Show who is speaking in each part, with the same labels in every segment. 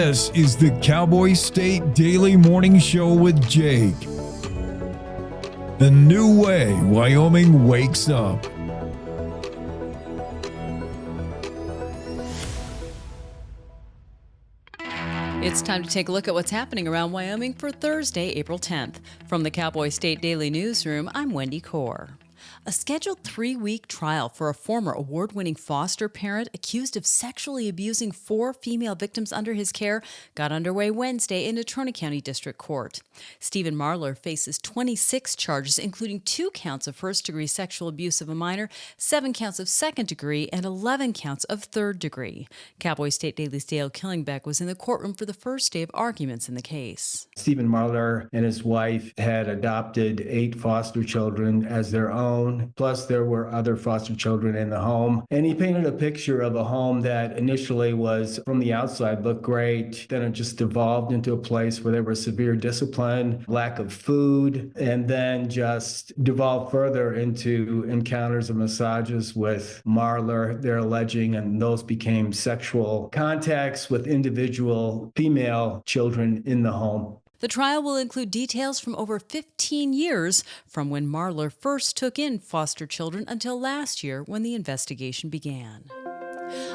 Speaker 1: This is the Cowboy State Daily Morning Show with Jake. The new way Wyoming wakes up.
Speaker 2: It's time to take a look at what's happening around Wyoming for Thursday, April 10th. From the Cowboy State Daily Newsroom, I'm Wendy Kaur. A scheduled 3-week trial for a former award-winning foster parent accused of sexually abusing 4 female victims under his care got underway Wednesday in Natrona County District Court. Stephen Marler faces 26 charges, including 2 counts of first-degree sexual abuse of a minor, 7 counts of second-degree, and 11 counts of third-degree. Cowboy State Daily's Dale Killingbeck was in the courtroom for the first day of arguments in the case.
Speaker 3: Stephen Marler and his wife had adopted 8 foster children as their own. Plus, there were other foster children in the home. And he painted a picture of a home that initially was, from the outside, looked great. Then it just evolved into a place where there was severe discipline, lack of food, and then just devolved further into encounters and massages with Marler, they're alleging, and those became sexual contacts with individual female children in the home.
Speaker 2: The trial will include details from over 15 years from when Marler first took in foster children until last year when the investigation began.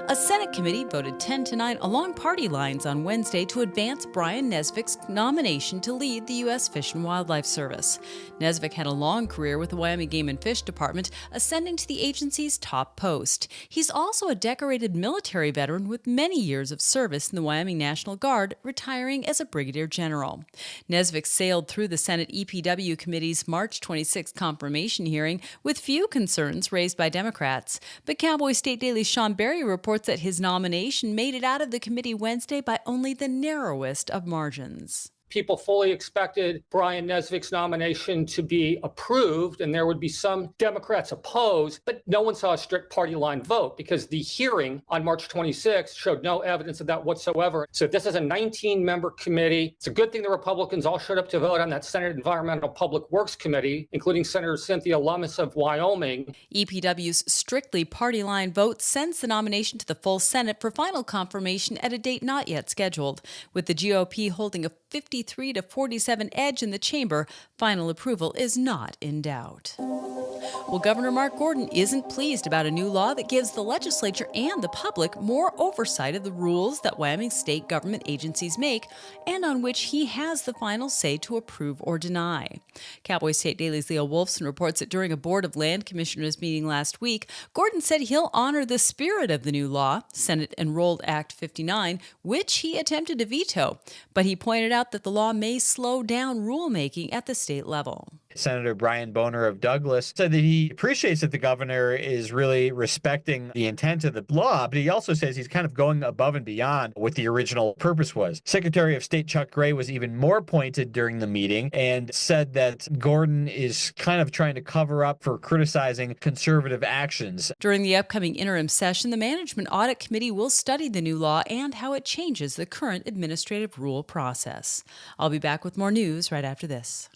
Speaker 2: A Senate committee voted 10-9 along party lines on Wednesday to advance Brian Nesvik's nomination to lead the U.S. Fish and Wildlife Service. Nesvik had a long career with the Wyoming Game and Fish Department, ascending to the agency's top post. He's also a decorated military veteran with many years of service in the Wyoming National Guard, retiring as a brigadier general. Nesvik sailed through the Senate EPW Committee's March 26 confirmation hearing with few concerns raised by Democrats, but Cowboy State Daily's Sean Berry reports that his nomination made it out of the committee Wednesday by only the narrowest of margins.
Speaker 4: People fully expected Brian Nesvik's nomination to be approved, and there would be some Democrats opposed, but no one saw a strict party line vote because the hearing on March 26th showed no evidence of that whatsoever. So this is a 19-member committee. It's a good thing the Republicans all showed up to vote on that Senate Environmental Public Works Committee, including Senator Cynthia Lummis of Wyoming.
Speaker 2: EPW's strictly party line vote sends the nomination to the full Senate for final confirmation at a date not yet scheduled, with the GOP holding a 53-47 edge in the chamber. Final approval is not in doubt. Well, Governor Mark Gordon isn't pleased about a new law that gives the legislature and the public more oversight of the rules that Wyoming state government agencies make and on which he has the final say to approve or deny. Cowboy State Daily's Leo Wolfson reports that during a Board of Land Commissioners meeting last week, Gordon said he'll honor the spirit of the new law, Senate Enrolled Act 59, which he attempted to veto, but he pointed out that the law may slow down rulemaking at the state level.
Speaker 5: Senator Brian Boner of Douglas said that he appreciates that the governor is really respecting the intent of the law, but he also says he's kind of going above and beyond what the original purpose was. Secretary of State Chuck Gray was even more pointed during the meeting and said that Gordon is kind of trying to cover up for criticizing conservative actions.
Speaker 2: During the upcoming interim session, the Management Audit Committee will study the new law and how it changes the current administrative rule process. I'll be back with more news right after this.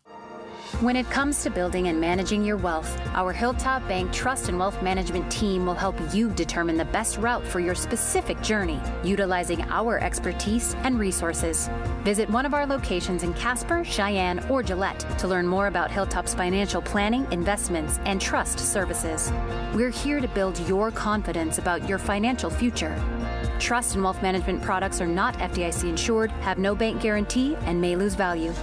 Speaker 6: When it comes to building and managing your wealth, our Hilltop Bank Trust and Wealth Management team will help you determine the best route for your specific journey, utilizing our expertise and resources. Visit one of our locations in Casper, Cheyenne, or Gillette to learn more about Hilltop's financial planning, investments, and trust services. We're here to build your confidence about your financial future. Trust and wealth management products are not FDIC insured, have no bank guarantee, and may lose value.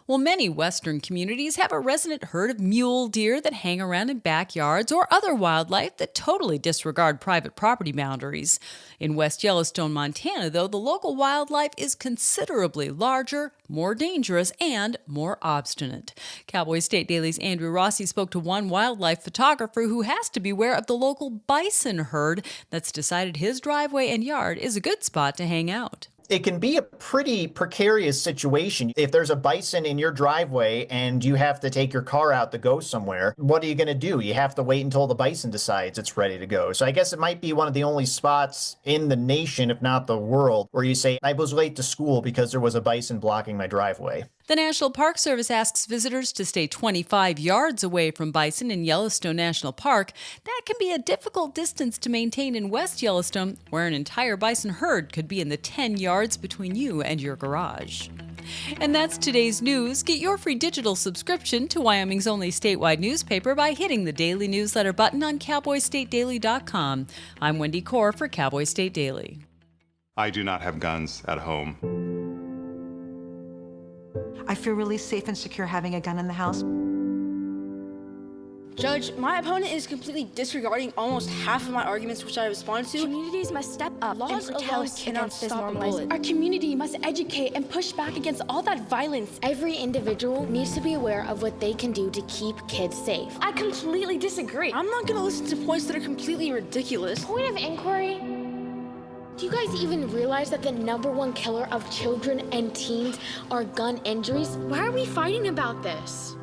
Speaker 2: Well, many Western communities have a resident herd of mule deer that hang around in backyards or other wildlife that totally disregard private property boundaries. In West Yellowstone, Montana, though, the local wildlife is considerably larger, more dangerous, and more obstinate. Cowboy State Daily's Andrew Rossi spoke to one wildlife photographer who has to beware of the local bison herd that's decided his driveway and yard is a good spot to hang out.
Speaker 7: It can be a pretty precarious situation. If there's a bison in your driveway and you have to take your car out to go somewhere, what are you going to do? You have to wait until the bison decides it's ready to go. So I guess it might be one of the only spots in the nation, if not the world, where you say, I was late to school because there was a bison blocking my driveway.
Speaker 2: The National Park Service asks visitors to stay 25 yards away from bison in Yellowstone National Park. That can be a difficult distance to maintain in West Yellowstone, where an entire bison herd could be in the 10 yards between you and your garage. And that's today's news. Get your free digital subscription to Wyoming's only statewide newspaper by hitting the daily newsletter button on cowboystatedaily.com. I'm Wendy Core for Cowboy State Daily.
Speaker 8: I do not have guns at home.
Speaker 9: I feel really safe and secure having a gun in the house.
Speaker 10: Judge, my opponent is completely disregarding almost half of my arguments which I responded to.
Speaker 11: Communities must step up
Speaker 10: Laws
Speaker 11: and
Speaker 10: alone
Speaker 11: protest
Speaker 10: cannot
Speaker 11: against this
Speaker 10: stop a
Speaker 11: normalism.
Speaker 10: bullet.
Speaker 11: Our community must educate and push back against all that violence.
Speaker 12: Every individual needs to be aware of what they can do to keep kids safe.
Speaker 11: I completely disagree.
Speaker 10: I'm not going to listen to points that are completely ridiculous.
Speaker 12: Point of inquiry. Do you guys even realize that the #1 killer of children and teens are gun injuries? Why are we fighting about this?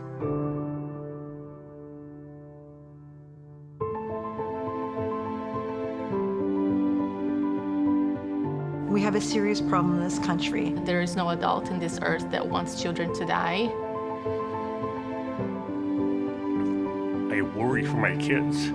Speaker 9: We have a serious problem in this country.
Speaker 13: There is no adult in this earth that wants children to die.
Speaker 14: I worry for my kids.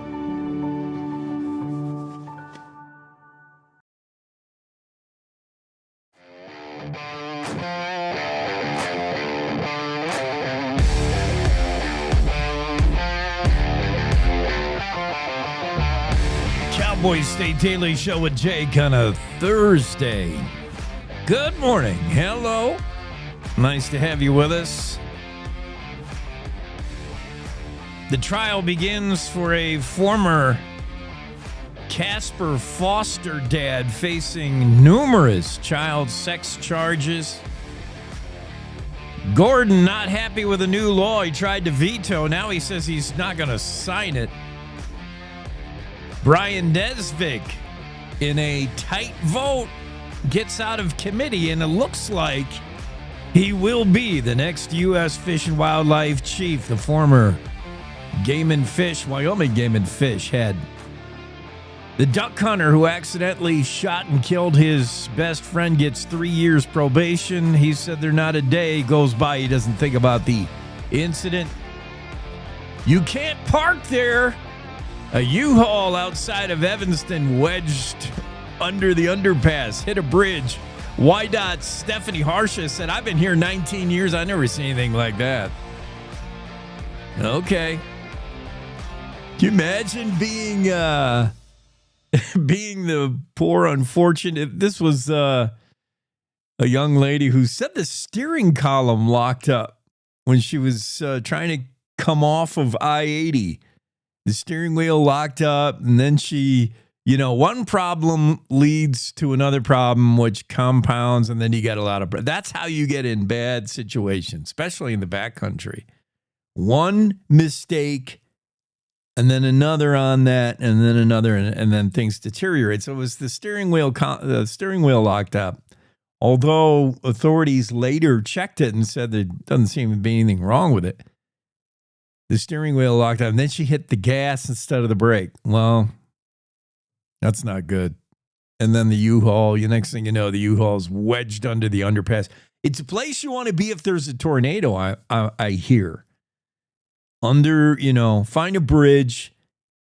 Speaker 1: Cowboy State Daily Show with Jake on a Thursday. Good morning. Hello. Nice to have you with us. The trial begins for a former Casper foster dad facing numerous child sex charges. Gordon not happy with a new law he tried to veto. Now he says he's not going to sign it. Brian Nesvik, in a tight vote, gets out of committee, and it looks like he will be the next U.S. Fish and Wildlife chief. The former Wyoming Game and Fish head. The duck hunter who accidentally shot and killed his best friend gets 3 years probation. He said there not a day goes by he doesn't think about the incident. You can't park there. A U-Haul outside of Evanston wedged under the underpass, hit a bridge. YDOT's Stephanie Harsha said, I've been here 19 years. I never seen anything like that. Okay. Can you imagine being the poor unfortunate? This was a young lady who said the steering column locked up when she was trying to come off of I-80. The steering wheel locked up, and then she, one problem leads to another problem, which compounds, and then you get a lot of... That's how you get in bad situations, especially in the backcountry. One mistake, and then another on that, and then another, and then things deteriorate. So it was the steering wheel locked up. Although authorities later checked it and said there doesn't seem to be anything wrong with it. The steering wheel locked up, and then she hit the gas instead of the brake. Well, that's not good. And then the U-Haul, next thing you know, the U-Haul's wedged under the underpass. It's a place you want to be if there's a tornado, I hear. Find a bridge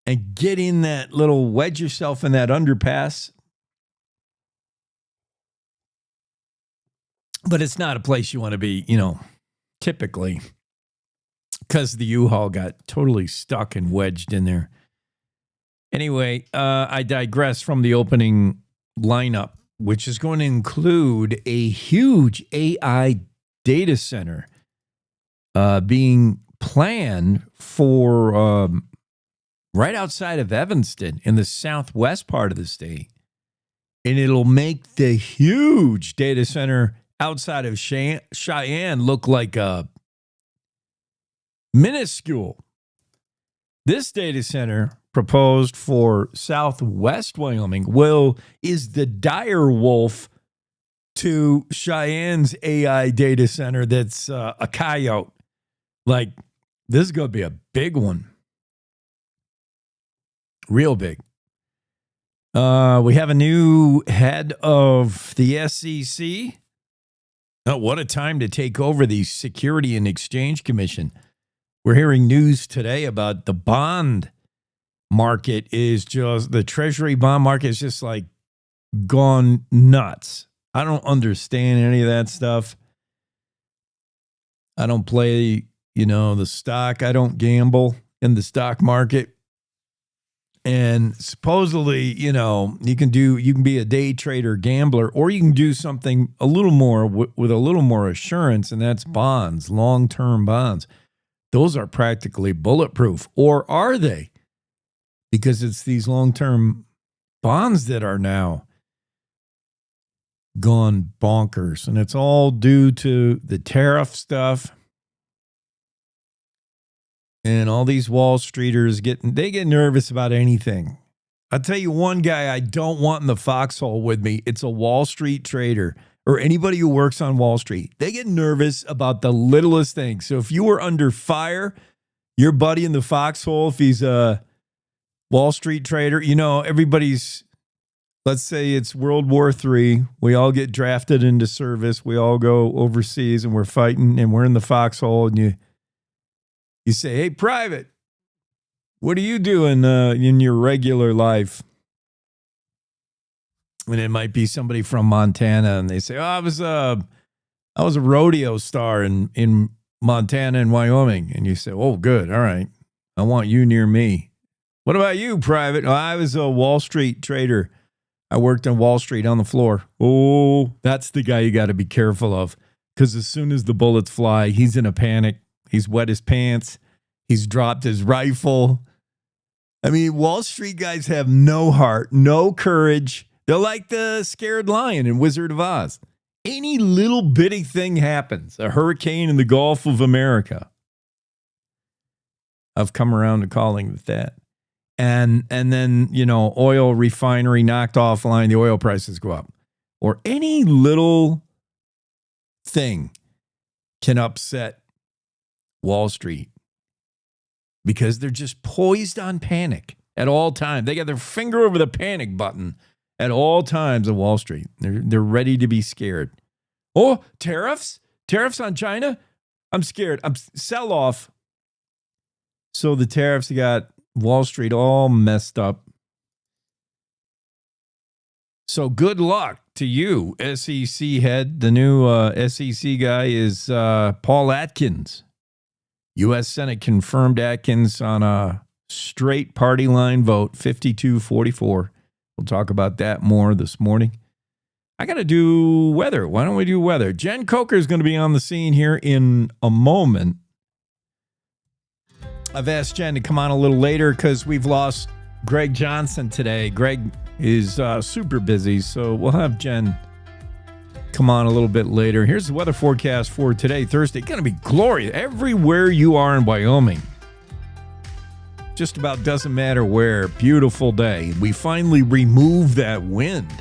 Speaker 1: and get in that wedge yourself in that underpass. But it's not a place you want to be, typically. Because the U-Haul got totally stuck and wedged in there. Anyway, I digress from the opening lineup, which is going to include a huge AI data center being planned for right outside of Evanston in the southwest part of the state. And it'll make the huge data center outside of Cheyenne look like a minuscule. This data center proposed for southwest Wyoming is the dire wolf to Cheyenne's AI data center that's a coyote. Like, this is going to be a big one. Real big. We have a new head of the SEC. Oh, what a time to take over the Security and Exchange Commission. We're hearing news today about the bond market the Treasury bond market is just like gone nuts. I don't understand any of that stuff. I don't play, the stock. I don't gamble in the stock market. And supposedly, you can be a day trader gambler, or you can do something a little more with a little more assurance, and that's bonds, long-term bonds. Those are practically bulletproof, or are they? Because it's these long-term bonds that are now gone bonkers, and it's all due to the tariff stuff. And all these Wall Streeters get nervous about anything. I'll tell you one guy I don't want in the foxhole with me. It's a Wall Street trader or anybody who works on Wall Street. They get nervous about the littlest thing. So if you were under fire, your buddy in the foxhole, if he's a Wall Street trader, everybody's, let's say it's World War III. We all get drafted into service. We all go overseas and we're fighting and we're in the foxhole, and you say, hey, Private, what are you doing in your regular life? And it might be somebody from Montana, and they say, I was a rodeo star in Montana and Wyoming. And you say, oh, good. All right. I want you near me. What about you, Private? Oh, I was a Wall Street trader. I worked on Wall Street on the floor. Oh, that's the guy you got to be careful of, because as soon as the bullets fly, he's in a panic. He's wet his pants. He's dropped his rifle. I mean, Wall Street guys have no heart, no courage. They're like the scared lion in Wizard of Oz. Any little bitty thing happens, a hurricane in the Gulf of America. I've come around to calling it that. And then, oil refinery knocked offline, the oil prices go up. Or any little thing can upset Wall Street because they're just poised on panic at all times. They got their finger over the panic button at all times at Wall Street. They're ready to be scared. Oh, tariffs? Tariffs on China? I'm scared. Sell off. So the tariffs got Wall Street all messed up. So good luck to you, SEC head. The new SEC guy is Paul Atkins. U.S. Senate confirmed Atkins on a straight party line vote, 52-44. We'll talk about that more this morning. I got to do weather. Why don't we do weather? Jen Coker is going to be on the scene here in a moment. I've asked Jen to come on a little later because we've lost Greg Johnson today. Greg is super busy, so we'll have Jen come on a little bit later. Here's the weather forecast for today, Thursday. It's going to be glorious everywhere you are in Wyoming. Just about doesn't matter where. Beautiful day. We finally removed that wind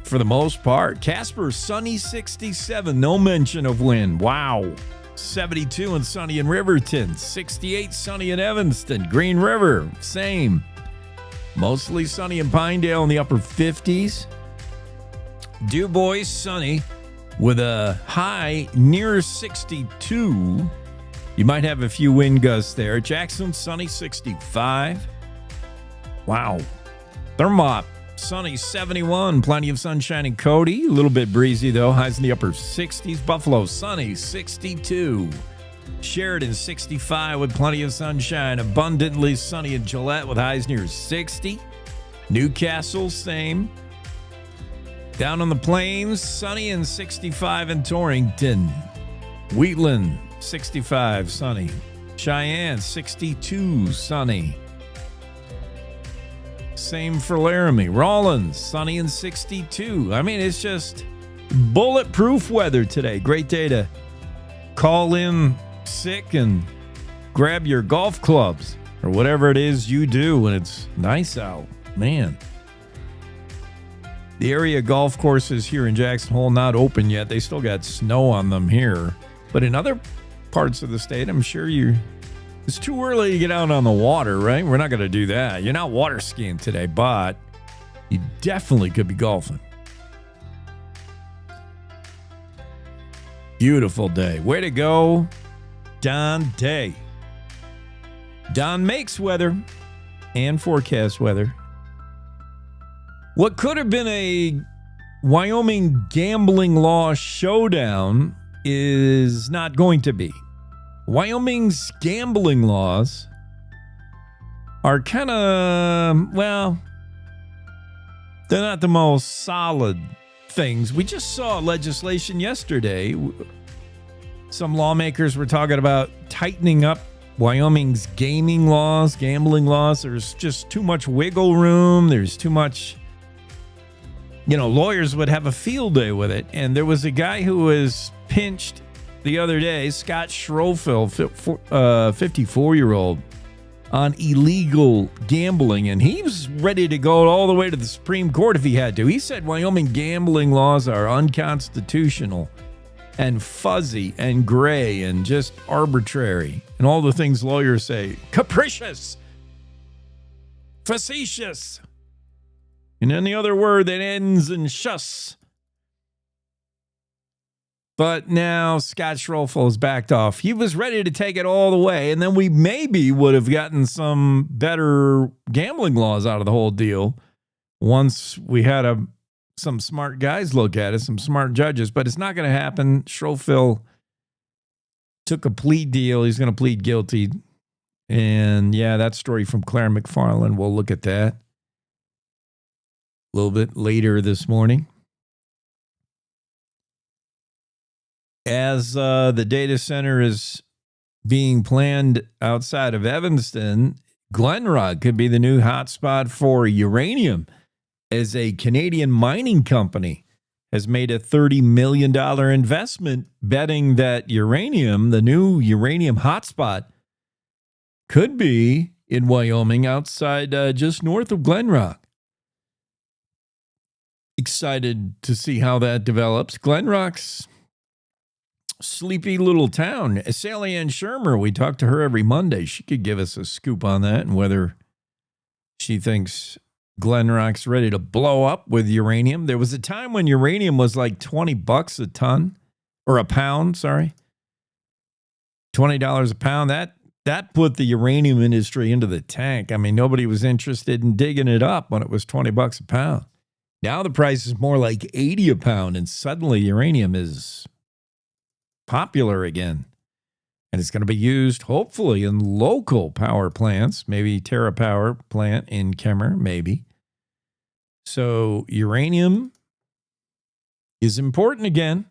Speaker 1: for the most part. Casper, sunny 67. No mention of wind. Wow. 72 and sunny in Riverton. 68 sunny in Evanston. Green River, same. Mostly sunny in Pinedale in the upper 50s. Du Bois, sunny with a high near 62. You might have a few wind gusts there. Jackson, sunny 65. Wow. Thermop, sunny 71. Plenty of sunshine in Cody. A little bit breezy, though. Highs in the upper 60s. Buffalo, sunny 62. Sheridan, 65 with plenty of sunshine. Abundantly sunny in Gillette with highs near 60. Newcastle, same. Down on the plains, sunny and 65 in Torrington. Wheatland, 65, sunny. Cheyenne, 62, sunny. Same for Laramie. Rawlins, sunny and 62. I mean, it's just bulletproof weather today. Great day to call in sick and grab your golf clubs or whatever it is you do when it's nice out. Man. The area golf courses here in Jackson Hole not open yet. They still got snow on them here. But in other parts of the state, I'm sure it's too early to get out on the water, right? We're not going to do that. You're not water skiing today, but you definitely could be golfing. Beautiful day. Way to go, Don Day. Don makes weather and forecast weather. What could have been a Wyoming gambling law showdown is not going to be. Wyoming's gambling laws are kind of, well, they're not the most solid things. We just saw legislation yesterday. Some lawmakers were talking about tightening up Wyoming's gambling laws. There's just too much wiggle room. There's too much, lawyers would have a field day with it. And there was a guy who was pinched the other day, Scott Schroefel, 54-year-old, on illegal gambling, and he was ready to go all the way to the Supreme Court if he had to. He said Wyoming gambling laws are unconstitutional and fuzzy and gray and just arbitrary and all the things lawyers say. Capricious, facetious, and any other word that ends in shus. But now Scott Schroefel has backed off. He was ready to take it all the way, and then we maybe would have gotten some better gambling laws out of the whole deal once we had some smart guys look at it, some smart judges. But it's not going to happen. Schroefel took a plea deal. He's going to plead guilty. And, yeah, that story from Claire McFarland. We'll look at that a little bit later this morning. As the data center is being planned outside of Evanston, Glenrock could be the new hotspot for uranium, as a Canadian mining company has made a $30 million investment betting that uranium, the new uranium hotspot, could be in Wyoming outside just north of Glenrock. Excited to see how that develops. Glenrock's sleepy little town. Sally Ann Shermer, we talk to her every Monday. She could give us a scoop on that and whether she thinks Glenrock's ready to blow up with uranium. There was a time when uranium was like $20 a ton, or a pound, sorry. $20 a pound. That put the uranium industry into the tank. I mean, nobody was interested in digging it up when it was $20 a pound. Now the price is more like $80 a pound, and suddenly uranium is popular again. And it's going to be used, hopefully, in local power plants, maybe TerraPower plant in Kemmer, maybe. So uranium is important again.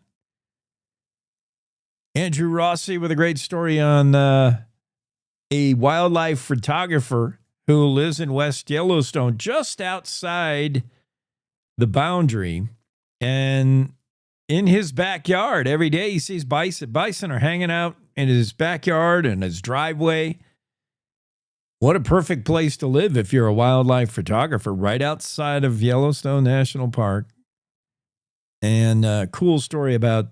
Speaker 1: Andrew Rossi with a great story on a wildlife photographer who lives in West Yellowstone, just outside the boundary. And in his backyard, every day he sees bison. Bison are hanging out in his backyard and his driveway. What a perfect place to live if you're a wildlife photographer, right outside of Yellowstone National Park. And a cool story about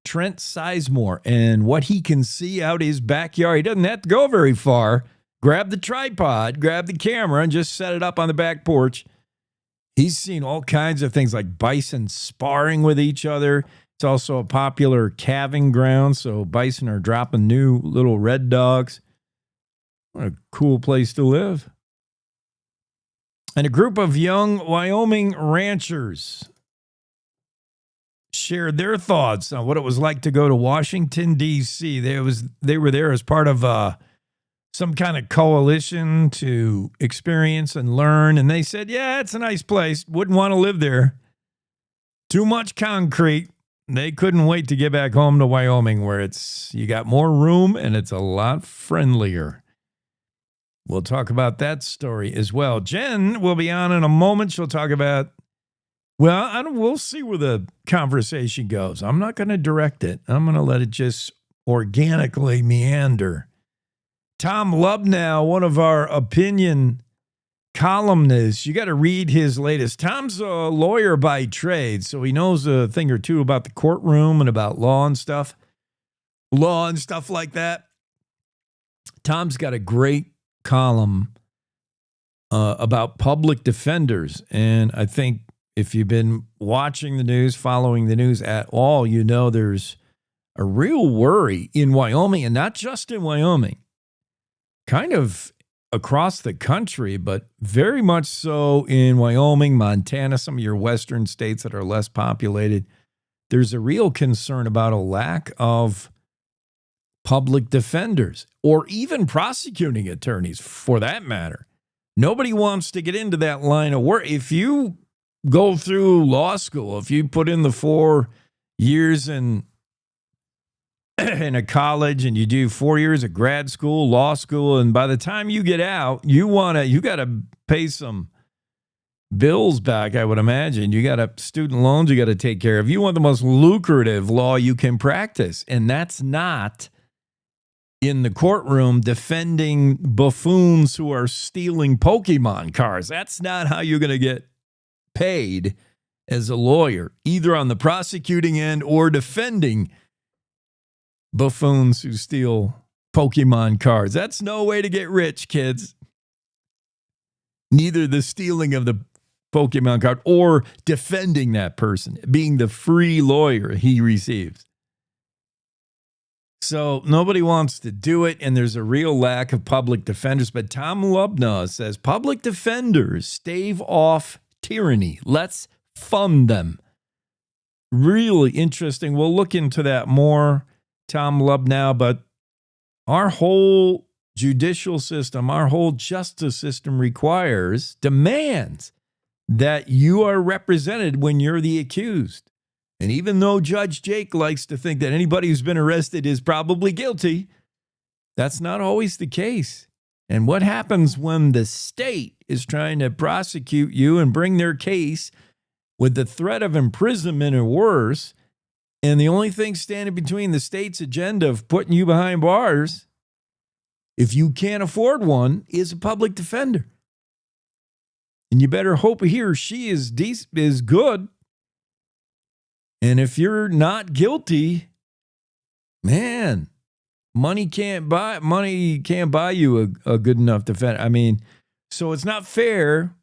Speaker 1: Trent Sizemore and what he can see out his backyard. He doesn't have to go very far. Grab the tripod, grab the camera, and just set it up on the back porch. He's seen all kinds of things like bison sparring with each other. It's also a popular calving ground, so bison are dropping new little red dogs. What a cool place to live. And a group of young Wyoming ranchers shared their thoughts on what it was like to go to Washington, D.C. They were there as part of some kind of coalition to experience and learn. And they said, yeah, it's a nice place. Wouldn't want to live there. Too much concrete. They couldn't wait to get back home to Wyoming, where you got more room and it's a lot friendlier. We'll talk about that story as well. Jen will be on in a moment. She'll talk about, we'll see where the conversation goes. I'm not going to direct it. I'm going to let it just organically meander. Tom Lubnow, one of our opinion columnists, you got to read his latest. Tom's a lawyer by trade, so he knows a thing or two about the courtroom and about law and stuff like that. Tom's got a great column about public defenders, and I think if you've been watching the news, following the news at all, you know there's a real worry in Wyoming, and not just in Wyoming, kind of across the country, but very much so in Wyoming, Montana, some of your western states that are less populated. There's a real concern about a lack of public defenders or even prosecuting attorneys for that matter. Nobody wants to get into that line of work. If you go through law school, if you put in the 4 years in a college and you do 4 years of grad school, law school, and by the time you get out, you got to pay some bills back, I would imagine. You got student loans you got to take care of. You want the most lucrative law you can practice, and that's not in the courtroom defending buffoons who are stealing Pokemon cards. That's not how you're going to get paid as a lawyer, either on the prosecuting end or defending buffoons who steal Pokemon cards. That's no way to get rich, kids. Neither the stealing of the Pokemon card or defending that person, being the free lawyer he receives. So nobody wants to do it, and there's a real lack of public defenders. But Tom Lubna says public defenders stave off tyranny. Let's fund them. Really interesting. We'll look into that more, Tom Lubna. But our whole judicial system, our whole justice system demands that you are represented when you're the accused. And even though Judge Jake likes to think that anybody who's been arrested is probably guilty, that's not always the case. And what happens when the state is trying to prosecute you and bring their case with the threat of imprisonment or worse, and the only thing standing between the state's agenda of putting you behind bars, if you can't afford one, is a public defender. And you better hope he or she is good. And if you're not guilty, man, money can't buy you a good enough defense. I mean, so it's not fair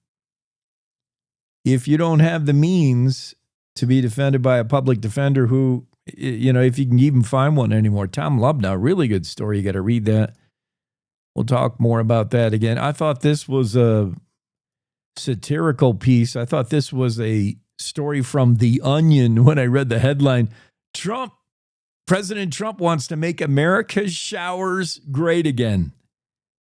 Speaker 1: if you don't have the means to be defended by a public defender who, if you can even find one anymore. Tom Lubna, really good story. You got to read that. We'll talk more about that again. I thought this was a satirical piece. I thought this was a story from The Onion when I read the headline. President Trump wants to make America's showers great again.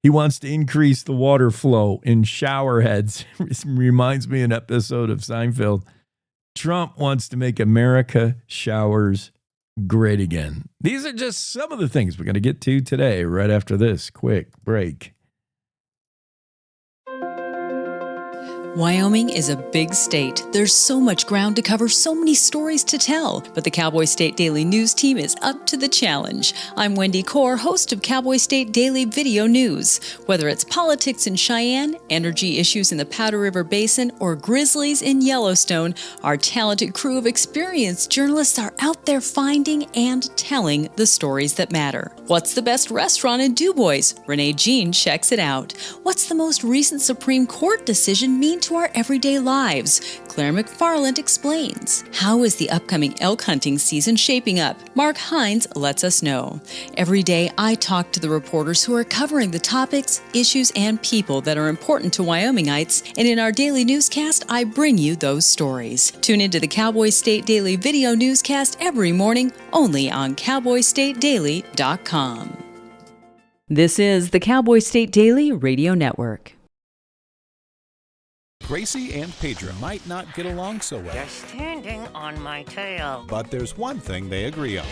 Speaker 1: He wants to increase the water flow in shower heads. It reminds me of an episode of Seinfeld. Trump wants to make America showers great again. These are just some of the things we're going to get to today, right after this quick break.
Speaker 2: Wyoming is a big state. There's so much ground to cover, so many stories to tell. But the Cowboy State Daily News team is up to the challenge. I'm Wendy Core, host of Cowboy State Daily Video News. Whether it's politics in Cheyenne, energy issues in the Powder River Basin, or grizzlies in Yellowstone, our talented crew of experienced journalists are out there finding and telling the stories that matter. What's the best restaurant in DuBois? Renee Jean checks it out. What's the most recent Supreme Court decision mean to our everyday lives? Claire McFarland explains. How is the upcoming elk hunting season shaping up? Mark Hines lets us know. Every day, I talk to the reporters who are covering the topics, issues, and people that are important to Wyomingites, and in our daily newscast, I bring you those stories. Tune into the Cowboy State Daily Video Newscast every morning, only on CowboyStateDaily.com. This is the Cowboy State Daily Radio Network.
Speaker 15: Gracie and Pedro might not get along so well.
Speaker 16: You're standing on my tail.
Speaker 15: But there's one thing they agree on.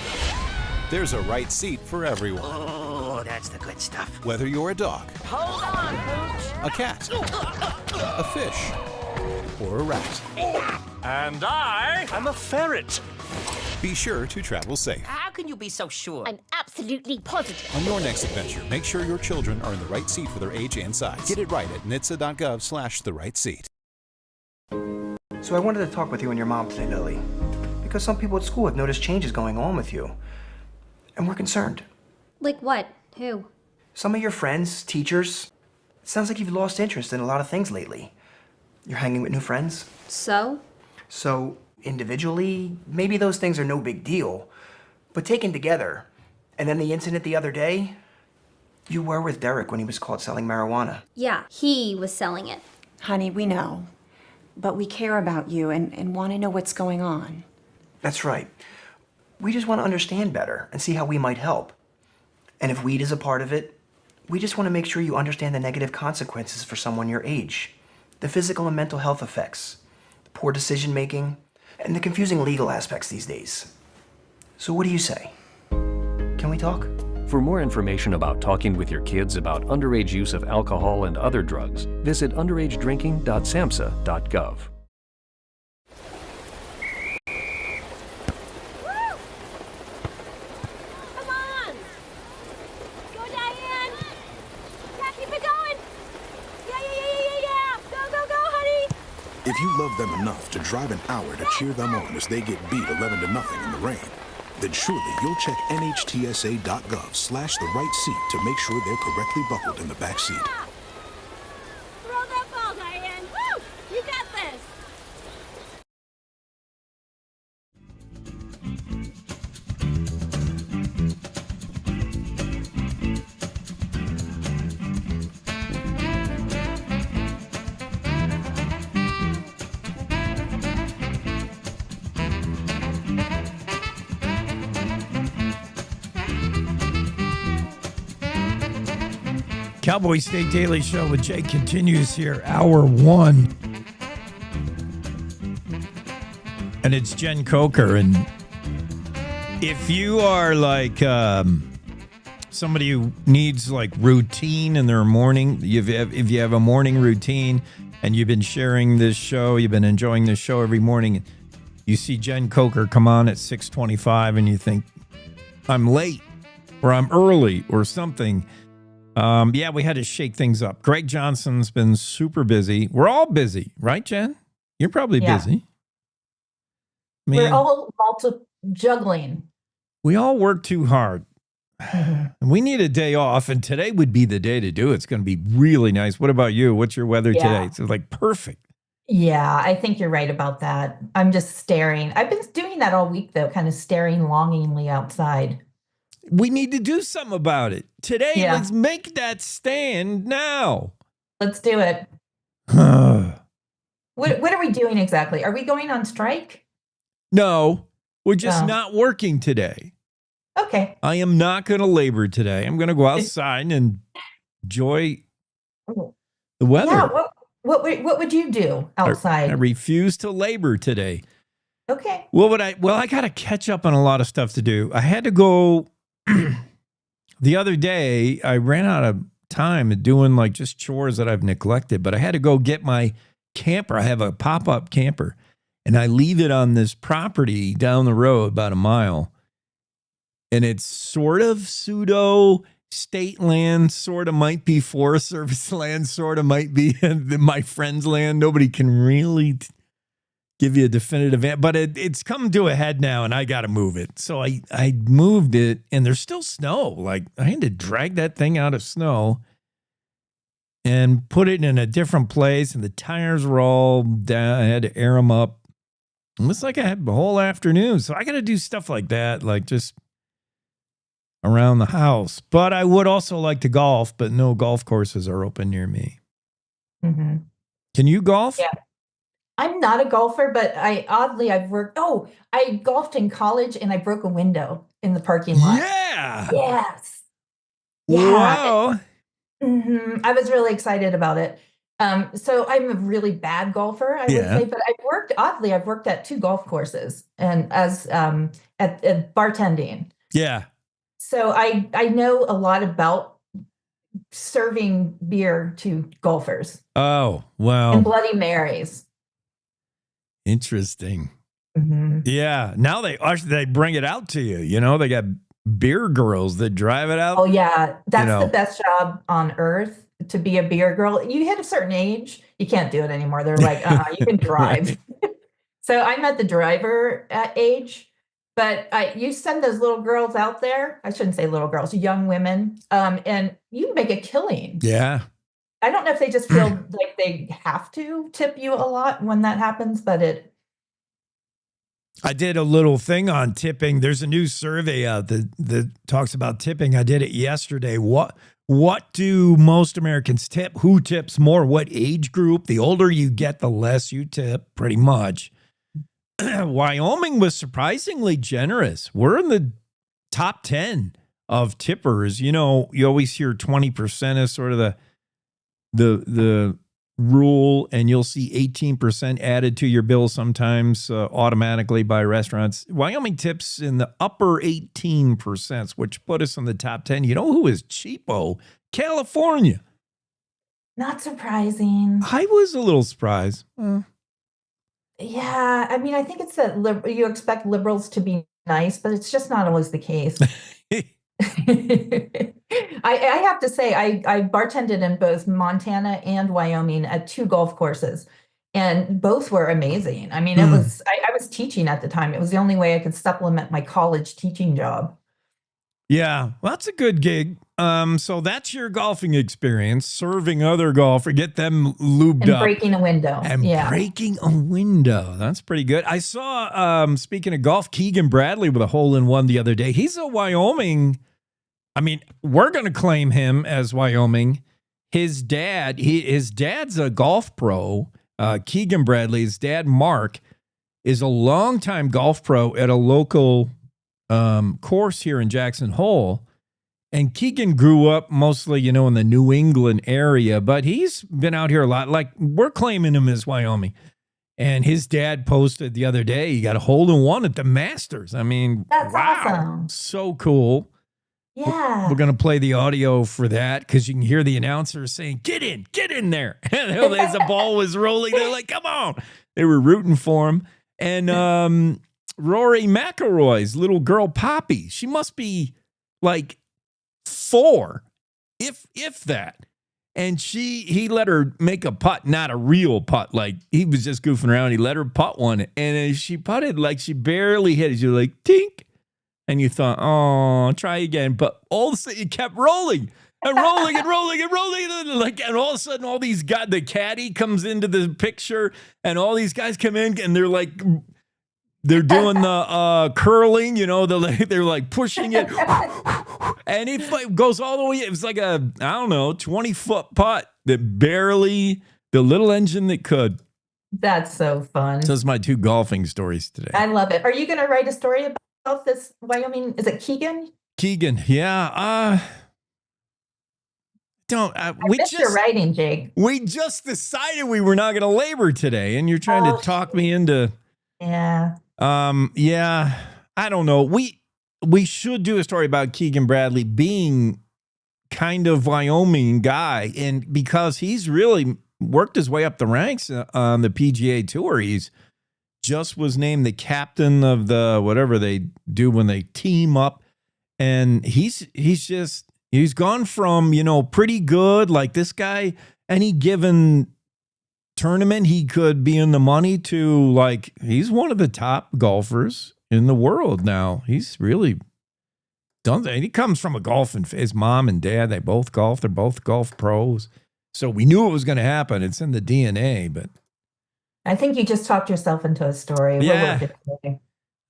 Speaker 15: There's a right seat for everyone.
Speaker 16: Oh, that's the good stuff.
Speaker 15: Whether you're a dog,
Speaker 16: Hold on, Pooch.
Speaker 15: a cat, a fish, or a rat.
Speaker 14: And I'm a ferret.
Speaker 15: Be sure to travel safe.
Speaker 16: How can you be so sure? I'm absolutely positive.
Speaker 15: On your next adventure, make sure your children are in the right seat for their age and size. Get it right at nhtsa.gov/the-right-seat.
Speaker 17: So I wanted to talk with you and your mom today, Lily, because some people at school have noticed changes going on with you, and we're concerned.
Speaker 18: Like what? Who?
Speaker 17: Some of your friends, teachers. It sounds like you've lost interest in a lot of things lately. You're hanging with new friends.
Speaker 18: So?
Speaker 17: So, individually, maybe those things are no big deal. But taken together, and then the incident the other day, you were with Derek when he was caught selling marijuana.
Speaker 18: Yeah, he was selling it.
Speaker 9: Honey, we know. But we care about you and want to know what's going on.
Speaker 17: That's right. We just want to understand better and see how we might help. And if weed is a part of it, we just want to make sure you understand the negative consequences for someone your age, the physical and mental health effects, the poor decision making, and the confusing legal aspects these days. So what do you say? Can we talk?
Speaker 19: For more information about talking with your kids about underage use of alcohol and other drugs, visit underagedrinking.samhsa.gov.
Speaker 20: If you love them enough to drive an hour to cheer them on as they get beat 11-0 in the rain, then surely you'll check nhtsa.gov/the right seat to make sure they're correctly buckled in the back seat.
Speaker 11: Throw that ball, Diane. Woo! You got this.
Speaker 1: Cowboy State Daily Show with Jake continues here, hour one. And it's Jen Coker. And if you are like somebody who needs like routine in their morning, if you have a morning routine and you've been sharing this show, you've been enjoying this show every morning, you see Jen Coker come on at 6:25 and you think, I'm late or I'm early or something. Yeah, we had to shake things up. Greg Johnson's been super busy. We're all busy, right, Jen? You're probably busy. I mean,
Speaker 21: we're all juggling.
Speaker 1: We all work too hard. And we need a day off, and today would be the day to do it. It's going to be really nice. What about you? What's your weather today? It's like perfect.
Speaker 21: Yeah, I think you're right about that. I'm just staring. I've been doing that all week, though, kind of staring longingly outside.
Speaker 1: We need to do something about it. Today, let's make that stand now.
Speaker 21: Let's do it. What are we doing exactly? Are we going on strike?
Speaker 1: No, we're just not working today.
Speaker 21: Okay.
Speaker 1: I am not going to labor today. I'm going to go outside and enjoy the weather.
Speaker 21: Yeah, what would you do outside?
Speaker 1: I refuse to labor today.
Speaker 21: Okay.
Speaker 1: I got to catch up on a lot of stuff to do. I had to go the other day. I ran out of time doing like just chores that I've neglected, but I had to go get my camper. I have a pop-up camper and I leave it on this property down the road about a mile. And it's sort of pseudo state land, sort of might be Forest Service land, sort of might be my friend's land. Nobody can really give you a definitive answer, but it's come to a head now and I got to move it. So I moved it and there's still snow. Like I had to drag that thing out of snow and put it in a different place. And the tires were all down. I had to air them up. It was like I had the whole afternoon. So I got to do stuff like that, like just around the house. But I would also like to golf, but no golf courses are open near me.
Speaker 21: Mm-hmm.
Speaker 1: Can you golf?
Speaker 21: Yeah. I'm not a golfer, but I've worked. Oh, I golfed in college and I broke a window in the parking lot.
Speaker 1: Yeah.
Speaker 21: Yes.
Speaker 1: Wow.
Speaker 21: I was really excited about it. So I'm a really bad golfer, I would say, but I've worked at 2 golf courses and as at bartending.
Speaker 1: Yeah.
Speaker 21: So I know a lot about serving beer to golfers.
Speaker 1: Oh, wow.
Speaker 21: And Bloody Marys.
Speaker 1: Interesting.
Speaker 21: Mm-hmm.
Speaker 1: Yeah. Now they bring it out to you. You know, they got beer girls that drive it out.
Speaker 21: Oh, yeah. That's the best job on earth, to be a beer girl. You hit a certain age, you can't do it anymore. They're like, you can drive. So I'm at the driver age. But you send those little girls out there. I shouldn't say little girls, young women, and you make a killing.
Speaker 1: Yeah.
Speaker 21: I don't know if they just feel like they have to tip you a lot when that happens, but
Speaker 1: I did a little thing on tipping. There's a new survey out that talks about tipping. I did it yesterday. What do most Americans tip? Who tips more? What age group? The older you get, the less you tip, pretty much. Wyoming was surprisingly generous. We're in the top 10 of tippers. You know, you always hear 20% as sort of the rule, and you'll see 18% added to your bill sometimes automatically by restaurants. Wyoming tips in the upper 18%, which put us in the top 10. You know who is cheapo? California.
Speaker 21: Not surprising.
Speaker 1: I was a little surprised.
Speaker 21: Yeah, I mean, I think it's that you expect liberals to be nice, but it's just not always the case. I have to say, I bartended in both Montana and Wyoming at 2 golf courses, and both were amazing. I mean, it was I was teaching at the time. It was the only way I could supplement my college teaching job.
Speaker 1: Yeah, well, that's a good gig. So that's your golfing experience, serving other golfers, get them lubed
Speaker 21: And
Speaker 1: up.
Speaker 21: breaking a window.
Speaker 1: And
Speaker 21: Yeah.
Speaker 1: breaking a window. That's pretty good. I saw, speaking of golf, Keegan Bradley with a hole-in-one the other day. He's a Wyoming. I mean, we're going to claim him as Wyoming. His dad's a golf pro. Keegan Bradley, his dad, Mark, is a longtime golf pro at a local course here in Jackson Hole. And Keegan grew up mostly, in the New England area, but he's been out here a lot. Like, we're claiming him as Wyoming. And his dad posted the other day, he got a hole-in-one at the Masters. I mean,
Speaker 21: That's
Speaker 1: wow.
Speaker 21: awesome.
Speaker 1: So cool.
Speaker 21: Yeah.
Speaker 1: We're going to play the audio for that because you can hear the announcer saying, get in there. And as the ball was rolling, they're like, come on. They were rooting for him. And Rory McIlroy's little girl, Poppy, she must be like 4, if that. And he let her make a putt, not a real putt. Like, he was just goofing around. He let her putt one. And as she putted, like, she barely hit it. She was like, tink. And you thought, oh, try again. But all of a sudden, it kept rolling and rolling and rolling and rolling. And all of a sudden, all these guys, the caddy comes into the picture, and all these guys come in, and they're like, they're doing the curling, they're like pushing it. And it goes all the way. It was like a, 20-foot putt that barely, the little engine that could.
Speaker 21: That's so fun.
Speaker 1: So those are my 2 golfing stories today.
Speaker 21: I love it. Are you going to write a story about this Wyoming? Is it Keegan?
Speaker 1: Keegan, yeah.
Speaker 21: We missed your writing, Jake.
Speaker 1: We just decided we were not going to labor today, and you're trying to talk me into.
Speaker 21: Yeah.
Speaker 1: Yeah. I don't know. We should do a story about Keegan Bradley being kind of Wyoming guy, and because he's really worked his way up the ranks on the PGA Tour. He's just was named the captain of the whatever they do when they team up, and he's gone from pretty good, like this guy, any given tournament he could be in the money, to like he's one of the top golfers in the world now. He's really done that. He comes from a golfing. His mom and dad, they both golf. They're both golf pros. So we knew it was going to happen. It's in the DNA, but
Speaker 21: I think you just talked yourself into a story.
Speaker 1: Yeah.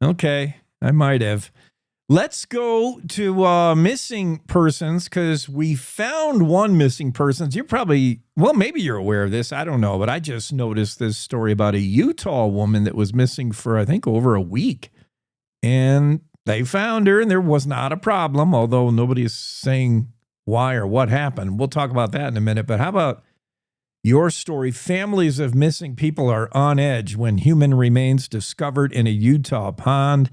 Speaker 1: Okay. I might have. Let's go to missing persons, because we found one missing person. You're probably, maybe you're aware of this. I don't know, but I just noticed this story about a Utah woman that was missing for, I think, over a week. And they found her, and there was not a problem, although nobody is saying why or what happened. We'll talk about that in a minute. But how about your story? Families of missing people are on edge when human remains discovered in a Utah pond.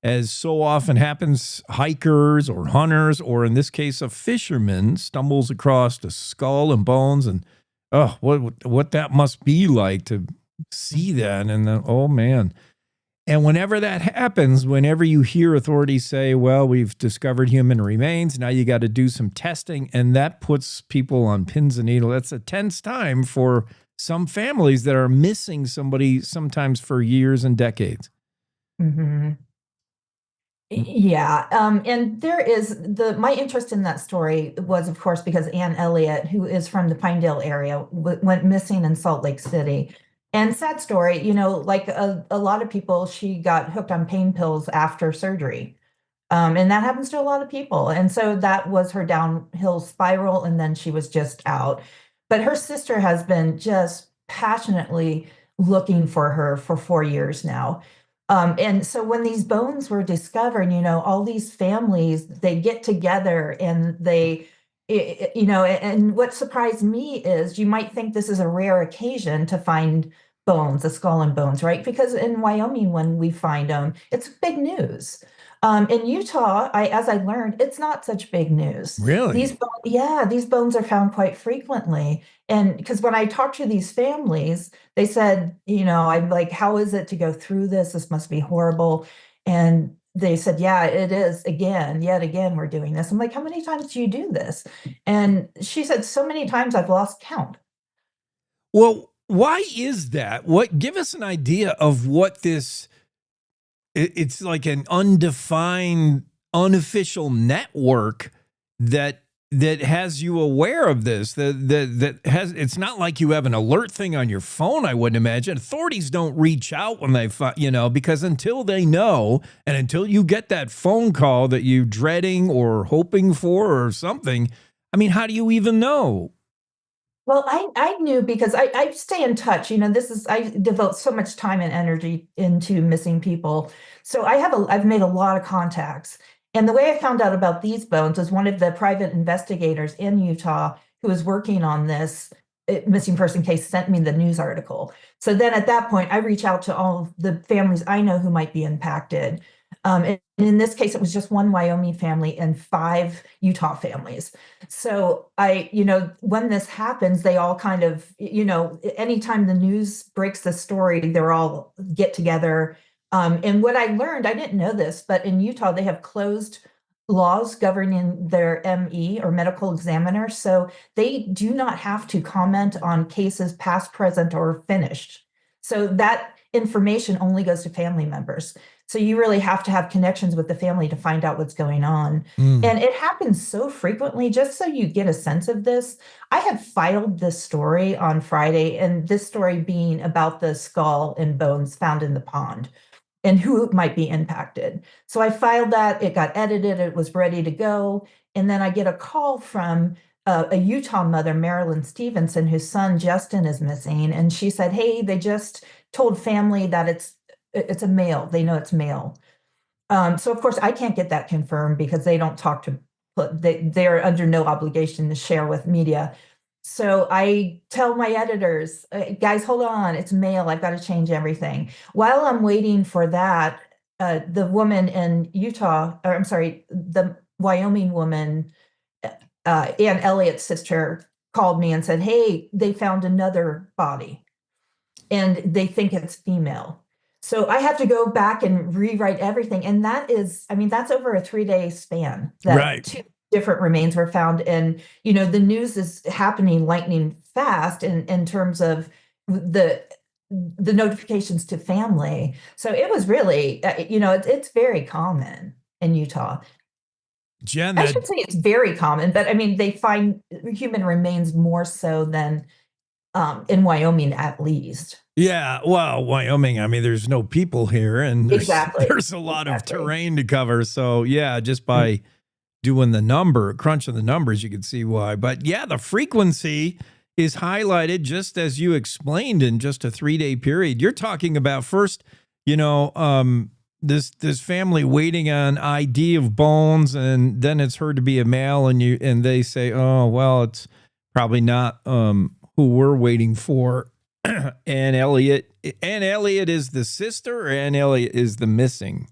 Speaker 1: As so often happens, hikers or hunters, or in this case, a fisherman, stumbles across a skull and bones, and what that must be like to see that. And then, oh man. And whenever that happens, whenever you hear authorities say, well, we've discovered human remains, now you got to do some testing, and that puts people on pins and needles. That's a tense time for some families that are missing somebody sometimes for years and decades.
Speaker 21: Mm-hmm. Yeah. And there is my interest in that story was, of course, because Ann Elliott, who is from the Pinedale area, went missing in Salt Lake City. And sad story, like a lot of people, she got hooked on pain pills after surgery. And that happens to a lot of people. And so that was her downhill spiral, and then she was just out. But her sister has been just passionately looking for her for 4 years now. And so when these bones were discovered, all these families, they get together and and what surprised me is you might think this is a rare occasion to find bones, a skull and bones, right? Because in Wyoming, when we find them, it's big news. In Utah, as I learned, it's not such big news.
Speaker 1: Really?
Speaker 21: These bones are found quite frequently. And because when I talked to these families, they said, I'm like, how is it to go through this? This must be horrible. And they said, yeah, it is. Yet again, we're doing this. I'm like, how many times do you do this? And she said, so many times I've lost count.
Speaker 1: Well, why is that? Give us an idea of what this. It's like an undefined, unofficial network that has you aware of this. That has. It's not like you have an alert thing on your phone. I wouldn't imagine authorities don't reach out when they find, because until they know, and until you get that phone call that you're dreading or hoping for or something. I mean, how do you even know?
Speaker 21: Well, I knew because I stay in touch. I devote so much time and energy into missing people. So I've made a lot of contacts. And the way I found out about these bones was one of the private investigators in Utah who was working on this missing person case sent me the news article. So then at that point, I reach out to all of the families I know who might be impacted. And in this case, it was just one Wyoming family and 5 Utah families. So when this happens, they all kind of, anytime the news breaks the story, they're all get together. And what I learned, I didn't know this, but in Utah, they have closed laws governing their ME or medical examiner. So they do not have to comment on cases past, present, or finished. So that information only goes to family members. So you really have to have connections with the family to find out what's going on. And it happens so frequently. Just so you get a sense of this, I had filed this story on Friday, and this story being about the skull and bones found in the pond and who might be impacted. So I filed that, it got edited, it was ready to go. And then I get a call from a Utah mother, Marilyn Stevenson, whose son Justin is missing. And she said, hey, they just told family that it's a male. They know it's male. So of course I can't get that confirmed because they don't talk to, they're under no obligation to share with media. So I tell my editors, guys, hold on, it's male. I've got to change everything. While I'm waiting for that, the woman in Utah, or I'm sorry, the Wyoming woman, Ann Elliott's sister, called me and said, hey, they found another body and they think it's female. So I have to go back and rewrite everything. And that's over a 3-day span that
Speaker 1: Right.
Speaker 21: 2 different remains were found. And, the news is happening lightning fast in terms of the notifications to family. So it was really, it's very common in Utah.
Speaker 1: Jen,
Speaker 21: I should say it's very common, but they find human remains more so than in Wyoming, at least.
Speaker 1: yeah, well, Wyoming, there's no people here, and
Speaker 21: Exactly.
Speaker 1: there's a lot of terrain to cover. So, yeah, just by doing crunching the numbers, you can see why. But, yeah, the frequency is highlighted just as you explained in just a 3-day period. You're talking about first, this family waiting on ID of bones, and then it's heard to be a male, and they say, oh, well, it's probably not who we're waiting for. Ann Elliott is the sister, or Ann Elliott is the missing?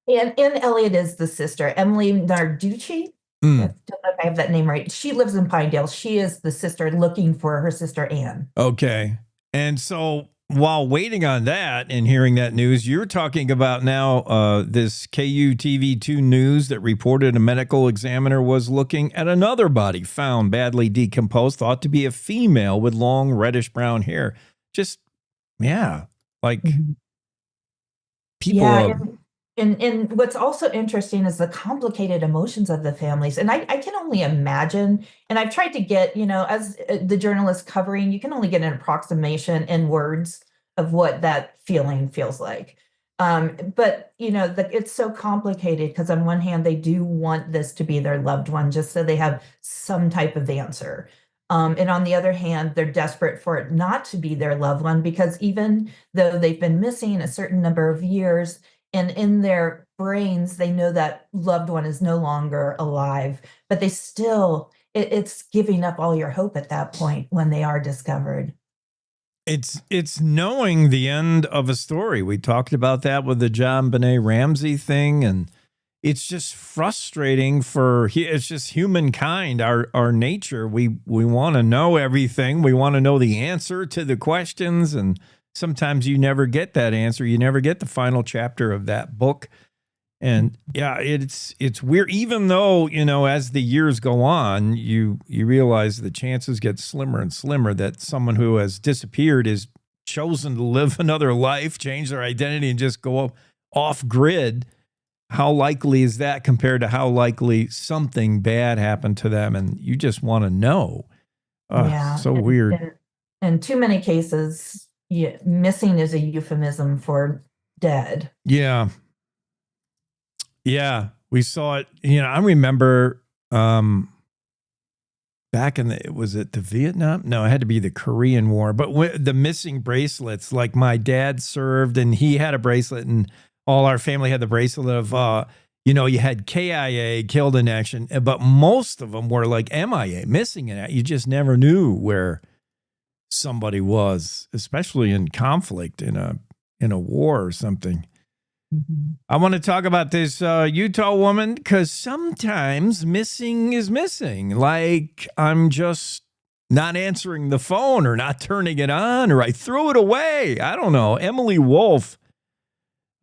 Speaker 21: And Ann Elliott is the sister. Emily Narducci. I don't know if I have that name right. She lives in Pinedale. She is the sister looking for her sister Ann.
Speaker 1: Okay. And so while waiting on that and hearing that news, you're talking about now this KUTV2 news that reported a medical examiner was looking at another body found badly decomposed, thought to be a female with long reddish brown hair. Just, yeah, like people.
Speaker 21: Yeah, and what's also interesting is the complicated emotions of the families. And I can only imagine, and I've tried to get, as the journalist covering, you can only get an approximation in words of what that feeling feels like. But it's so complicated because on one hand, they do want this to be their loved one just so they have some type of answer. And on the other hand, they're desperate for it not to be their loved one because even though they've been missing a certain number of years, and in their brains, they know that loved one is no longer alive, but they still, it's giving up all your hope at that point when they are discovered.
Speaker 1: It's knowing the end of a story. We talked about that with the John Benet Ramsey thing, and it's just frustrating it's just humankind, our nature. We want to know everything. We want to know the answer to the questions, and sometimes you never get that answer. You never get the final chapter of that book. And yeah, it's weird. Even though, as the years go on, you realize the chances get slimmer and slimmer that someone who has disappeared is chosen to live another life, change their identity, and just go off grid. How likely is that compared to how likely something bad happened to them? And you just want to know.
Speaker 21: Yeah.
Speaker 1: So weird.
Speaker 21: In too many cases, missing is a euphemism for dead.
Speaker 1: Yeah. Yeah, we saw it. I remember back in was it the Vietnam? No, it had to be the Korean War. But the missing bracelets, like my dad served and he had a bracelet and all our family had the bracelet of, you had KIA, killed in action, but most of them were like MIA, missing in action. You just never knew where somebody was, especially in conflict, in a war or something. I want to talk about this Utah woman because sometimes missing is missing. Like I'm just not answering the phone or not turning it on or I threw it away. I don't know. Emily Wolf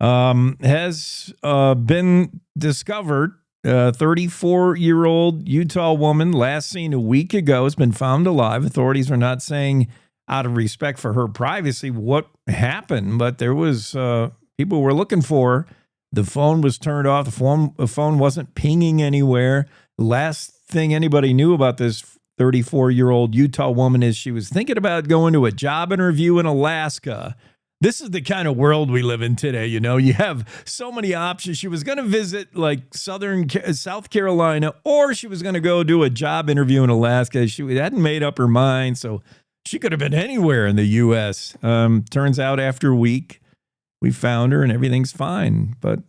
Speaker 1: has been discovered. 34-year-old Utah woman last seen a week ago has been found alive. Authorities are not saying out of respect for her privacy what happened, but there was... people were looking for her. The phone was turned off. The phone wasn't pinging anywhere. Last thing anybody knew about this 34-year-old Utah woman is she was thinking about going to a job interview in Alaska. This is the kind of world we live in today. You have so many options. She was going to visit like South Carolina, or she was going to go do a job interview in Alaska. She hadn't made up her mind, so she could have been anywhere in the U.S. Turns out after a week, we found her and everything's fine. But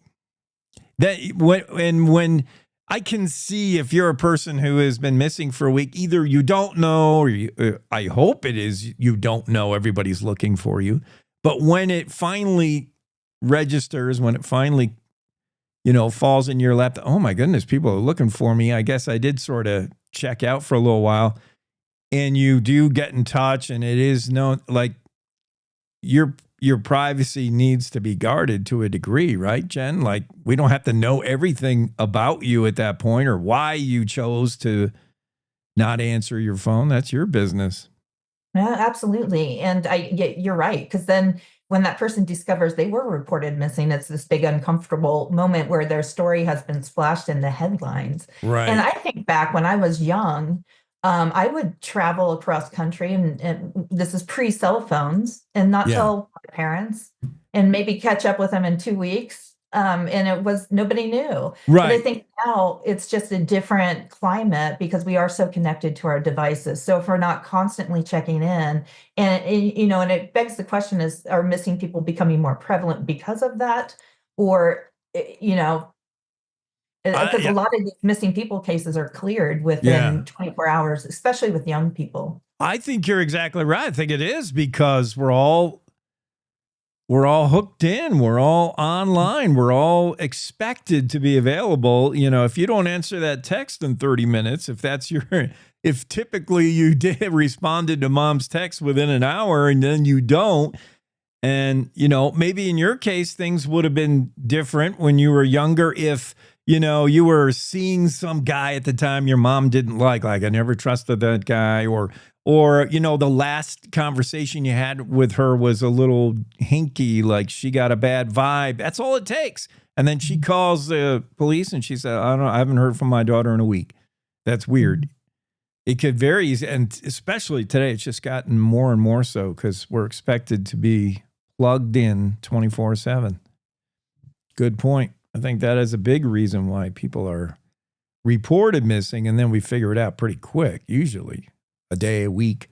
Speaker 1: when I can see if you're a person who has been missing for a week, either you don't know or I hope it is you don't know everybody's looking for you. But when it finally registers, when it finally, falls in your lap, oh my goodness, people are looking for me. I guess I did sort of check out for a little while and you do get in touch and it is known like your privacy needs to be guarded to a degree, right, Jen? Like we don't have to know everything about you at that point or why you chose to not answer your phone. That's your business.
Speaker 21: Yeah, absolutely. And you're right. Because then when that person discovers they were reported missing, it's this big uncomfortable moment where their story has been splashed in the headlines.
Speaker 1: Right.
Speaker 21: And I think back when I was young, I would travel across country and this is pre-cell phones and not tell my parents and maybe catch up with them in 2 weeks. And it was, nobody knew.
Speaker 1: Right.
Speaker 21: But I think now it's just a different climate because we are so connected to our devices. So if we're not constantly checking in and it begs the question is, are missing people becoming more prevalent because of that? Or, because a lot of these missing people cases are cleared within 24 hours, especially with young people.
Speaker 1: I think you're exactly right. I think it is because we're all hooked in. We're all online. We're all expected to be available. If you don't answer that text in 30 minutes, if typically you responded to mom's text within an hour and then you don't, and, maybe in your case, things would have been different when you were younger. If, you were seeing some guy at the time your mom didn't like I never trusted that guy or, the last conversation you had with her was a little hinky, like she got a bad vibe. That's all it takes. And then she calls the police and she said, I haven't heard from my daughter in a week. That's weird. It could vary. And especially today, it's just gotten more and more so because we're expected to be plugged in 24/7. Good point. I think that is a big reason why people are reported missing, and then we figure it out pretty quick, usually a day, a week.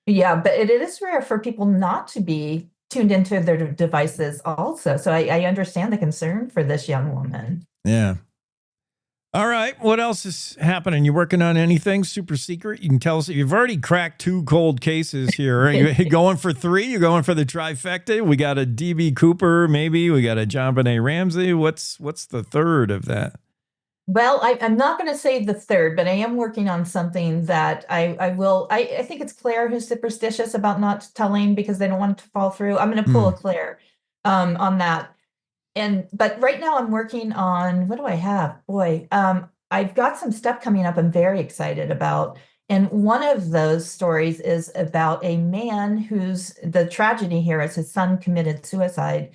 Speaker 21: Yeah, but it is rare for people not to be tuned into their devices also. So I understand the concern for this young woman.
Speaker 1: Yeah. All right. What else is happening? You working on anything super secret? You can tell us. You've already cracked 2 cold cases here. Are you going for 3? You're going for the trifecta? We got a DB Cooper, maybe. We got a JonBenet Ramsey. What's the third of that?
Speaker 21: Well, I'm not going to say the third, but I am working on something that I will. I think it's Claire who's superstitious about not telling because they don't want it to fall through. I'm going to pull a Claire on that. But right now I'm working on, what do I have? Boy, I've got some stuff coming up I'm very excited about. And one of those stories is about a man the tragedy here is his son committed suicide.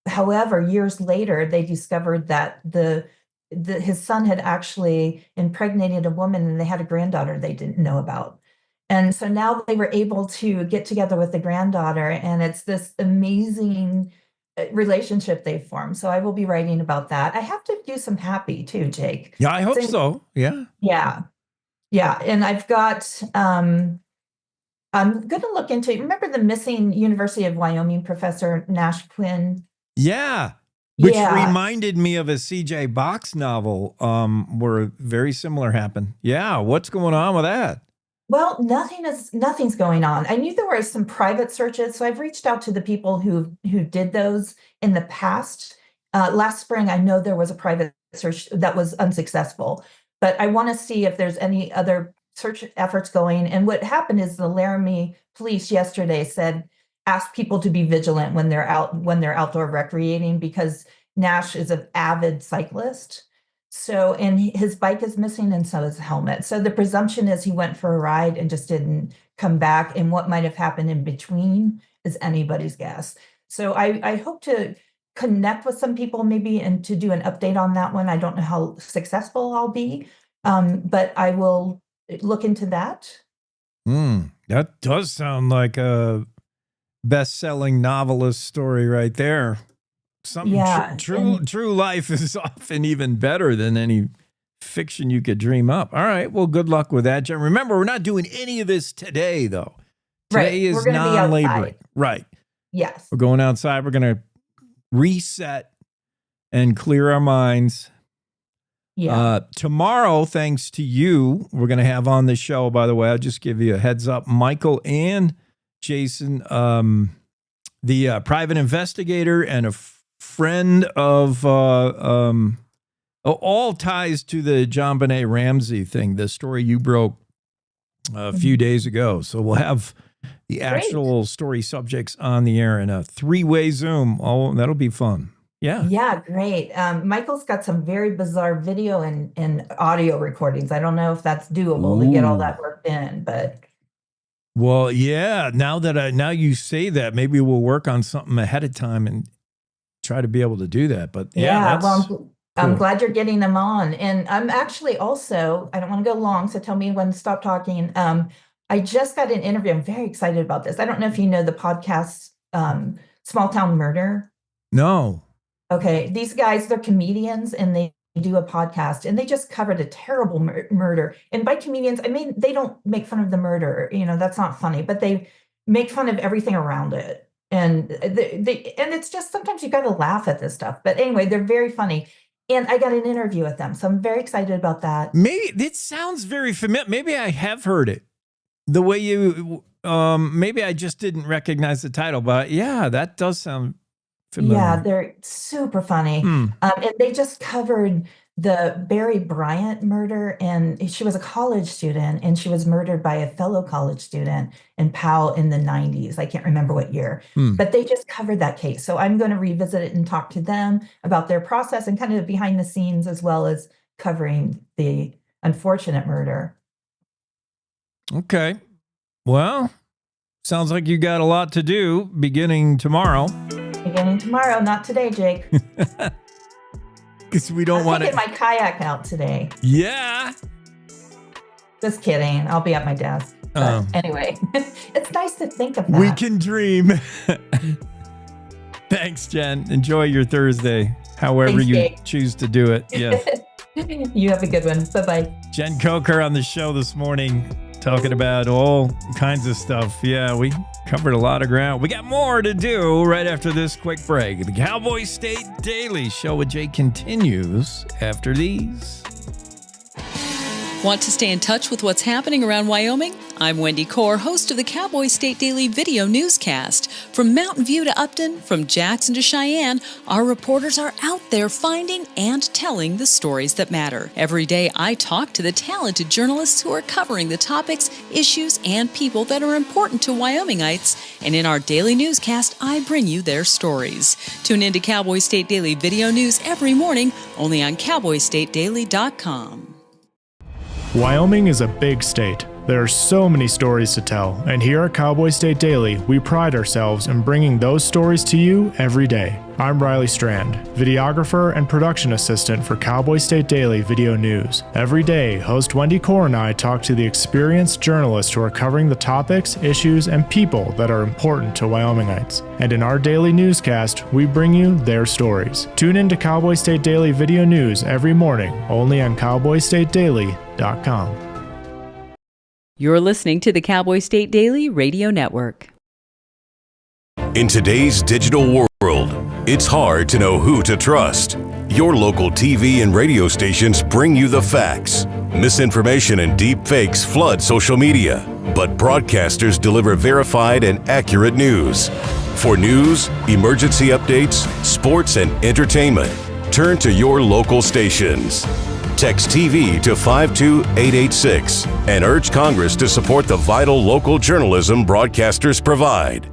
Speaker 21: However, years later, they discovered that his son had actually impregnated a woman and they had a granddaughter they didn't know about. And so now they were able to get together with the granddaughter, and it's this amazing relationship they formed. So I will be writing about that. I have to do some happy too, Jake.
Speaker 1: Yeah, I hope so. Yeah.
Speaker 21: Yeah. Yeah. And I've got, I'm going to look into, remember the missing University of Wyoming professor, Nash Quinn?
Speaker 1: Yeah. Which reminded me of a C.J. Box novel where very similar happened. Yeah. What's going on with that?
Speaker 21: Well, nothing's going on. I knew there were some private searches, so I've reached out to the people who did those in the past. Last spring, I know there was a private search that was unsuccessful, but I want to see if there's any other search efforts going. And what happened is the Laramie police yesterday asked people to be vigilant when they're outdoor recreating because Nash is an avid cyclist. So, and his bike is missing and so is the helmet. So the presumption is he went for a ride and just didn't come back. And what might have happened in between is anybody's guess. So I hope to connect with some people maybe and to do an update on that one. I don't know how successful I'll be, but I will look into that.
Speaker 1: That does sound like a best-selling novelist story right there. True life is often even better than any fiction you could dream up. All right. Well, good luck with that, Jen. Remember, we're not doing any of this today, though. Today is non-laboring. Right.
Speaker 21: Yes.
Speaker 1: We're going outside. We're going to reset and clear our minds.
Speaker 21: Yeah.
Speaker 1: Tomorrow, thanks to you, we're going to have on the show, by the way, I'll just give you a heads up, Michael and Jason, the private investigator and a friend of all ties to the JonBenet Ramsey thing, the story you broke a few days ago. So we'll have the actual story subjects on the air in a 3-way Zoom. Oh, that'll be fun. Yeah.
Speaker 21: Yeah, great. Michael's got some very bizarre video and audio recordings. I don't know if that's doable to get all that worked in, but.
Speaker 1: Well, yeah. Now you say that, maybe we'll work on something ahead of time and try to be able to do that. But
Speaker 21: I'm glad you're getting them on. And I'm actually also, I don't want to go long, so tell me when to stop talking. I just got an interview. I'm very excited about this. I don't know if you know the podcast Small Town Murder.
Speaker 1: No.
Speaker 21: Okay. These guys, they're comedians and they do a podcast and they just covered a terrible murder. And by comedians, I mean, they don't make fun of the murder. That's not funny, but they make fun of everything around it. And and it's just, sometimes you got to laugh at this stuff. But anyway, they're very funny. And I got an interview with them. So I'm very excited about that.
Speaker 1: Maybe it sounds very familiar. Maybe I have heard it. The way you, maybe I just didn't recognize the title, but yeah, that does sound familiar.
Speaker 21: Yeah, they're super funny. And they just covered the Barry Bryant murder. And she was a college student and she was murdered by a fellow college student in Powell in the 90s. I can't remember what year, but they just covered that case. So I'm going to revisit it and talk to them about their process and kind of behind the scenes, as well as covering the unfortunate murder.
Speaker 1: Okay. Well, sounds like you got a lot to do beginning tomorrow.
Speaker 21: Beginning tomorrow, not today, Jake.
Speaker 1: Because we don't want to
Speaker 21: get my kayak out today.
Speaker 1: Yeah.
Speaker 21: Just kidding. I'll be at my desk. But anyway, it's nice to think of that.
Speaker 1: We can dream. Thanks, Jen. Enjoy your Thursday, however
Speaker 21: Thanks,
Speaker 1: you
Speaker 21: Jake.
Speaker 1: choose to do it. Yes.
Speaker 21: You have a good one. Bye-bye.
Speaker 1: Jen Coker on the show this morning, talking about all kinds of stuff. Yeah, we covered a lot of ground. We got more to do right after this quick break. The Cowboy State Daily Show with Jake continues after these.
Speaker 2: Want to stay in touch with what's happening around Wyoming? I'm Wendy Core, host of the Cowboy State Daily video newscast. From Mountain View to Upton, from Jackson to Cheyenne, our reporters are out there finding and telling the stories that matter. Every day, I talk to the talented journalists who are covering the topics, issues, and people that are important to Wyomingites. And in our daily newscast, I bring you their stories. Tune in to Cowboy State Daily video news every morning, only on cowboystatedaily.com.
Speaker 3: Wyoming is a big state. There are so many stories to tell, and here at Cowboy State Daily, we pride ourselves in bringing those stories to you every day. I'm Riley Strand, videographer and production assistant for Cowboy State Daily Video News. Every day, host Wendy Core and I talk to the experienced journalists who are covering the topics, issues, and people that are important to Wyomingites. And in our daily newscast, we bring you their stories. Tune in to Cowboy State Daily Video News every morning, only on cowboystatedaily.com.
Speaker 2: You're listening to the Cowboy State Daily Radio Network.
Speaker 22: In today's digital world, it's hard to know who to trust. Your local TV and radio stations bring you the facts. Misinformation and deep fakes flood social media, but broadcasters deliver verified and accurate news. For news, emergency updates, sports, and entertainment, turn to your local stations. Text TV to 52886 and urge Congress to support the vital local journalism broadcasters provide.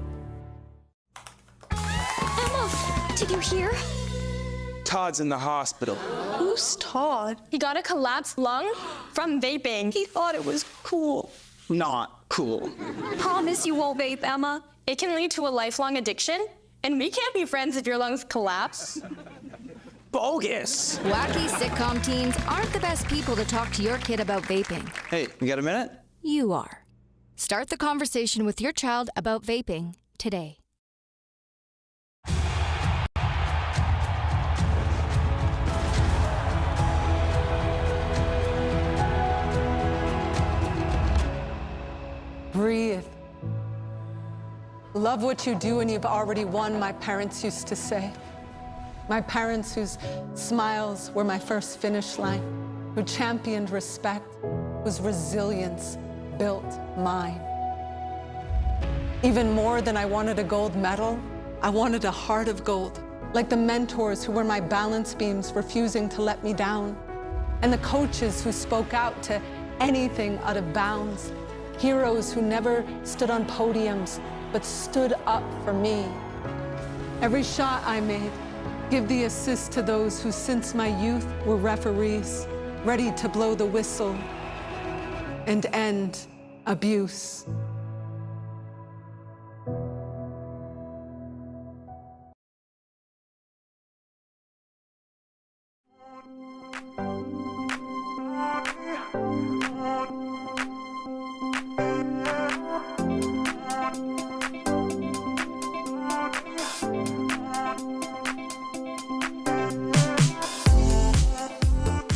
Speaker 12: Emma, did you hear?
Speaker 23: Todd's in the hospital.
Speaker 12: Who's Todd? He got a collapsed lung from vaping. He thought it was cool.
Speaker 23: Not cool.
Speaker 12: Promise you won't vape, Emma. It can lead to a lifelong addiction, and we can't be friends if your lungs collapse.
Speaker 23: Bogus.
Speaker 24: Wacky sitcom teens aren't the best people to talk to your kid about vaping.
Speaker 23: Hey, you got a minute?
Speaker 24: You are. Start the conversation with your child about vaping today.
Speaker 25: Breathe. Love what you do and you've already won, my parents used to say. My parents whose smiles were my first finish line, who championed respect, whose resilience built mine. Even more than I wanted a gold medal, I wanted a heart of gold, like the mentors who were my balance beams, refusing to let me down, and the coaches who spoke out to anything out of bounds, heroes who never stood on podiums, but stood up for me. Every shot I made, give the assist to those who since my youth were referees, ready to blow the whistle and end abuse.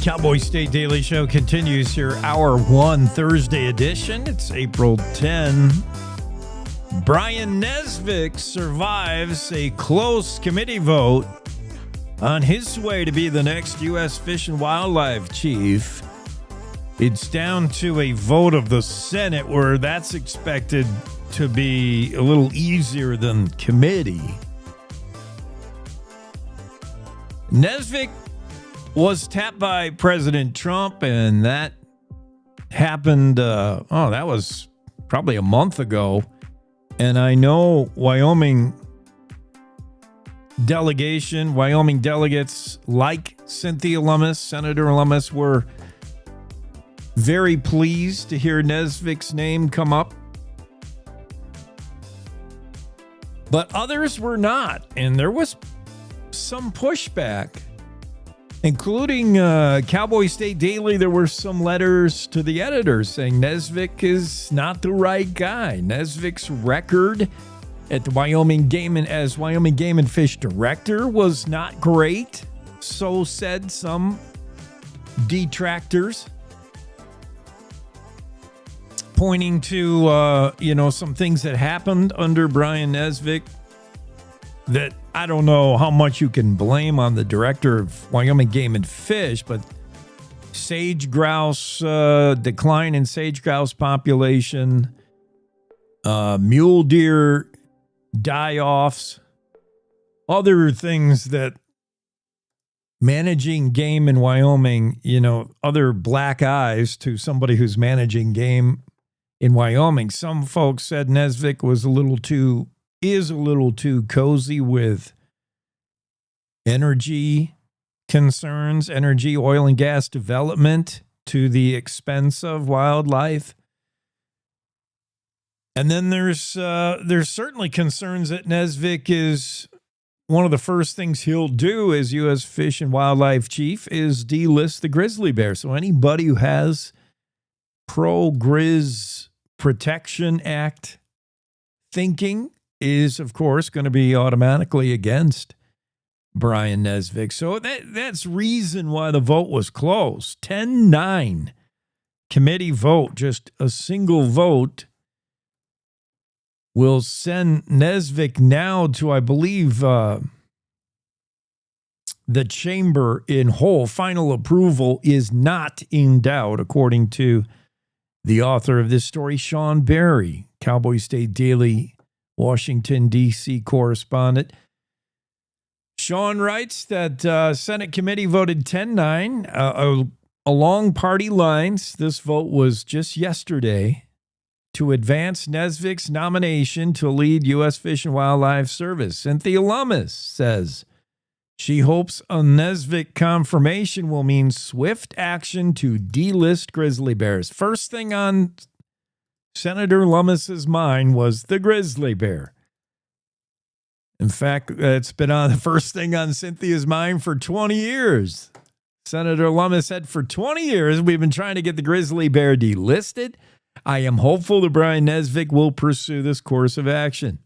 Speaker 1: Cowboy State Daily Show continues here, Hour 1 Thursday edition. It's April 10. Brian Nesvik survives a close committee vote on his way to be the next U.S. Fish and Wildlife Chief. It's down to a vote of the Senate where that's expected to be a little easier than committee. Nesvik was tapped by President Trump, and that happened, that was probably a month ago. And I know Wyoming delegates like Cynthia Lummis, Senator Lummis, were very pleased to hear Nesvik's name come up. But others were not, and there was some pushback. Including Cowboy State Daily, there were some letters to the editors saying Nesvik is not the right guy. Nesvik's record at the Wyoming Game and Fish director was not great. So said some detractors, pointing to some things that happened under Brian Nesvik that I don't know how much you can blame on the director of Wyoming Game and Fish, but sage grouse, decline in sage grouse population, mule deer die-offs, other things that managing game in Wyoming, other black eyes to somebody who's managing game in Wyoming. Some folks said Nesvik is a little too cozy with energy concerns, energy, oil and gas development to the expense of wildlife. And then there's certainly concerns that Nesvik is one of the first things he'll do as U.S. Fish and Wildlife Chief is delist the grizzly bear. So anybody who has pro-Grizz Protection Act thinking is, of course, going to be automatically against Brian Nesvik. So that's reason why the vote was close. 10-9 committee vote, just a single vote, will send Nesvik now to, I believe, the chamber in whole. Final approval is not in doubt, according to the author of this story, Sean Barry, Cowboy State Daily, Washington, D.C. correspondent. Sean writes that Senate committee voted 10-9 along party lines. This vote was just yesterday to advance Nesvik's nomination to lead U.S. Fish and Wildlife Service. Cynthia Lummis says she hopes a Nesvik confirmation will mean swift action to delist grizzly bears. First thing on Senator Lummis's mind was the grizzly bear. In fact, it's been on the first thing on Cynthia's mind for 20 years. Senator Lummis said for 20 years, we've been trying to get the grizzly bear delisted. I am hopeful that Brian Nesvik will pursue this course of action.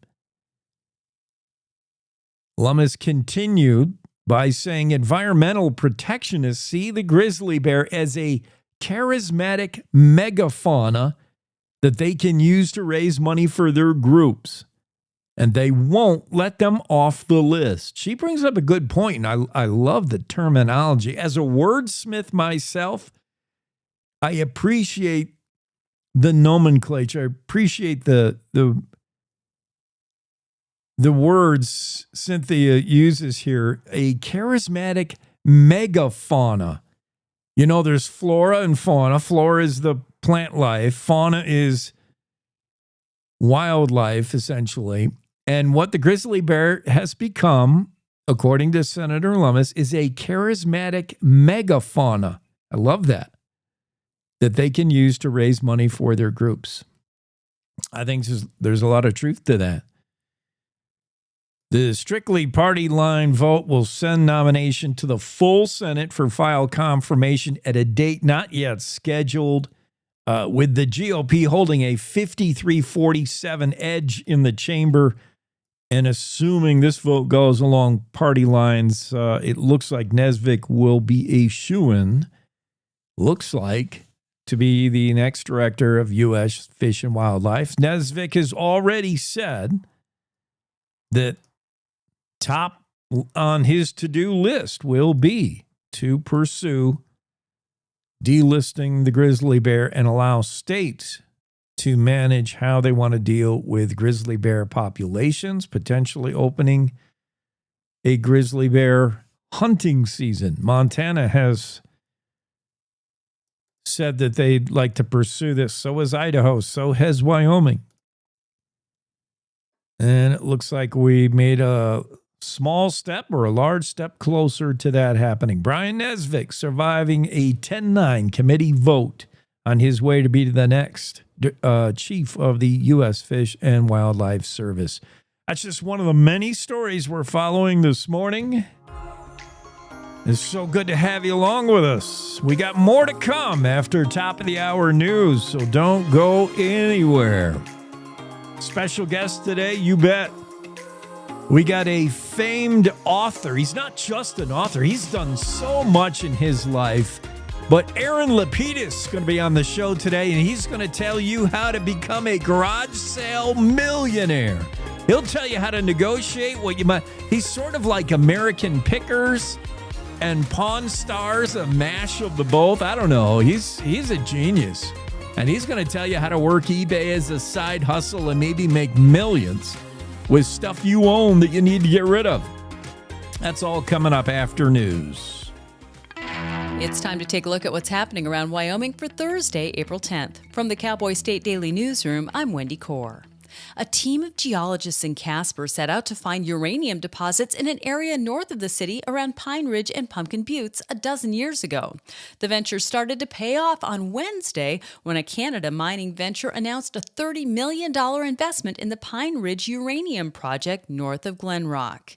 Speaker 1: Lummis continued by saying environmental protectionists see the grizzly bear as a charismatic megafauna that they can use to raise money for their groups, and they won't let them off the list. She brings up a good point, and I love the terminology. As a wordsmith myself, I appreciate the nomenclature. I appreciate the words Cynthia uses here. A charismatic megafauna. There's flora and fauna. Flora is the plant life. Fauna is wildlife, essentially. And what the grizzly bear has become, according to Senator Lummis, is a charismatic megafauna. I love that they can use to raise money for their groups. I think there's a lot of truth to that. The strictly party line vote will send nomination to the full Senate for final confirmation at a date not yet scheduled, with the GOP holding a 53-47 edge in the chamber. And assuming this vote goes along party lines, it looks like Nesvik will be a shoo-in, looks like, to be the next director of U.S. Fish and Wildlife. Nesvik has already said that top on his to-do list will be to pursue delisting the grizzly bear and allow states to manage how they want to deal with grizzly bear populations, potentially opening a grizzly bear hunting season. Montana has said that they'd like to pursue this. So has Idaho. So has Wyoming. And it looks like we made a small step or a large step closer to that happening. Brian Nesvik surviving a 10-9 committee vote on his way to be the next chief of the U.S. Fish and Wildlife Service. That's just one of the many stories we're following this morning. It's so good to have you along with us. We got more to come after top of the hour news, so don't go anywhere. Special guest today, you bet. We got a famed author. He's not just an author. He's done so much in his life. But Aaron Lapidus is going to be on the show today, and he's going to tell you how to become a garage sale millionaire. He'll tell you how to negotiate what you might. He's sort of like American Pickers and Pawn Stars, a mash of the both. I don't know. He's a genius. And he's going to tell you how to work eBay as a side hustle and maybe make millions with stuff you own that you need to get rid of. That's all coming up after news.
Speaker 2: It's time to take a look at what's happening around Wyoming for Thursday, April 10th. From the Cowboy State Daily Newsroom, I'm Wendy Kaur. A team of geologists in Casper set out to find uranium deposits in an area north of the city around Pine Ridge and Pumpkin Buttes a dozen years ago. The venture started to pay off on Wednesday when a Canada mining venture announced a $30 million investment in the Pine Ridge uranium project north of Glen Rock.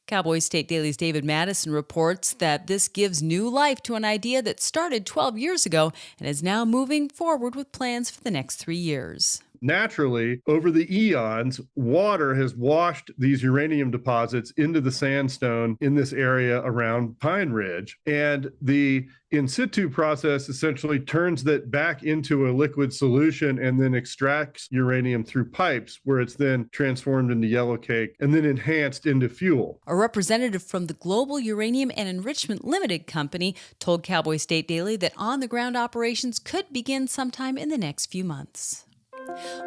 Speaker 2: Cowboy State Daily's David Madison reports that this gives new life to an idea that started 12 years ago and is now moving forward with plans for the next 3 years.
Speaker 4: Naturally, over the eons, water has washed these uranium deposits into the sandstone in this area around Pine Ridge. And the in situ process essentially turns that back into a liquid solution and then extracts uranium through pipes, where it's then transformed into yellow cake and then enhanced into fuel.
Speaker 2: A representative from the Global Uranium and Enrichment Limited Company told Cowboy State Daily that on-the-ground operations could begin sometime in the next few months.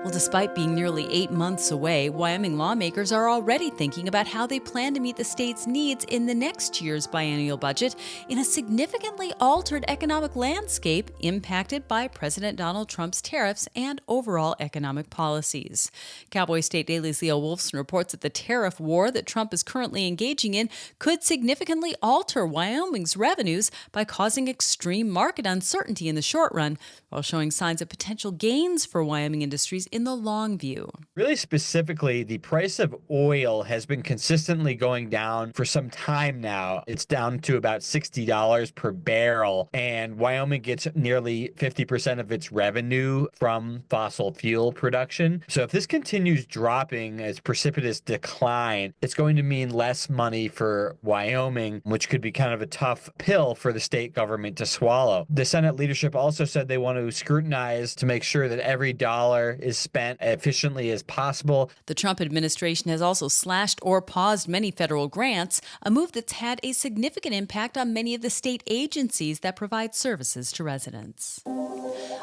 Speaker 2: Well, despite being nearly 8 months away, Wyoming lawmakers are already thinking about how they plan to meet the state's needs in the next year's biennial budget in a significantly altered economic landscape impacted by President Donald Trump's tariffs and overall economic policies. Cowboy State Daily's Leo Wolfson reports that the tariff war that Trump is currently engaging in could significantly alter Wyoming's revenues by causing extreme market uncertainty in the short run, while showing signs of potential gains for Wyoming industries in the long view.
Speaker 5: Really specifically, the price of oil has been consistently going down for some time now. It's down to about $60 per barrel, and Wyoming gets nearly 50% of its revenue from fossil fuel production. So if this continues dropping as precipitous decline, it's going to mean less money for Wyoming, which could be kind of a tough pill for the state government to swallow. The Senate leadership also said they want to scrutinize to make sure that every dollar is spent efficiently as possible.
Speaker 2: The Trump administration has also slashed or paused many federal grants, a move that's had a significant impact on many of the state agencies that provide services to residents.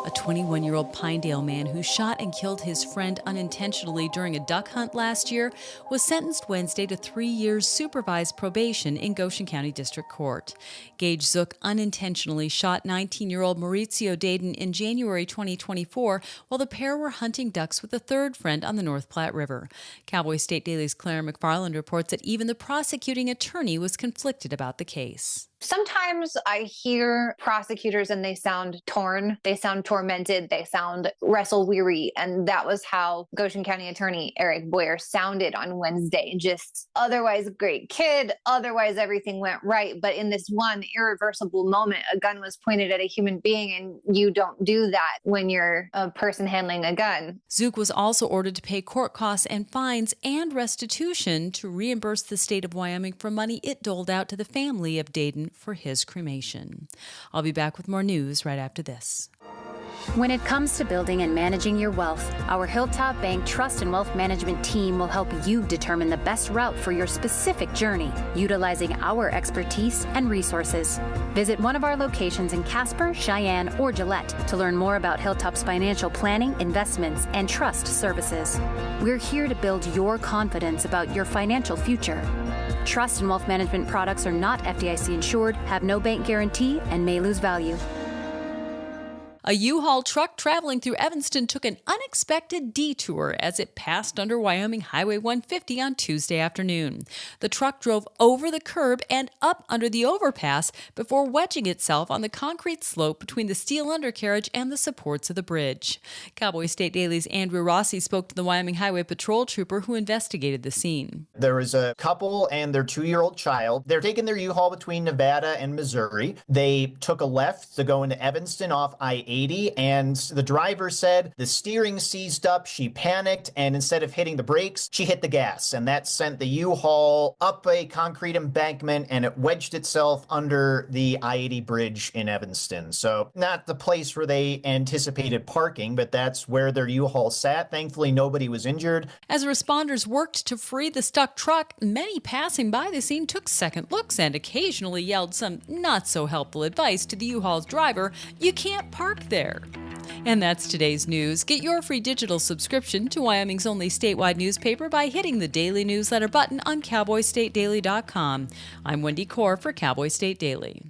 Speaker 2: A 21-year-old Pinedale man who shot and killed his friend unintentionally during a duck hunt last year was sentenced Wednesday to 3 years supervised probation in Goshen County District Court. Gage Zook unintentionally shot 19-year-old Maurizio Dayton in January 2024 while the pair were hunting ducks with a third friend on the North Platte River. Cowboy State Daily's Claire McFarland reports that even the prosecuting attorney was conflicted about the case.
Speaker 6: Sometimes I hear prosecutors and they sound torn, they sound tormented, they sound wrestle-weary, and that was how Goshen County Attorney Eric Boyer sounded on Wednesday. Just otherwise great kid, otherwise everything went right, but in this one irreversible moment, a gun was pointed at a human being, and you don't do that when you're a person handling a gun.
Speaker 2: Zook was also ordered to pay court costs and fines and restitution to reimburse the state of Wyoming for money it doled out to the family of Dayton for his cremation. I'll be back with more news right after this.
Speaker 24: When it comes to building and managing your wealth, our Hilltop Bank Trust and Wealth Management team will help you determine the best route for your specific journey, utilizing our expertise and resources. Visit one of our locations in Casper, Cheyenne, or Gillette to learn more about Hilltop's financial planning, investments, and trust services. We're here to build your confidence about your financial future. Trust and wealth management products are not FDIC insured, have no bank guarantee, and may lose value.
Speaker 2: A U-Haul truck traveling through Evanston took an unexpected detour as it passed under Wyoming Highway 150 on Tuesday afternoon. The truck drove over the curb and up under the overpass before wedging itself on the concrete slope between the steel undercarriage and the supports of the bridge. Cowboy State Daily's Andrew Rossi spoke to the Wyoming Highway Patrol trooper who investigated the scene.
Speaker 7: There was a couple and their 2-year-old child. They're taking their U-Haul between Nevada and Missouri. They took a left to go into Evanston off I-80. I-80, and the driver said the steering seized up, she panicked, and instead of hitting the brakes, she hit the gas, and that sent the U-Haul up a concrete embankment, and it wedged itself under the I-80 bridge in Evanston. So not the place where they anticipated parking, but that's where their U-Haul sat. Thankfully, nobody was injured.
Speaker 2: As responders worked to free the stuck truck, many passing by the scene took second looks and occasionally yelled some not-so-helpful advice to the U-Haul's driver, "You can't park there." And that's today's news. Get your free digital subscription to Wyoming's only statewide newspaper by hitting the daily newsletter button on cowboystatedaily.com. I'm Wendy Core for Cowboy State Daily.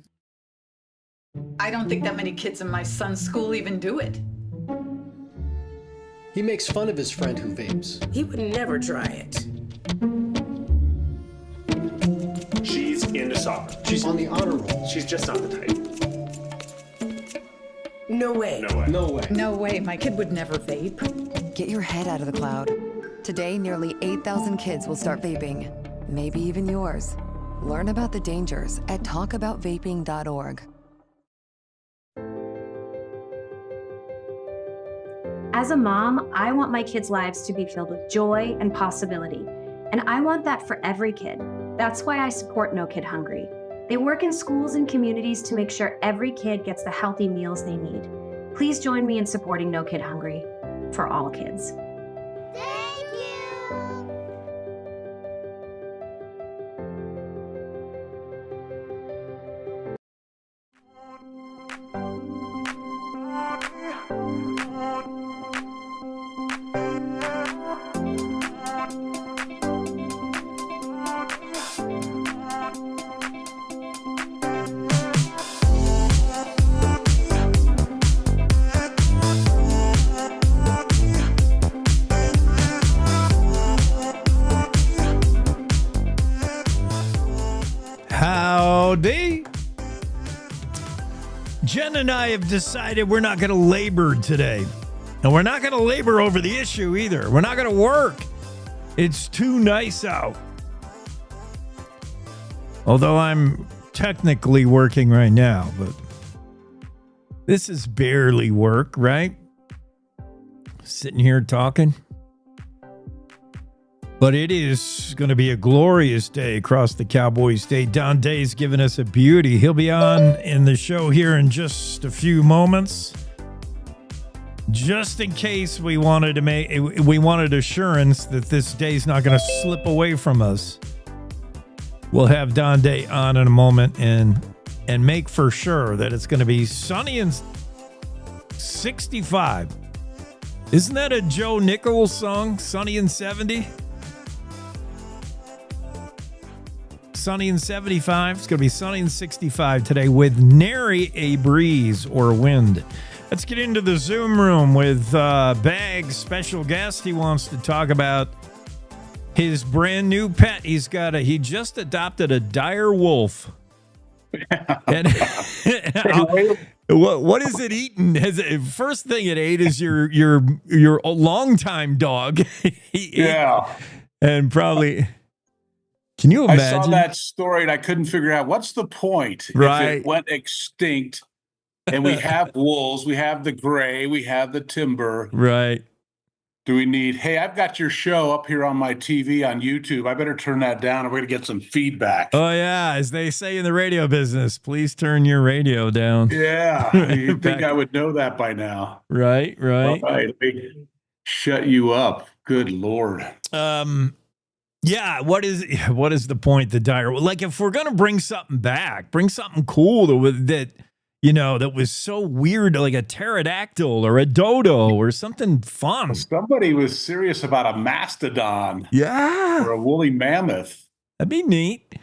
Speaker 8: I don't think that many kids in my son's school even do it.
Speaker 10: He makes fun of his friend who vapes.
Speaker 13: He would never try it.
Speaker 14: She's into soccer.
Speaker 10: She's on the honor roll.
Speaker 14: She's just not the type.
Speaker 13: No way.
Speaker 14: No way.
Speaker 10: No way.
Speaker 8: No way, my kid would never vape.
Speaker 16: Get your head out of the cloud. Today, nearly 8,000 kids will start vaping. Maybe even yours. Learn about the dangers at talkaboutvaping.org.
Speaker 18: As a mom, I want my kids' lives to be filled with joy and possibility. And I want that for every kid. That's why I support No Kid Hungry. They work in schools and communities to make sure every kid gets the healthy meals they need. Please join me in supporting No Kid Hungry for all kids.
Speaker 1: Howdy. Jen and I have decided we're not going to labor today. And we're not going to labor over the issue either. We're not going to work. It's too nice out. Although I'm technically working right now, but this is barely work, right? Sitting here talking. But it is going to be a glorious day across the Cowboy State. Don Day's giving us a beauty. He'll be on in the show here in just a few moments. Just in case we wanted assurance that this day's not going to slip away from us. We'll have Don Day on in a moment and make for sure that it's going to be sunny and 65. Isn't that a Joe Nichols song, Sunny and 70? Sunny and 75. It's going to be sunny and 65 today with nary a breeze or wind. Let's get into the Zoom room with Bag's special guest. He wants to talk about his brand new pet. He just adopted a dire wolf. And what is it eating? First thing it ate is your longtime dog.
Speaker 26: Yeah.
Speaker 1: And probably... Can you imagine?
Speaker 26: I saw that story and I couldn't figure out what's the point
Speaker 1: right.
Speaker 26: If it went extinct and we have wolves, we have the gray, we have the timber.
Speaker 1: Right.
Speaker 26: Do we need, hey, I've got your show up here on my TV on YouTube. I better turn that down or we're going to get some feedback.
Speaker 1: Oh, yeah. As they say in the radio business, please turn your radio down.
Speaker 26: Yeah. You'd think I would know that by now.
Speaker 1: Right.
Speaker 26: All right. Let me shut you up. Good Lord.
Speaker 1: Yeah, what is the point? The dire, like if we're gonna bring something back, bring something cool that was so weird, like a pterodactyl or a dodo or something fun.
Speaker 26: Somebody was serious about a mastodon,
Speaker 1: yeah,
Speaker 26: or a woolly mammoth.
Speaker 1: That'd be neat.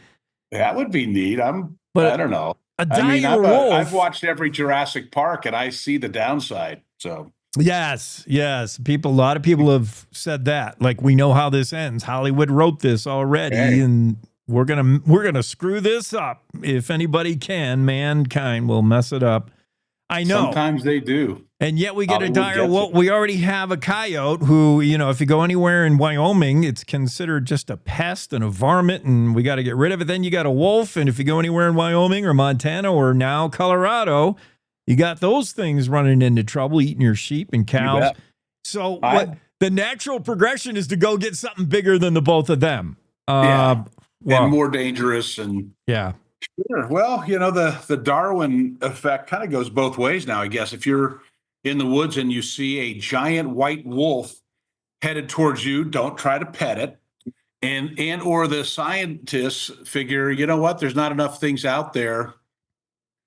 Speaker 26: That would be neat. I don't know.
Speaker 1: Wolf.
Speaker 26: I've watched every Jurassic Park, and I see the downside. So.
Speaker 1: Yes. A lot of people have said that. Like, we know how this ends. Hollywood wrote this already, and we're gonna screw this up. If anybody can, mankind will mess it up. I know.
Speaker 26: Sometimes they do.
Speaker 1: And yet we get a dire wolf. We already have a coyote who, if you go anywhere in Wyoming, it's considered just a pest and a varmint, and we got to get rid of it. Then you got a wolf, and if you go anywhere in Wyoming or Montana or now Colorado, You got those things running into trouble, eating your sheep and cows.
Speaker 26: bet.
Speaker 1: So what the natural progression is to go get something bigger than the both of them. Well,
Speaker 26: and more dangerous. And
Speaker 1: yeah.
Speaker 26: Sure. Well, the Darwin effect kind of goes both ways now, I guess. If you're in the woods and you see a giant white wolf headed towards you, don't try to pet it. And or the scientists figure, you know what, there's not enough things out there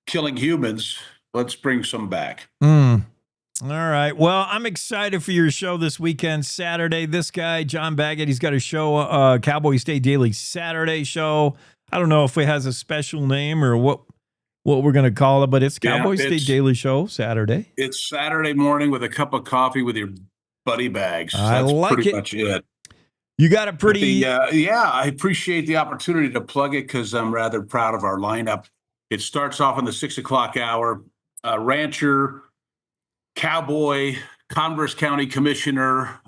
Speaker 26: killing humans. Let's bring some back.
Speaker 1: All right. Well, I'm excited for your show this weekend, Saturday. This guy, John Baggett, he's got a show, Cowboy State Daily Saturday show. I don't know if it has a special name or what we're going to call it, but it's Cowboy State Daily Show Saturday.
Speaker 26: It's Saturday morning with a cup of coffee with your buddy bags.
Speaker 1: I
Speaker 26: That's
Speaker 1: like
Speaker 26: pretty
Speaker 1: it.
Speaker 26: much it.
Speaker 1: You got a pretty...
Speaker 26: I appreciate the opportunity to plug it because I'm rather proud of our lineup. It starts off in the 6 o'clock hour. Rancher, Cowboy, Converse County Commissioner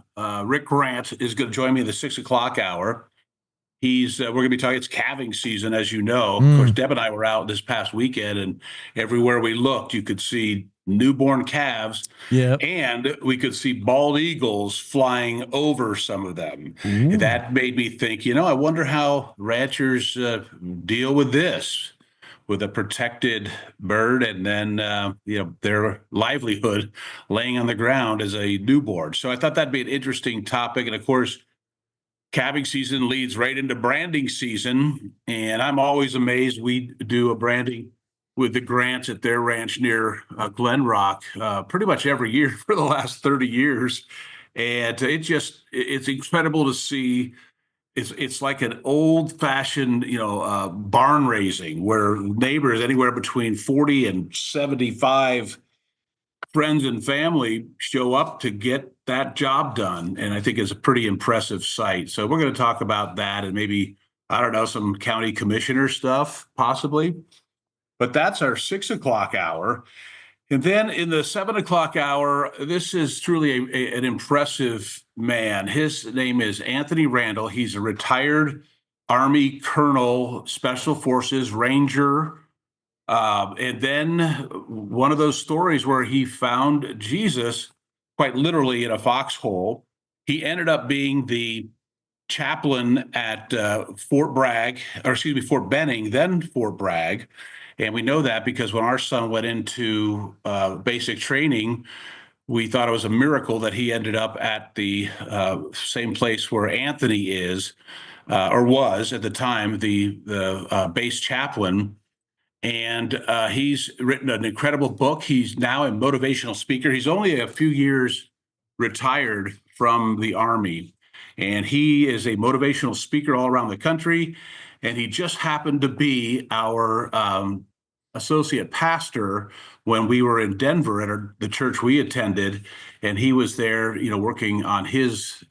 Speaker 26: Rick Grant is going to join me in the 6 o'clock hour. We're going to be talking, it's calving season, as you know. Of course, Deb and I were out this past weekend, and everywhere we looked, you could see newborn calves.
Speaker 1: Yeah.
Speaker 26: And we could see bald eagles flying over some of them.
Speaker 1: Ooh.
Speaker 26: That made me think, I wonder how ranchers deal with this, with a protected bird and then, their livelihood laying on the ground as a newborn. So I thought that'd be an interesting topic. And of course, calving season leads right into branding season. And I'm always amazed. We do a branding with the Grants at their ranch near Glen Rock pretty much every year for the last 30 years. And it's incredible to see. It's like an old fashioned, barn raising where neighbors, anywhere between 40 and 75 friends and family, show up to get that job done. And I think it's a pretty impressive sight. So we're going to talk about that and maybe, I don't know, some county commissioner stuff possibly. But that's our 6 o'clock hour. And then in the 7 o'clock hour, this is truly an impressive man. His name is Anthony Randall. He's a retired Army Colonel, Special Forces Ranger. And then one of those stories where he found Jesus quite literally in a foxhole. He ended up being the chaplain at Fort Benning, then Fort Bragg. And we know that because when our son went into basic training, we thought it was a miracle that he ended up at the same place where Anthony is, or was at the time, the base chaplain. And he's written an incredible book. He's now a motivational speaker. He's only a few years retired from the Army. And he is a motivational speaker all around the country. And he just happened to be our associate pastor when we were in Denver at the church we attended. And he was there, working on his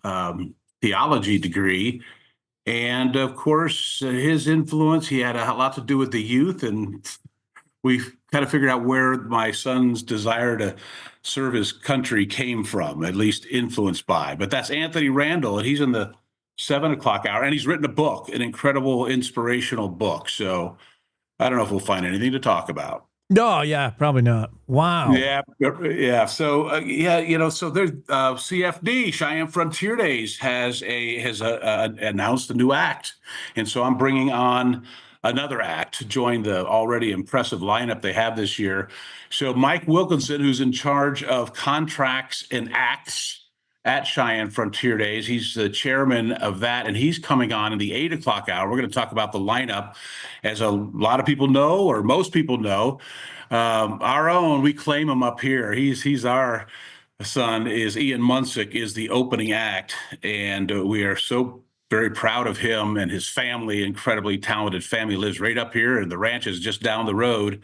Speaker 26: theology degree. And of course, his influence, he had a lot to do with the youth. And we kind of figured out where my son's desire to serve his country came from, at least influenced by. But that's Anthony Randall, and he's in the 7 o'clock hour. And he's written a book, an incredible inspirational book. So I don't know if we'll find anything to talk about.
Speaker 1: No, yeah, probably not. Wow.
Speaker 26: Yeah. So so there's CFD, Cheyenne Frontier Days, has announced a new act, and so I'm bringing on another act to join the already impressive lineup they have this year. So Mike Wilkinson, who's in charge of contracts and acts at Cheyenne Frontier Days, he's the chairman of that, and he's coming on in the 8 o'clock hour. We're going to talk about the lineup. As a lot of people know, or most people know, our own, we claim him up here. He's our son, is Ian Munsick, is the opening act, and we are so very proud of him and his family. Incredibly talented family, lives right up here, and the ranch is just down the road,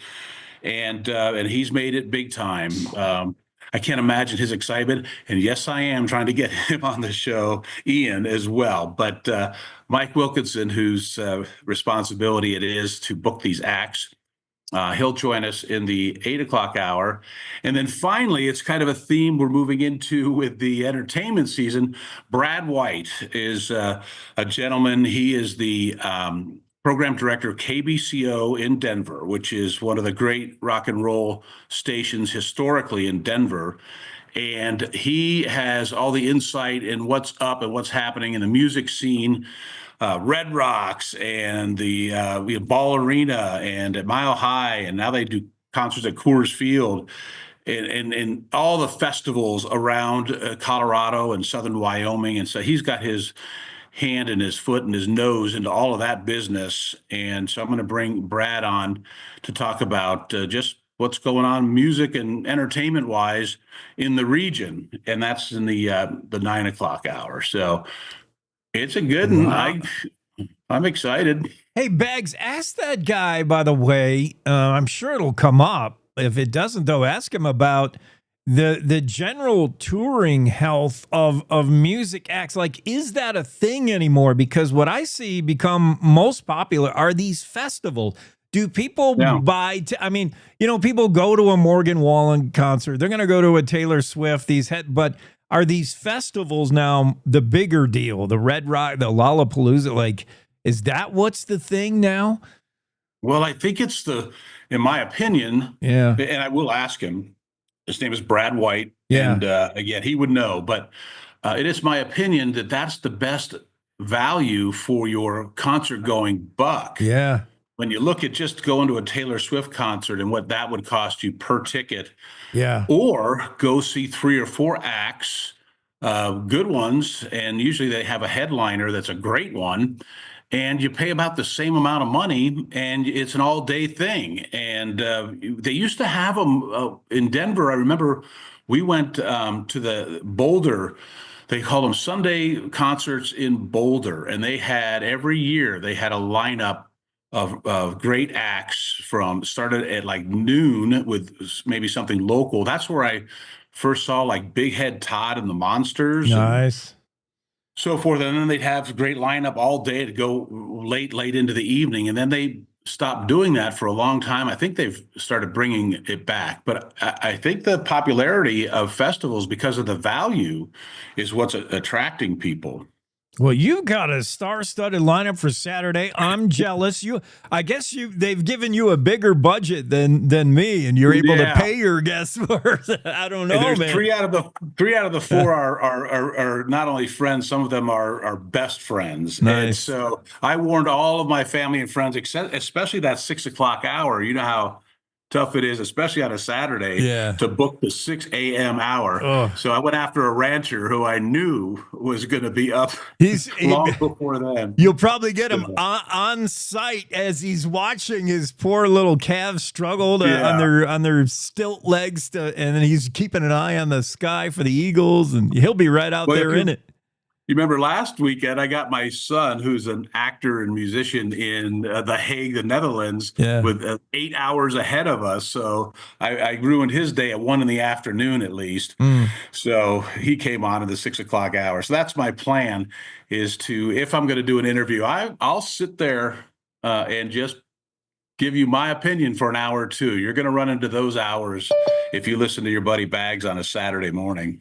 Speaker 26: and he's made it big time. I can't imagine his excitement. And yes, I am trying to get him on the show, Ian, as well. But Mike Wilkinson, whose responsibility it is to book these acts, he'll join us in the 8 o'clock hour. And then finally, it's kind of a theme we're moving into with the entertainment season. Brad White is a gentleman. He is the program director of KBCO in Denver, which is one of the great rock and roll stations historically in Denver. And he has all the insight in what's up and what's happening in the music scene, Red Rocks and the Ball Arena and at Mile High, and now they do concerts at Coors Field, and all the festivals around Colorado and southern Wyoming. And so he's got his hand and his foot and his nose into all of that business. And so I'm going to bring Brad on to talk about just what's going on music and entertainment wise in the region. And that's in the 9 o'clock hour. So it's a good one.
Speaker 1: Wow.
Speaker 26: I'm excited.
Speaker 1: Hey, Bags, ask that guy, by the way, I'm sure it'll come up. If it doesn't, though, ask him about the general touring health of music acts. Like, is that a thing anymore? Because what I see become most popular are these festivals. Do people buy? People go to a Morgan Wallen concert. They're going to go to a Taylor Swift. But are these festivals now the bigger deal? The Red Rock, the Lollapalooza. Like, is that what's the thing now?
Speaker 26: Well, I think it's in my opinion.
Speaker 1: Yeah.
Speaker 26: And I will ask him. His name is Brad White.
Speaker 1: Yeah.
Speaker 26: And again, he would know. But it is my opinion that that's the best value for your concert going buck.
Speaker 1: Yeah.
Speaker 26: When you look at just going to a Taylor Swift concert and what that would cost you per ticket, or go see 3 or 4 acts, good ones, and usually they have a headliner that's a great one, and you pay about the same amount of money, and it's an all-day thing. And they used to have them in Denver. I remember we went to the Boulder. They called them Sunday concerts in Boulder, and they had every year they had a lineup of great acts started at like noon with maybe something local. That's where I first saw like Big Head Todd and the Monsters.
Speaker 1: Nice.
Speaker 26: And so forth. And then they'd have a great lineup all day to go late into the evening. And then they stopped doing that for a long time. I think they've started bringing it back. But I think the popularity of festivals because of the value is what's attracting people.
Speaker 1: Well, you got a star-studded lineup for Saturday. I'm jealous. I guess they've given you a bigger budget than me, and you're able to pay your guests for. I don't know,
Speaker 26: and
Speaker 1: man.
Speaker 26: Three out of the 4 are not only friends. Some of them are best friends.
Speaker 1: Nice.
Speaker 26: And so I warned all of my family and friends, especially that 6 o'clock hour. You know how tough it is, especially on a Saturday, to book the 6 a.m. hour.
Speaker 1: Oh.
Speaker 26: So I went after a rancher who I knew was going to be up long before then.
Speaker 1: You'll probably get him on site as he's watching his poor little calves struggle on their stilt legs, and then he's keeping an eye on the sky for the eagles, and he'll be right out there in it.
Speaker 26: You remember last weekend, I got my son, who's an actor and musician in The Hague, the Netherlands, with 8 hours ahead of us. So I ruined his day at 1 p.m. at least. So he came on in the 6 o'clock hour. So that's my plan, is to, if I'm going to do an interview, I'll sit there and just give you my opinion for an hour or two. You're going to run into those hours if you listen to your buddy Bags on a Saturday morning.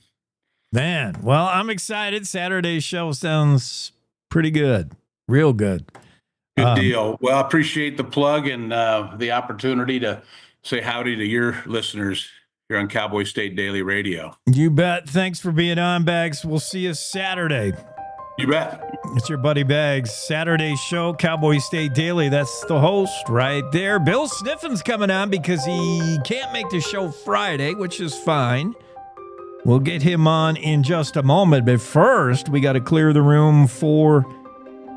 Speaker 1: Man, well, I'm excited. Saturday's show sounds pretty good. Real good.
Speaker 26: Good deal. Well, I appreciate the plug and the opportunity to say howdy to your listeners here on Cowboy State Daily Radio.
Speaker 1: You bet. Thanks for being on, Bags. We'll see you Saturday.
Speaker 26: You bet.
Speaker 1: It's your buddy Bags. Saturday show, Cowboy State Daily. That's the host right there. Bill Sniffin's coming on because he can't make the show Friday, which is fine. We'll get him on in just a moment, but first, we got to clear the room for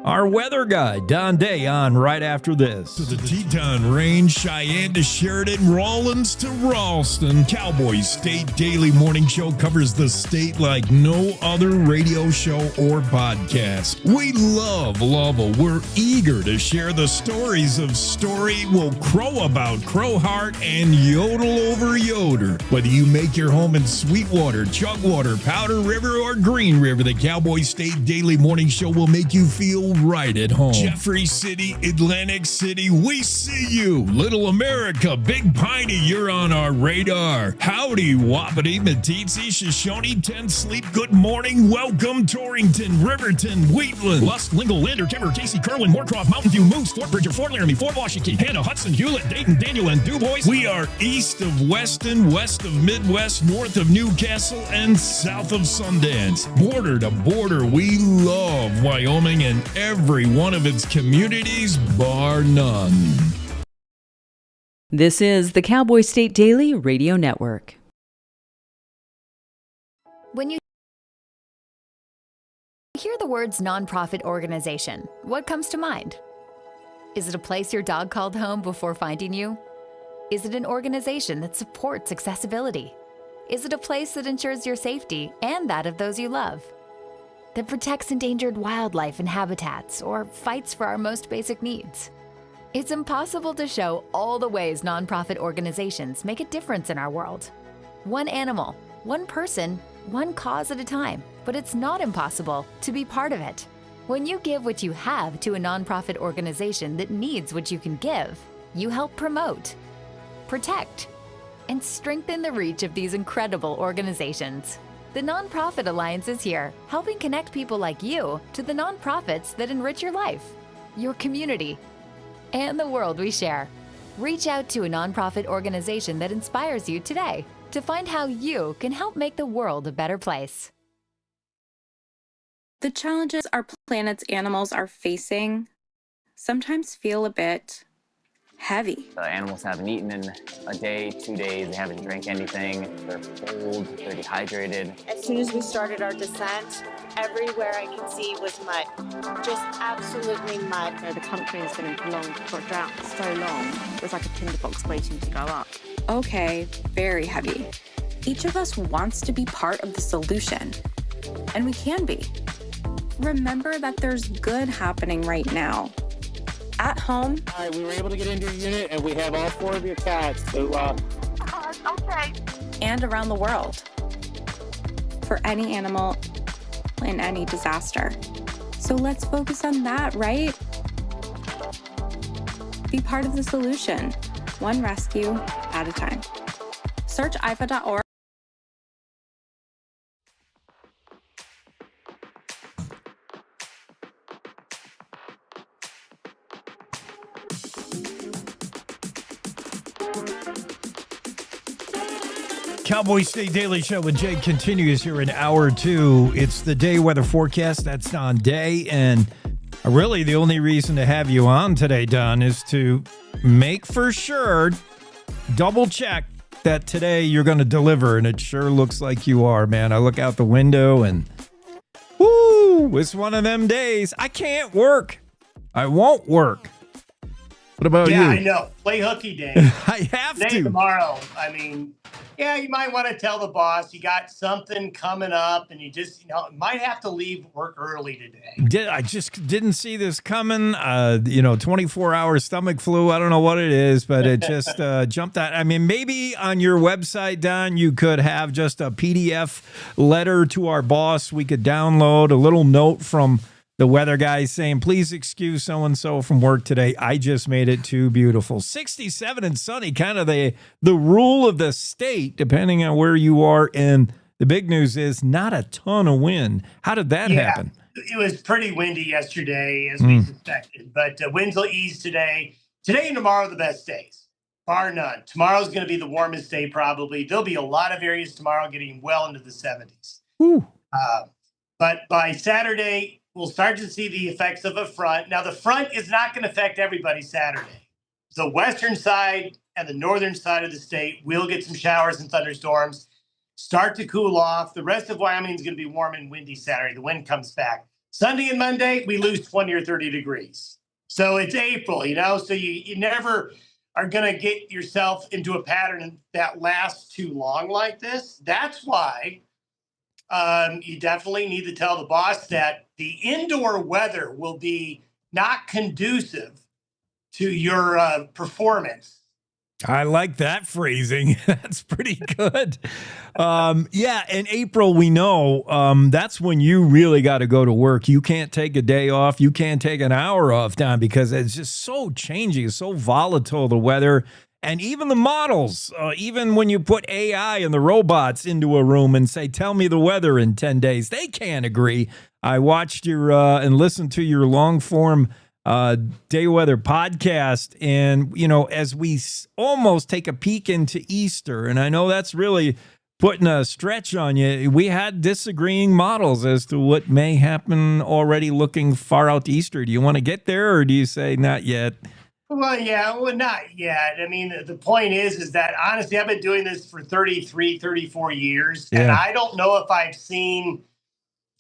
Speaker 1: our weather guy, Don Day, on right after this.
Speaker 9: To the Teton Range, Cheyenne to Sheridan, Rawlins to Ralston, Cowboy State Daily Morning Show covers the state like no other radio show or podcast. We love Lovell. We're eager to share the stories of Story, Will Crow About, Crowheart, and Yodel Over Yoder. Whether you make your home in Sweetwater, Chugwater, Powder River, or Green River, the Cowboy State Daily Morning Show will make you feel feel right at home. Jeffrey City, Atlantic City, we see you. Little America, Big Piney, you're on our radar. Howdy, Wapiti, Meeteetse, Shoshone, 10 Sleep, good morning. Welcome, Torrington, Riverton, Wheatland, Lusk, Lingle, Lander, Timber, Casey, Kerwin, Moorcroft, Mountain View, Moose, Fort Bridger, Fort Laramie, Fort Washington, Hannah, Hudson, Hewlett, Dayton, Daniel, and DuBois. We are east of Weston, west of Midwest, north of Newcastle, and south of Sundance. Border to border, we love Wyoming and every one of its communities, bar none.
Speaker 2: This is the Cowboy State Daily Radio Network.
Speaker 11: When you hear the words nonprofit organization, what comes to mind? Is it a place your dog called home before finding you? Is it an organization that supports accessibility? Is it a place that ensures your safety and that of those you love? That protects endangered wildlife and habitats or fights for our most basic needs? It's impossible to show all the ways nonprofit organizations make a difference in our world. One animal, one person, one cause at a time, but it's not impossible to be part of it. When you give what you have to a nonprofit organization that needs what you can give, you help promote, protect, and strengthen the reach of these incredible organizations. The Nonprofit Alliance is here, helping connect people like you to the nonprofits that enrich your life, your community, and the world we share. Reach out to a nonprofit organization that inspires you today to find how you can help make the world a better place.
Speaker 13: The challenges our planet's animals are facing sometimes feel a bit heavy.
Speaker 15: The animals haven't eaten in a day, 2 days, they haven't drank anything, they're cold, they're dehydrated.
Speaker 17: As soon as we started our descent, everywhere I could see was mud, just absolutely mud.
Speaker 19: The country has been in prolonged drought for so long, it was like a tinderbox waiting to go up.
Speaker 13: Okay, very heavy. Each of us wants to be part of the solution, and we can be. Remember that there's good happening right now. At home.
Speaker 20: All right, we were able to get into your unit, and we have all 4 of your cats. So,
Speaker 17: okay.
Speaker 13: And around the world. For any animal in any disaster. So let's focus on that, right? Be part of the solution, one rescue at a time. Search IFA.org.
Speaker 1: Cowboy State Daily Show with Jake continues here in hour 2. It's the day weather forecast. That's Don Day. And really the only reason to have you on today, Don, is to make for sure, double check that today you're going to deliver. And it sure looks like you are, man. I look out the window and, whoo, it's one of them days. I can't work. I won't work. What about you?
Speaker 27: Yeah, I know. Play hooky day.
Speaker 1: I have
Speaker 27: Today,
Speaker 1: to.
Speaker 27: tomorrow. I mean, yeah, you might want to tell the boss you got something coming up and you just, might have to leave work early today.
Speaker 1: I just didn't see this coming. 24-hour stomach flu. I don't know what it is, but it just jumped out. I mean, maybe on your website, Don, you could have just a PDF letter to our boss. We could download a little note from the weather guy saying, please excuse so-and-so from work today. I just made it too beautiful. 67 and sunny, kind of the rule of the state, depending on where you are. And the big news is not a ton of wind. How did that happen?
Speaker 27: It was pretty windy yesterday, as we suspected, but winds will ease today. Today and tomorrow are the best days, bar none. Tomorrow's going to be the warmest day probably. There'll be a lot of areas tomorrow getting well into the 70s. But by Saturday, we'll start to see the effects of a front. Now, the front is not going to affect everybody Saturday. The western side and the northern side of the state will get some showers and thunderstorms, start to cool off. The rest of Wyoming is going to be warm and windy Saturday. The wind comes back. Sunday and Monday, we lose 20 or 30 degrees. So it's April, so you never are going to get yourself into a pattern that lasts too long like this. That's why you definitely need to tell the boss that the indoor weather will be not conducive to your performance
Speaker 1: I like that phrasing. That's pretty good. Yeah, in April, we know that's when you really got to go to work. You can't take a day off. You can't take an hour off, Don, because it's just so changing. It's so volatile, the weather. And even the models, even when you put AI and the robots into a room and say, tell me the weather in 10 days, they can't agree. I watched your and listened to your long form day weather podcast. And, as we almost take a peek into Easter, and I know that's really putting a stretch on you, we had disagreeing models as to what may happen already looking far out to Easter. Do you want to get there, or do you say not yet?
Speaker 27: Well, yeah, not yet. I mean, the point is that honestly, I've been doing this for 33, 34 years, and I don't know if I've seen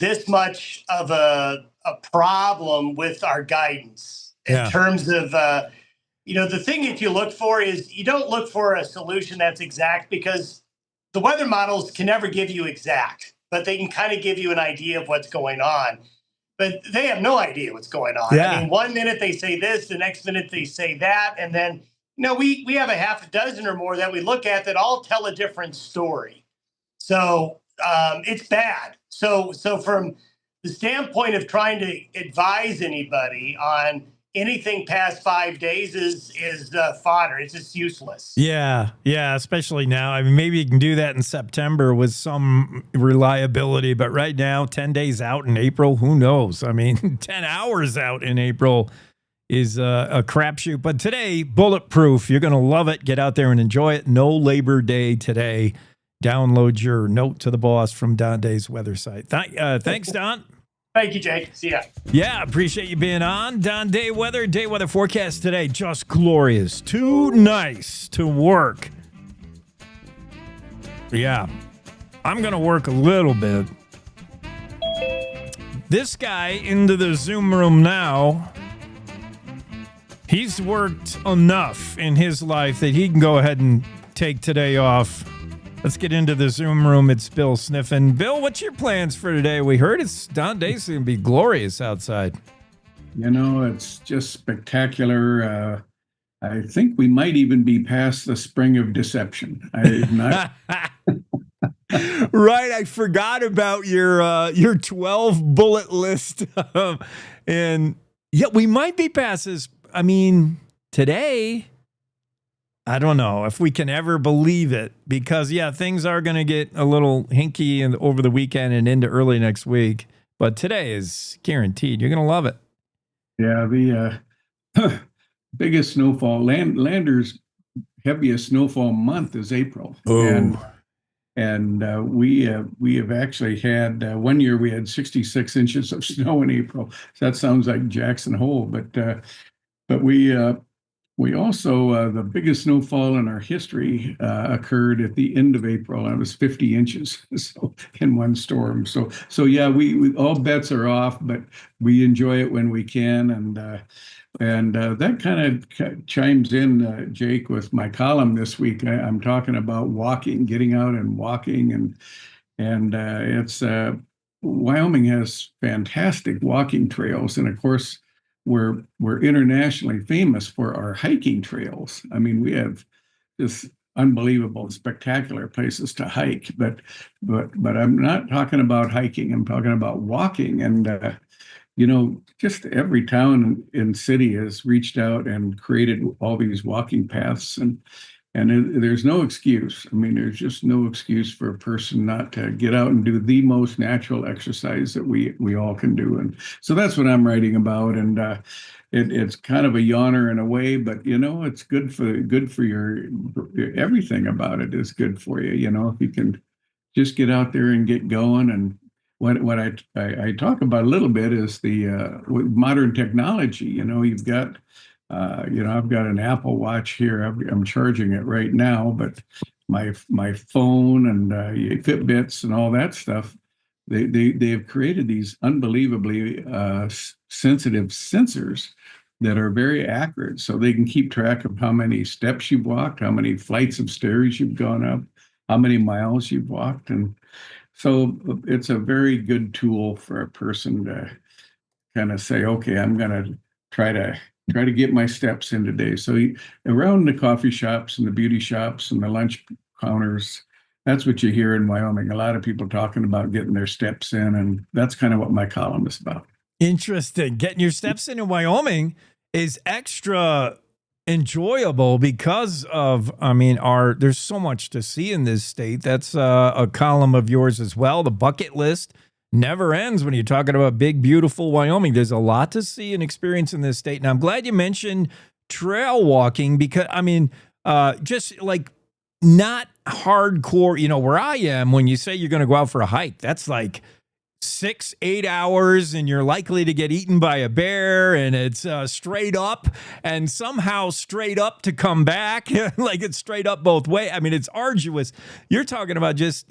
Speaker 27: this much of a problem with our guidance in terms of, the thing that you look for is you don't look for a solution that's exact, because the weather models can never give you exact, but they can kind of give you an idea of what's going on. But they have no idea what's going on.
Speaker 1: Yeah.
Speaker 27: I mean, one minute they say this, the next minute they say that. And then, we have a half a dozen or more that we look at that all tell a different story. So it's bad. So from the standpoint of trying to advise anybody on anything past 5 days is fodder. It's just useless.
Speaker 1: Yeah, especially now. I mean, maybe you can do that in September with some reliability, but right now, 10 days out in April, who knows? I mean, 10 hours out in April is a crapshoot. But today, bulletproof. You're going to love it. Get out there and enjoy it. No Labor Day today. Download your note to the boss from Don Day's weather site. Thanks, Don.
Speaker 27: Thank you, Jake. See ya.
Speaker 1: Yeah, appreciate you being on. Don, day weather forecast today. Just glorious. Too nice to work. Yeah, I'm going to work a little bit. This guy into the Zoom room now, he's worked enough in his life that he can go ahead and take today off. Let's get into the Zoom room. It's Bill Sniffin. Bill, what's your plans for today? We heard it's Don Day's going to be glorious outside.
Speaker 3: It's just spectacular. I think we might even be past the spring of deception.
Speaker 1: Right, I forgot about your 12 bullet list, and we might be past this. I mean, today, I don't know if we can ever believe it, because things are going to get a little hinky over the weekend and into early next week. But today is guaranteed. You're going to love it.
Speaker 3: Yeah, the biggest snowfall, Lander's heaviest snowfall month is April.
Speaker 1: Oh.
Speaker 3: And we have actually had 1 year we had 66 inches of snow in April. So that sounds like Jackson Hole, but we also, the biggest snowfall in our history occurred at the end of April, and it was 50 inches in one storm. So we all bets are off, but we enjoy it when we can. And that kind of chimes in, Jake, with my column this week. I'm talking about walking, getting out and walking. And it's Wyoming has fantastic walking trails. And of course, we're internationally famous for our hiking trails. I mean, we have just unbelievable, spectacular places to hike. But I'm not talking about hiking. I'm talking about walking. And just every town and city has reached out and created all these walking paths, and there's no excuse. I mean, there's just no excuse for a person not to get out and do the most natural exercise that we all can do. And so that's what I'm writing about. And it's kind of a yawner in a way, but it's good for your everything about it is good for you. If you can just get out there and get going. And what I talk about a little bit is the modern technology. You've got I've got an Apple Watch here. I'm charging it right now, but my phone and Fitbits and all that stuff, they have created these unbelievably sensitive sensors that are very accurate, so they can keep track of how many steps you've walked, how many flights of stairs you've gone up, how many miles you've walked. And so it's a very good tool for a person to kind of say, okay, I'm going to try to try to get my steps in today. So around the coffee shops and the beauty shops and the lunch counters, that's what you hear in Wyoming. A lot of people talking about getting their steps in, and that's kind of what my column is about.
Speaker 1: Interesting. Getting your steps in Wyoming is extra enjoyable because of, there's so much to see in this state. That's a column of yours as well. The bucket list never ends when you're talking about big, beautiful Wyoming. There's a lot to see and experience in this state. And I'm glad you mentioned trail walking because, just like not hardcore, where I am, when you say you're going to go out for a hike, that's like 6-8 hours and you're likely to get eaten by a bear, and it's straight up and somehow straight up to come back. Like it's straight up both ways. It's arduous. You're talking about just,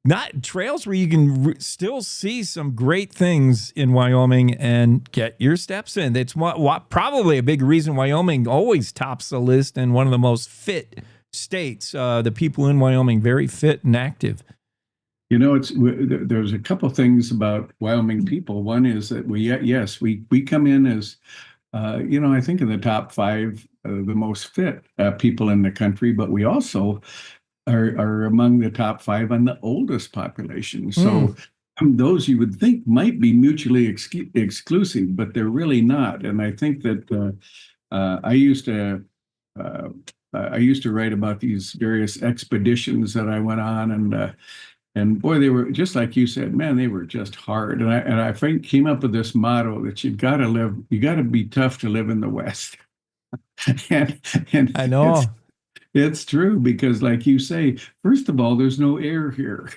Speaker 1: not trails where you can still see some great things in Wyoming and get your steps in. It's probably a big reason Wyoming always tops the list and one of the most fit states. The people in Wyoming, very fit and active.
Speaker 3: There's a couple things about Wyoming people. One is that we come in as, I think in the top 5 the most fit people in the country, but we also are among the top 5 on the oldest population. So those you would think might be mutually exclusive, but they're really not. And I think that I used to write about these various expeditions that I went on, and boy, they were just like you said, man, they were just hard. And I came up with this motto that you got to be tough to live in the West. and
Speaker 1: I know.
Speaker 3: It's true because, like you say, first of all, there's no air here.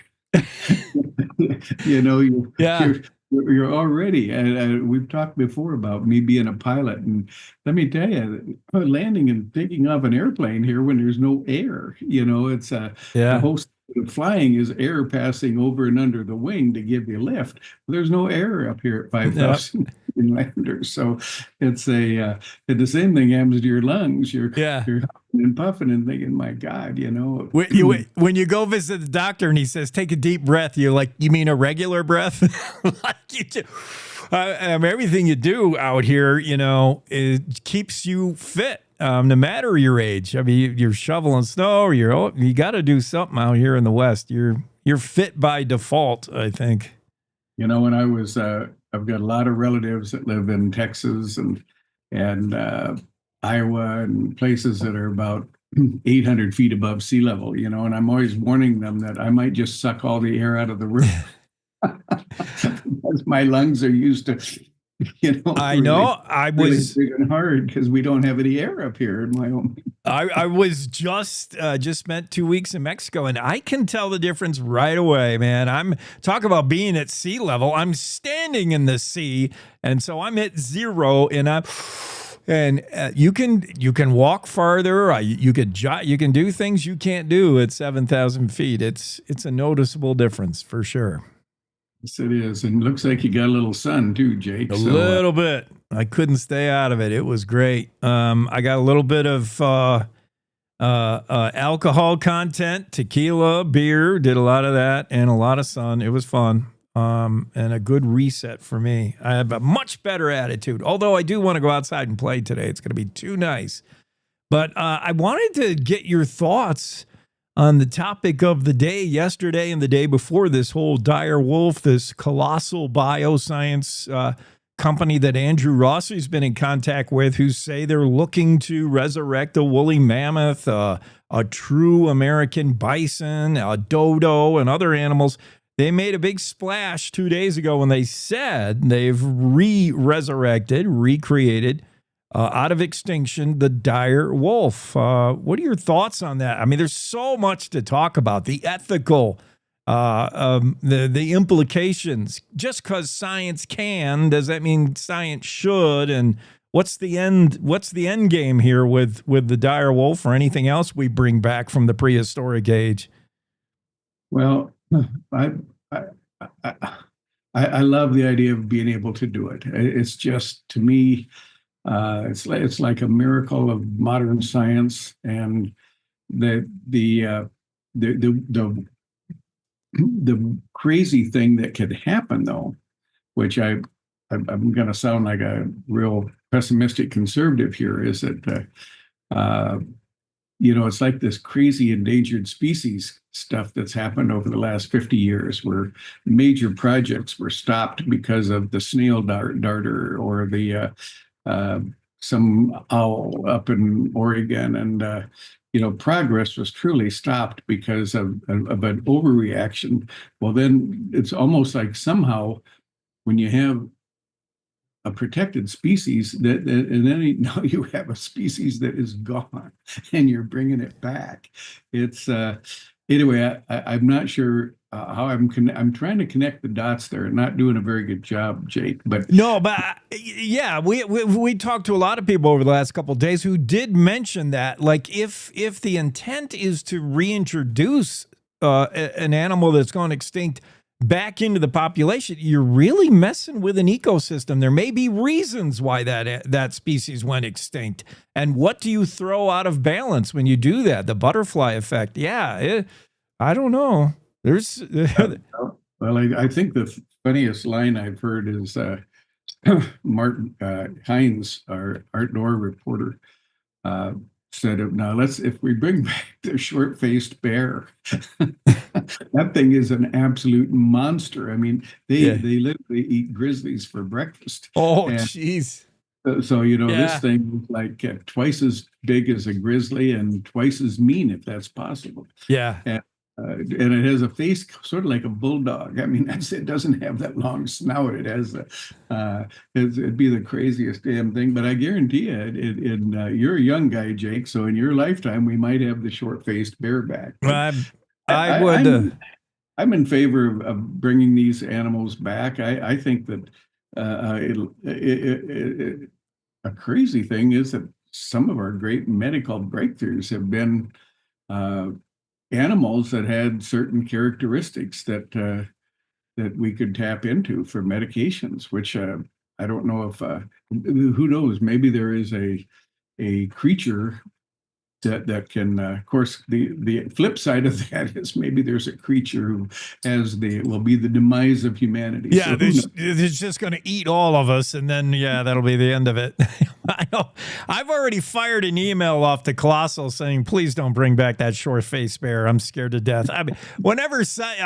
Speaker 3: You're already, and we've talked before about me being a pilot, and let me tell you, landing and taking off an airplane here when there's no air, it's the whole flying is air passing over and under the wing to give you lift. There's no air up here at 5,000 landers, so it's the same thing happens to your lungs. You're huffing and puffing and thinking, my God,
Speaker 1: When you go visit the doctor and he says, take a deep breath, you're like, you mean a regular breath? Everything you do out here, it keeps you fit. No matter your age. You're shoveling snow, or you got to do something out here in the West. You're fit by default, I think.
Speaker 3: When I was, I've got a lot of relatives that live in Texas and Iowa and places that are about 800 feet above sea level, and I'm always warning them that I might just suck all the air out of the room. Because my lungs are used to,
Speaker 1: I know. I was
Speaker 3: really big and hard because we don't have any air up here in Wyoming.
Speaker 1: I was just spent 2 weeks in Mexico, and I can tell the difference right away, man. I'm talking about being at sea level. I'm standing in the sea, and so I'm at 0, and you can walk farther. You can do things you can't do at 7,000 feet. It's a noticeable difference for sure.
Speaker 3: Yes, it is. And looks like you got a little sun too, Jake.
Speaker 1: A little bit. I couldn't stay out of it. It was great. I got a little bit of alcohol content, tequila, beer, did a lot of that, and a lot of sun. It was fun. And a good reset for me. I have a much better attitude, although I do want to go outside and play today. It's going to be too nice. But I wanted to get your thoughts on the topic of the day yesterday and the day before, this whole dire wolf, this colossal bioscience company that Andrew Rossi's been in contact with, who say they're looking to resurrect a woolly mammoth, a true American bison, a dodo, and other animals. They made a big splash 2 days ago when they said they've recreated out of extinction the dire wolf. What are your thoughts on that? There's so much to talk about. The ethical, the implications. Just because science can, does that mean science should? And what's the end game here with the dire wolf or anything else we bring back from the prehistoric age?
Speaker 3: Well, I love the idea of being able to do it. It's just, to me, it's like a miracle of modern science, and the crazy thing that could happen, though, which I I'm going to sound like a real pessimistic conservative here, is that it's like this crazy endangered species stuff that's happened over the last 50 years, where major projects were stopped because of the snail darter or the some owl up in Oregon, and progress was truly stopped because of an overreaction. Well, then it's almost like somehow when you have a protected species and then now you have a species that is gone and you're bringing it back. It's anyway, I'm not sure how I'm trying to connect the dots there, and not doing a very good job, Jake. But
Speaker 1: no, but yeah, we talked to a lot of people over the last couple of days who did mention that, like, if the intent is to reintroduce an animal that's gone extinct back into the population, you're really messing with an ecosystem. There may be reasons why that species went extinct. And what do you throw out of balance when you do that? The butterfly effect. Yeah, I don't know. There's
Speaker 3: well, I think the funniest line I've heard is Martin Hines, our Art Door reporter, said, "Now if we bring back the short-faced bear, that thing is an absolute monster. I mean, they literally eat grizzlies for breakfast."
Speaker 1: Oh, jeez.
Speaker 3: So this thing is like twice as big as a grizzly and twice as mean, if that's possible.
Speaker 1: Yeah.
Speaker 3: And it has a face sort of like a bulldog. I mean, it doesn't have that long snout. It has it'd be the craziest damn thing. But I guarantee you, you're a young guy, Jake. So in your lifetime, we might have the short-faced bear back.
Speaker 1: I would.
Speaker 3: I'm in favor of bringing these animals back. I think that a crazy thing is that some of our great medical breakthroughs have been animals that had certain characteristics that we could tap into for medications, which I don't know if who knows, maybe there is a creature that can of course the flip side of that is maybe there's a creature who will be the demise of humanity.
Speaker 1: Yeah, it's just going to eat all of us, and then that'll be the end of it. I know. I've already fired an email off to Colossal saying, please don't bring back that short-faced bear. I'm scared to death. I mean,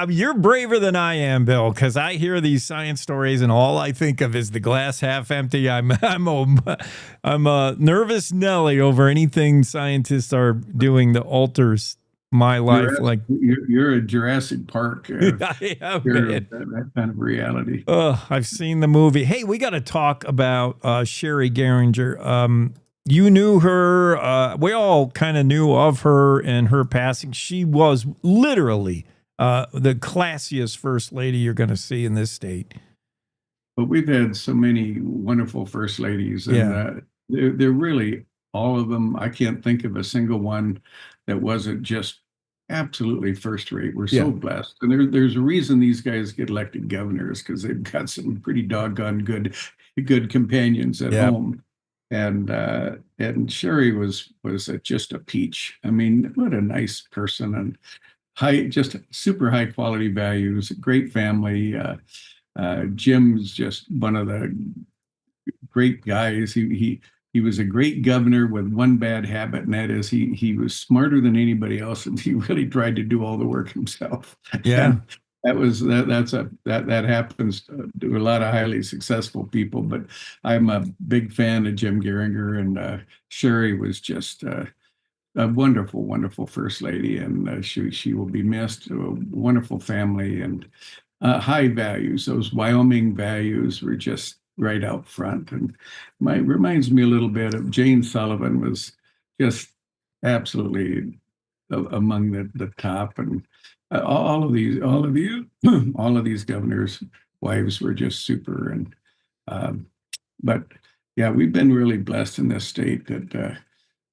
Speaker 1: you're braver than I am, Bill, because I hear these science stories and all I think of is the glass half empty. I'm a nervous Nelly over anything scientists are doing that alters my life.
Speaker 3: You're a Jurassic Park.
Speaker 1: I am, man.
Speaker 3: That kind of reality.
Speaker 1: I've seen the movie. Hey, we got to talk about Sherry Geringer. You knew her. We all kind of knew of her and her passing. She was literally the classiest first lady you're going to see in this state.
Speaker 3: But we've had so many wonderful first ladies, and they're really all of them. I can't think of a single one that wasn't just absolutely first rate. We're so blessed. And there's a reason these guys get elected governors, because they've got some pretty doggone good companions at home. And Sherry was just a peach. I mean, what a nice person, and just super high quality values, great family. Jim's just one of the great guys. He was a great governor with one bad habit, and that is he was smarter than anybody else, and he really tried to do all the work himself.
Speaker 1: Yeah,
Speaker 3: that happens to a lot of highly successful people. But I'm a big fan of Jim Geringer, and Sherry was just a wonderful, wonderful first lady, and she will be missed. A wonderful family and high values. Those Wyoming values were just right out front, and reminds me a little bit of Jane Sullivan. Was just absolutely among the top, and all of these governors' wives were just super. And but yeah, we've been really blessed in this state that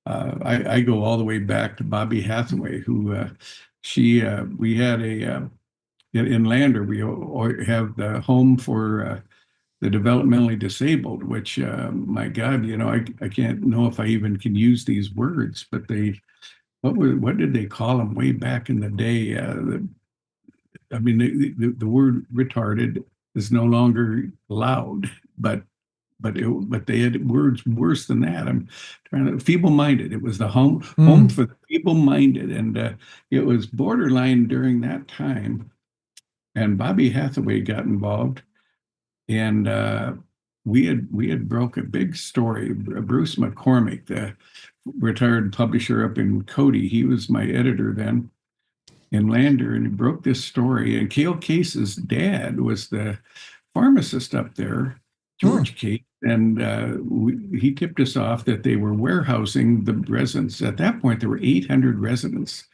Speaker 3: I go all the way back to Bobby Hathaway, who we had in Lander, we have the home for the developmentally disabled, which my God, I can't know if I even can use these words, but what did they call them way back in the day? The word retarded, is no longer allowed, but they had words worse than that. I'm trying to feeble-minded. It was the home for the feeble-minded, and it was borderline during that time. And Bobby Hathaway got involved, and we had broke a big story. Bruce McCormick, the retired publisher up in Cody, he was my editor then in Lander, and he broke this story. And Cale Case's dad was the pharmacist up there, George Case, and he tipped us off that they were warehousing the residents. At that point, there were 800 residents,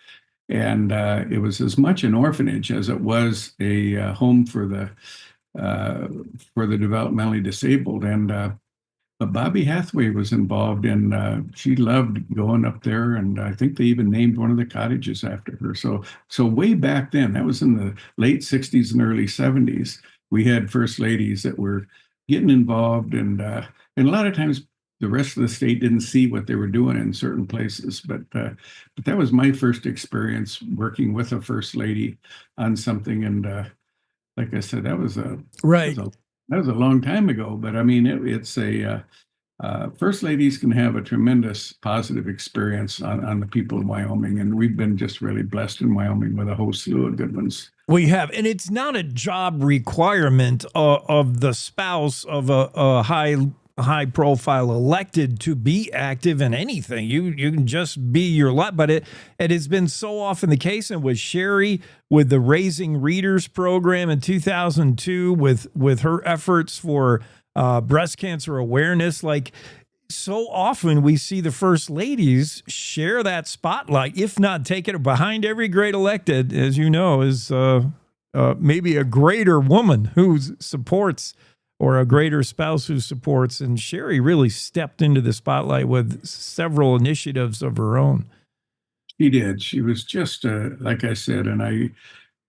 Speaker 3: and it was as much an orphanage as it was a home for the developmentally disabled. And but Bobby Hathaway was involved, and she loved going up there, and I think they even named one of the cottages after her. So way back then, that was in the late 60s and early 70s, we had first ladies that were getting involved, and a lot of times the rest of the state didn't see what they were doing in certain places. But that was my first experience working with a first lady on something, and like I said, that was a long time ago. But I mean, it's a first ladies can have a tremendous positive experience on the people of Wyoming, and we've been just really blessed in Wyoming with a whole slew of good ones.
Speaker 1: We have, and it's not a job requirement of the spouse of a high profile elected to be active in anything. You can just be your life. But it has been so often the case, and with Sherry, with the Raising Readers program in 2002, with her efforts for breast cancer awareness, like so often we see the first ladies share that spotlight, if not take it behind every great elected, as you know, is maybe a greater woman who supports or a greater spouse who supports. And Sherry really stepped into the spotlight with several initiatives of her own.
Speaker 3: She did. She was just, like I said, and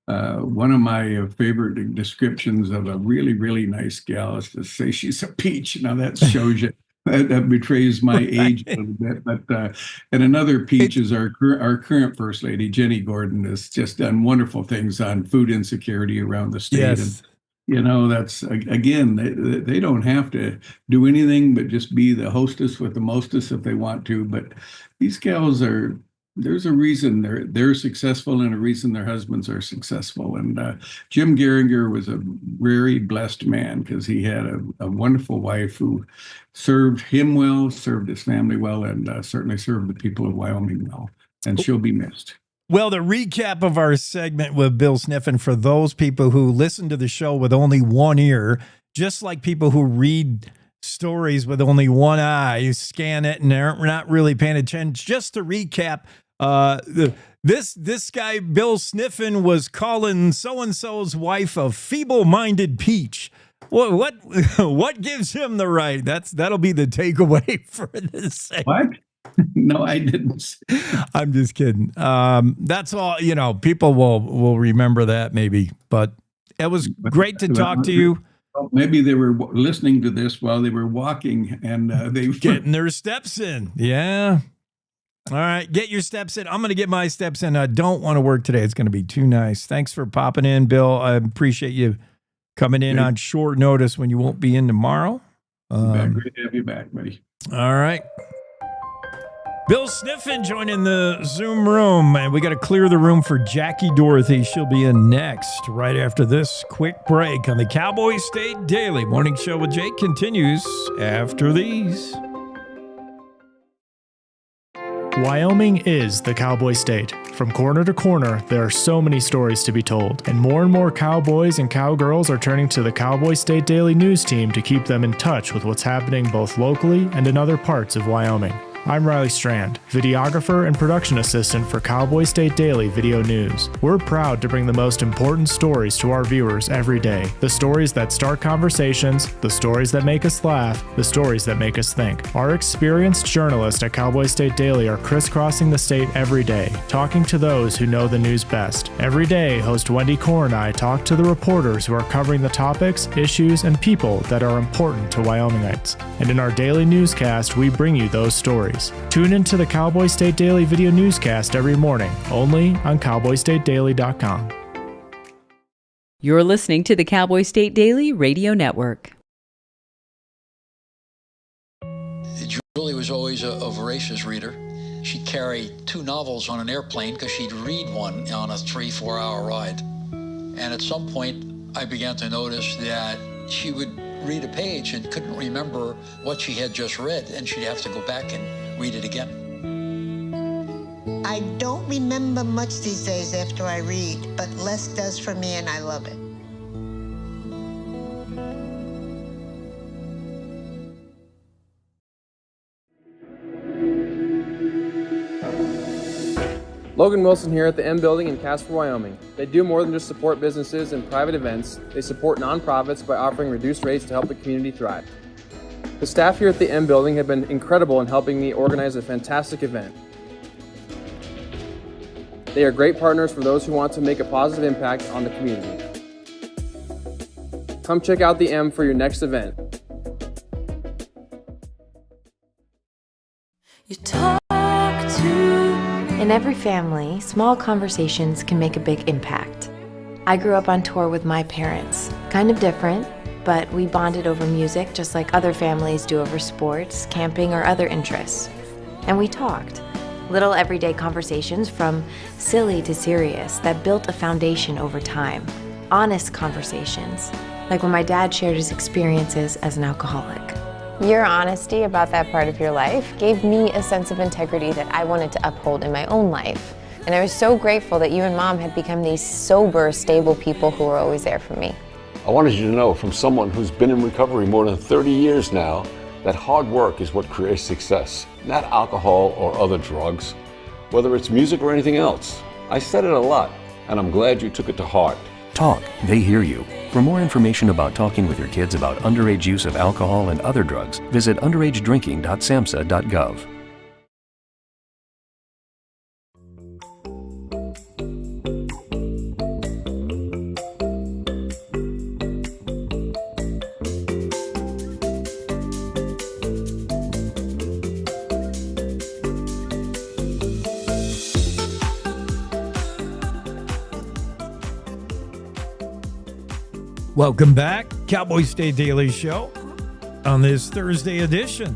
Speaker 3: one of my favorite descriptions of a really, really nice gal is to say she's a peach. Now that shows you, that betrays my age a little bit. But and another peach is our current first lady, Jenny Gordon, has just done wonderful things on food insecurity around the state.
Speaker 1: Yes.
Speaker 3: And, you know, that's, again, they don't have to do anything but just be the hostess with the mostest if they want to. But these gals there's a reason they're successful, and a reason their husbands are successful. And Jim Geringer was a very blessed man, because he had a wonderful wife who served him well, served his family well, and certainly served the people of Wyoming well. And she'll be missed.
Speaker 1: Well, the recap of our segment with Bill Sniffen, for those people who listen to the show with only one ear, just like people who read stories with only one eye, you scan it and they're not really paying attention. Just to recap, this guy, Bill Sniffen, was calling so-and-so's wife a feeble-minded peach. What gives him the right? That'll be the takeaway for this segment.
Speaker 3: What? No, I didn't.
Speaker 1: I'm just kidding. That's all, people will remember that maybe, but it was great to talk to you.
Speaker 3: Maybe they were listening to this while they were walking, and they
Speaker 1: getting their steps in. Yeah. All right. Get your steps in. I'm going to get my steps in. I don't want to work today. It's going to be too nice. Thanks for popping in, Bill. I appreciate you coming in on short notice when you won't be in tomorrow.
Speaker 3: Great to have you back, buddy.
Speaker 1: All right. Bill Sniffen joining the Zoom room, and we got to clear the room for Jackie Dorothy. She'll be in next, right after this quick break on the Cowboy State Daily Morning Show with Jake continues after these.
Speaker 4: Wyoming is the Cowboy State. From corner to corner, there are so many stories to be told, and more cowboys and cowgirls are turning to the Cowboy State Daily News team to keep them in touch with what's happening both locally and in other parts of Wyoming. I'm Riley Strand, videographer and production assistant for Cowboy State Daily Video News. We're proud to bring the most important stories to our viewers every day. The stories that start conversations, the stories that make us laugh, the stories that make us think. Our experienced journalists at Cowboy State Daily are crisscrossing the state every day, talking to those who know the news best. Every day, host Wendy Core and I talk to the reporters who are covering the topics, issues, and people that are important to Wyomingites. And in our daily newscast, we bring you those stories. Tune into the Cowboy State Daily Video Newscast every morning, only on CowboyStateDaily.com.
Speaker 2: You're listening to the Cowboy State Daily Radio Network.
Speaker 5: Julie was always a voracious reader. She'd carry 2 novels on an airplane because she'd read one on a 3-4 hour ride. And at some point, I began to notice that she would read a page and couldn't remember what she had just read, and she'd have to go back and read it again.
Speaker 6: I don't remember much these days after I read, but less does for me, and I love it.
Speaker 12: Logan Wilson here at the M Building in Casper, Wyoming. They do more than just support businesses and private events. They support nonprofits by offering reduced rates to help the community thrive. The staff here at the M Building have been incredible in helping me organize a fantastic event. They are great partners for those who want to make a positive impact on the community. Come check out the M for your next event.
Speaker 21: In every family, small conversations can make a big impact. I grew up on tour with my parents. Kind of different, but we bonded over music just like other families do over sports, camping, or other interests. And we talked. Little everyday conversations from silly to serious that built a foundation over time. Honest conversations, like when my dad shared his experiences as an alcoholic.
Speaker 22: Your honesty about that part of your life gave me a sense of integrity that I wanted to uphold in my own life. And I was so grateful that you and Mom had become these sober, stable people who were always there for me.
Speaker 23: I wanted you to know from someone who's been in recovery more than 30 years now that hard work is what creates success, not alcohol or other drugs, whether it's music or anything else. I said it a lot, and I'm glad you took it to heart.
Speaker 25: Talk, they hear you. For more information about talking with your kids about underage use of alcohol and other drugs, visit underagedrinking.samhsa.gov.
Speaker 1: Welcome back, Cowboy State Daily Show on this Thursday edition.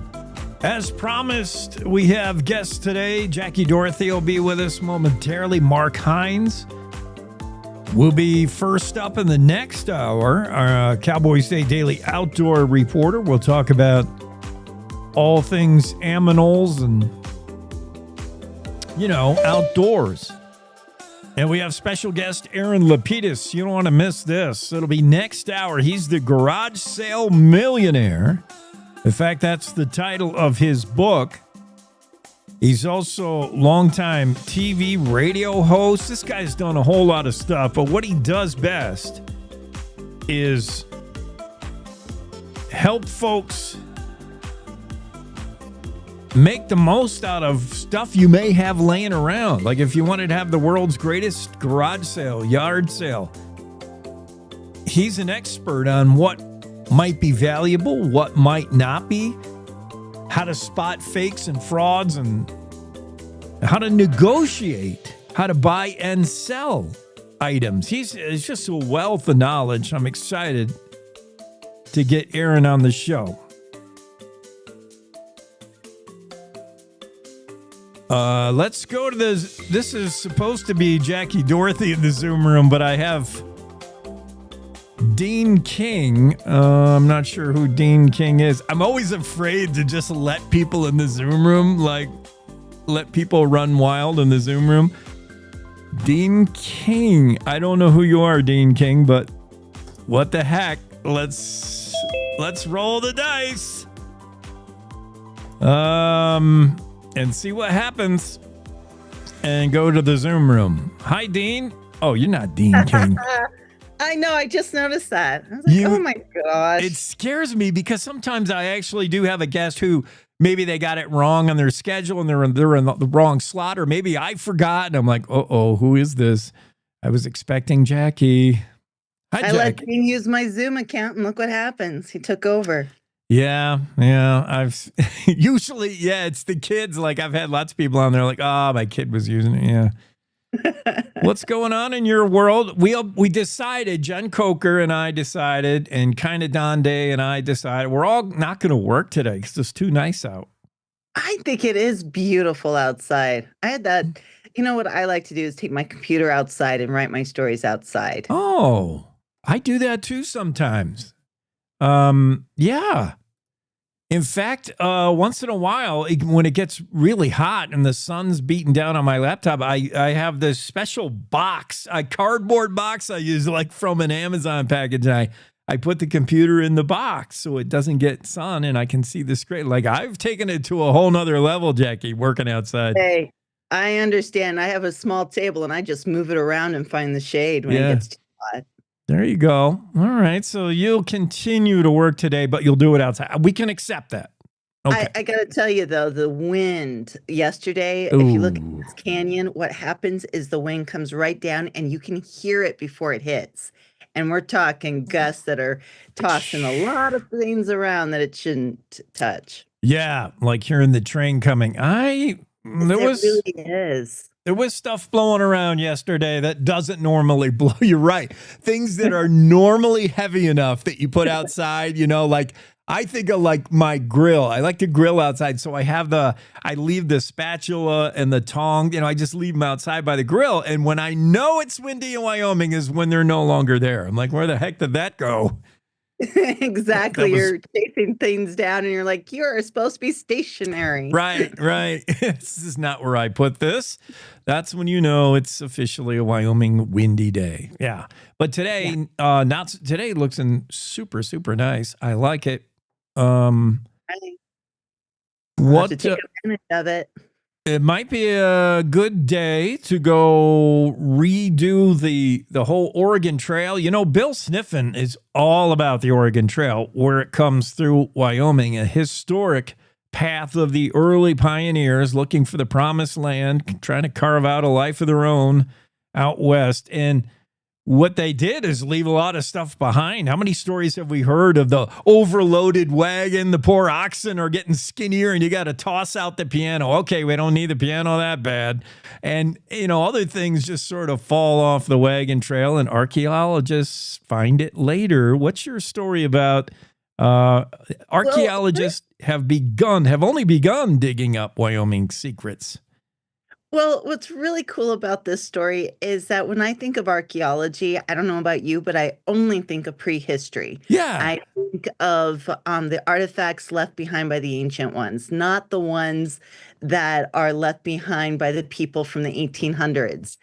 Speaker 1: As promised, we have guests today. Jackie Dorothy will be with us momentarily. Mark Hines will be first up in the next hour. Our Cowboy State Daily outdoor reporter. We'll talk about all things aminals and, outdoors. And we have special guest Aaron Lapidus. You don't want to miss this. It'll be next hour. He's the garage sale millionaire. In fact, that's the title of his book. He's also a longtime TV radio host. This guy's done a whole lot of stuff, but what he does best is help folks make the most out of stuff you may have laying around. Like if you wanted to have the world's greatest garage sale, yard sale, he's an expert on what might be valuable, what might not be, how to spot fakes and frauds, and how to negotiate, how to buy and sell items. He's just a wealth of knowledge. I'm excited to get Aaron on the show. Let's go to this is supposed to be Jackie Dorothy in the Zoom room, but I have Dean King. I'm not sure who Dean King is. I'm always afraid to just let people in the Zoom room, let people run wild in the Zoom room. Dean King. I don't know who you are, Dean King, but what the heck? Let's roll the dice. And see what happens and go to the Zoom room. Hi, Dean. Oh, you're not Dean King.
Speaker 28: I know. I just noticed that. I was like, oh my gosh.
Speaker 1: It scares me because sometimes I actually do have a guest who maybe they got it wrong on their schedule and they're in the wrong slot, or maybe I forgot and I'm like, who is this? I was expecting Jackie. Hi, Jackie.
Speaker 28: I let Dean use my Zoom account and look what happens. He took over.
Speaker 1: Yeah. I've usually, it's the kids. Like I've had lots of people on there like, my kid was using it. Yeah. What's going on in your world? We decided, Jen Coker and I decided, and kind of Don Day and I decided, we're all not going to work today because it's too nice out.
Speaker 28: I think it is beautiful outside. I had that. You know what I like to do is take my computer outside and write my stories outside.
Speaker 1: Oh, I do that too sometimes. Yeah. In fact, once in a while, when it gets really hot and the sun's beating down on my laptop, I have this special box, a cardboard box I use like from an Amazon package. And I put the computer in the box so it doesn't get sun and I can see the screen. Like I've taken it to a whole nother level, Jackie, working outside.
Speaker 28: Hey, I understand. I have a small table and I just move it around and find the shade when it gets too hot.
Speaker 1: There you go. All right. So you'll continue to work today, but you'll do it outside. We can accept that. Okay.
Speaker 28: I got to tell you, though, the wind yesterday, if you look at this canyon, what happens is the wind comes right down and you can hear it before it hits. And we're talking gusts that are tossing a lot of things around that it shouldn't touch.
Speaker 1: Yeah, like hearing the train coming. There
Speaker 28: really is.
Speaker 1: There was stuff blowing around yesterday that doesn't normally blow. You're right. Things that are normally heavy enough that you put outside, like I think of like my grill. I like to grill outside. So I leave the spatula and the tong, I just leave them outside by the grill. And when I know it's windy in Wyoming is when they're no longer there. I'm like, where the heck did that go?
Speaker 28: Exactly. You're chasing things down and you're like, you're supposed to be stationary.
Speaker 1: Right. This is not where I put this. That's when you know it's officially a Wyoming windy day. Yeah. But today, today looks super, super nice. I like it.
Speaker 28: Have to take advantage of it.
Speaker 1: It might be a good day to go redo the whole Oregon Trail. Bill Sniffen is all about the Oregon Trail, where it comes through Wyoming, a historic path of the early pioneers looking for the promised land, trying to carve out a life of their own out west. And what they did is leave a lot of stuff behind. How many stories have we heard of the overloaded wagon, the poor oxen are getting skinnier and you got to toss out the piano. Okay, we don't need the piano that bad. And, other things just sort of fall off the wagon trail and archaeologists find it later. What's your story about archaeologists have only begun digging up Wyoming secrets?
Speaker 28: Well, what's really cool about this story is that when I think of archaeology, I don't know about you, but I only think of prehistory.
Speaker 1: Yeah.
Speaker 28: I think of the artifacts left behind by the ancient ones, not the ones that are left behind by the people from the 1800s.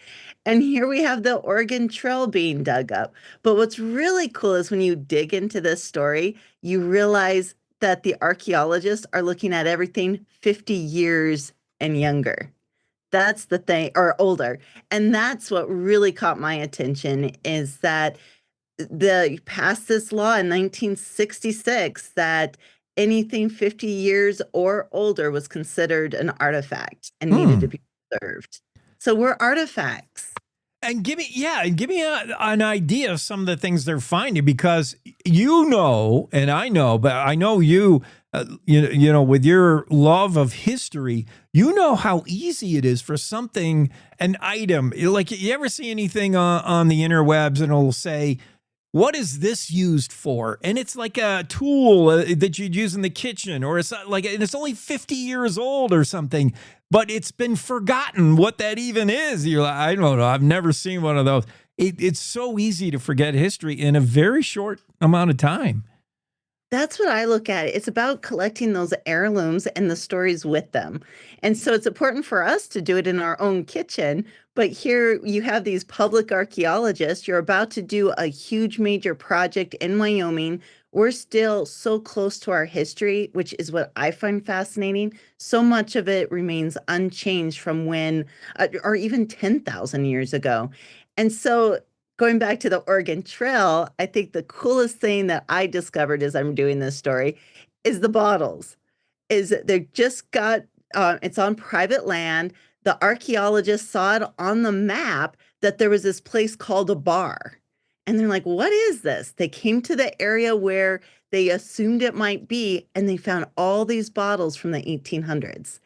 Speaker 28: And here we have the Oregon Trail being dug up. But what's really cool is when you dig into this story, you realize that the archaeologists are looking at everything 50 years and younger. That's the thing, or older. And that's what really caught my attention is that they passed this law in 1966 that anything 50 years or older was considered an artifact and needed to be preserved. So we're artifacts.
Speaker 1: And give me an idea of some of the things they're finding, because and I know, but I know you, with your love of history, how easy it is for an item, like you ever see anything on the interwebs and it'll say, what is this used for? And it's like a tool that you'd use in the kitchen, or it's and it's only 50 years old or something, but it's been forgotten what that even is. You're like, I don't know. I've never seen one of those. It's so easy to forget history in a very short amount of time.
Speaker 28: That's what I look at. It's about collecting those heirlooms and the stories with them. And so it's important for us to do it in our own kitchen. But here you have these public archaeologists. You're about to do a huge major project in Wyoming. We're still so close to our history, which is what I find fascinating. So much of it remains unchanged from when, or even 10,000 years ago. And so going back to the Oregon Trail, I think the coolest thing that I discovered as I'm doing this story is the bottles. Is they just got, it's on private land. The archaeologists saw it on the map that there was this place called a bar. And they're like, what is this? They came to the area where they assumed it might be, and they found all these bottles from the 1800s.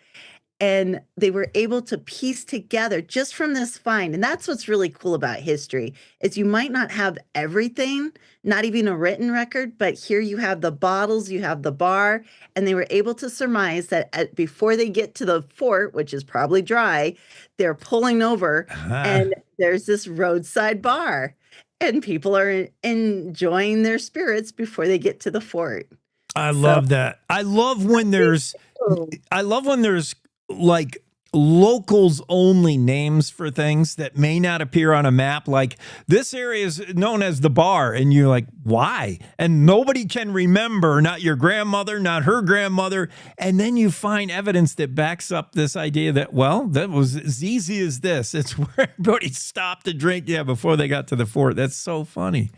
Speaker 28: And they were able to piece together just from this find. And that's what's really cool about history is you might not have everything, not even a written record, but here you have the bottles, you have the bar, and they were able to surmise that before they get to the fort, which is probably dry, they're pulling over and there's this roadside bar and people are enjoying their spirits before they get to the fort.
Speaker 1: I love that. I love when there's like locals only names for things that may not appear on a map. Like this area is known as the bar. And you're like, why? And nobody can remember, not your grandmother, not her grandmother. And then you find evidence that backs up this idea that, well, that was as easy as this. It's where everybody stopped to drink. Yeah. Before they got to the fort. That's so funny.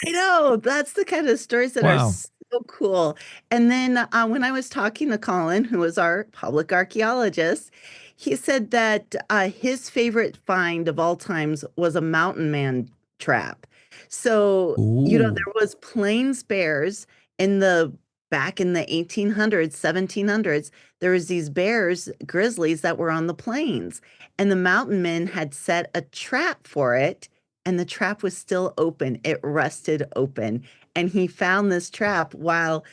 Speaker 28: I know. That's the kind of stories that are so cool. And then when I was talking to Colin, who was our public archaeologist, he said that his favorite find of all times was a mountain man trap. So, there was plains bears back in the 1800s, 1700s, there was these bears, grizzlies that were on the plains. And the mountain men had set a trap for it. And the trap was still open. It rusted open. And he found this trap while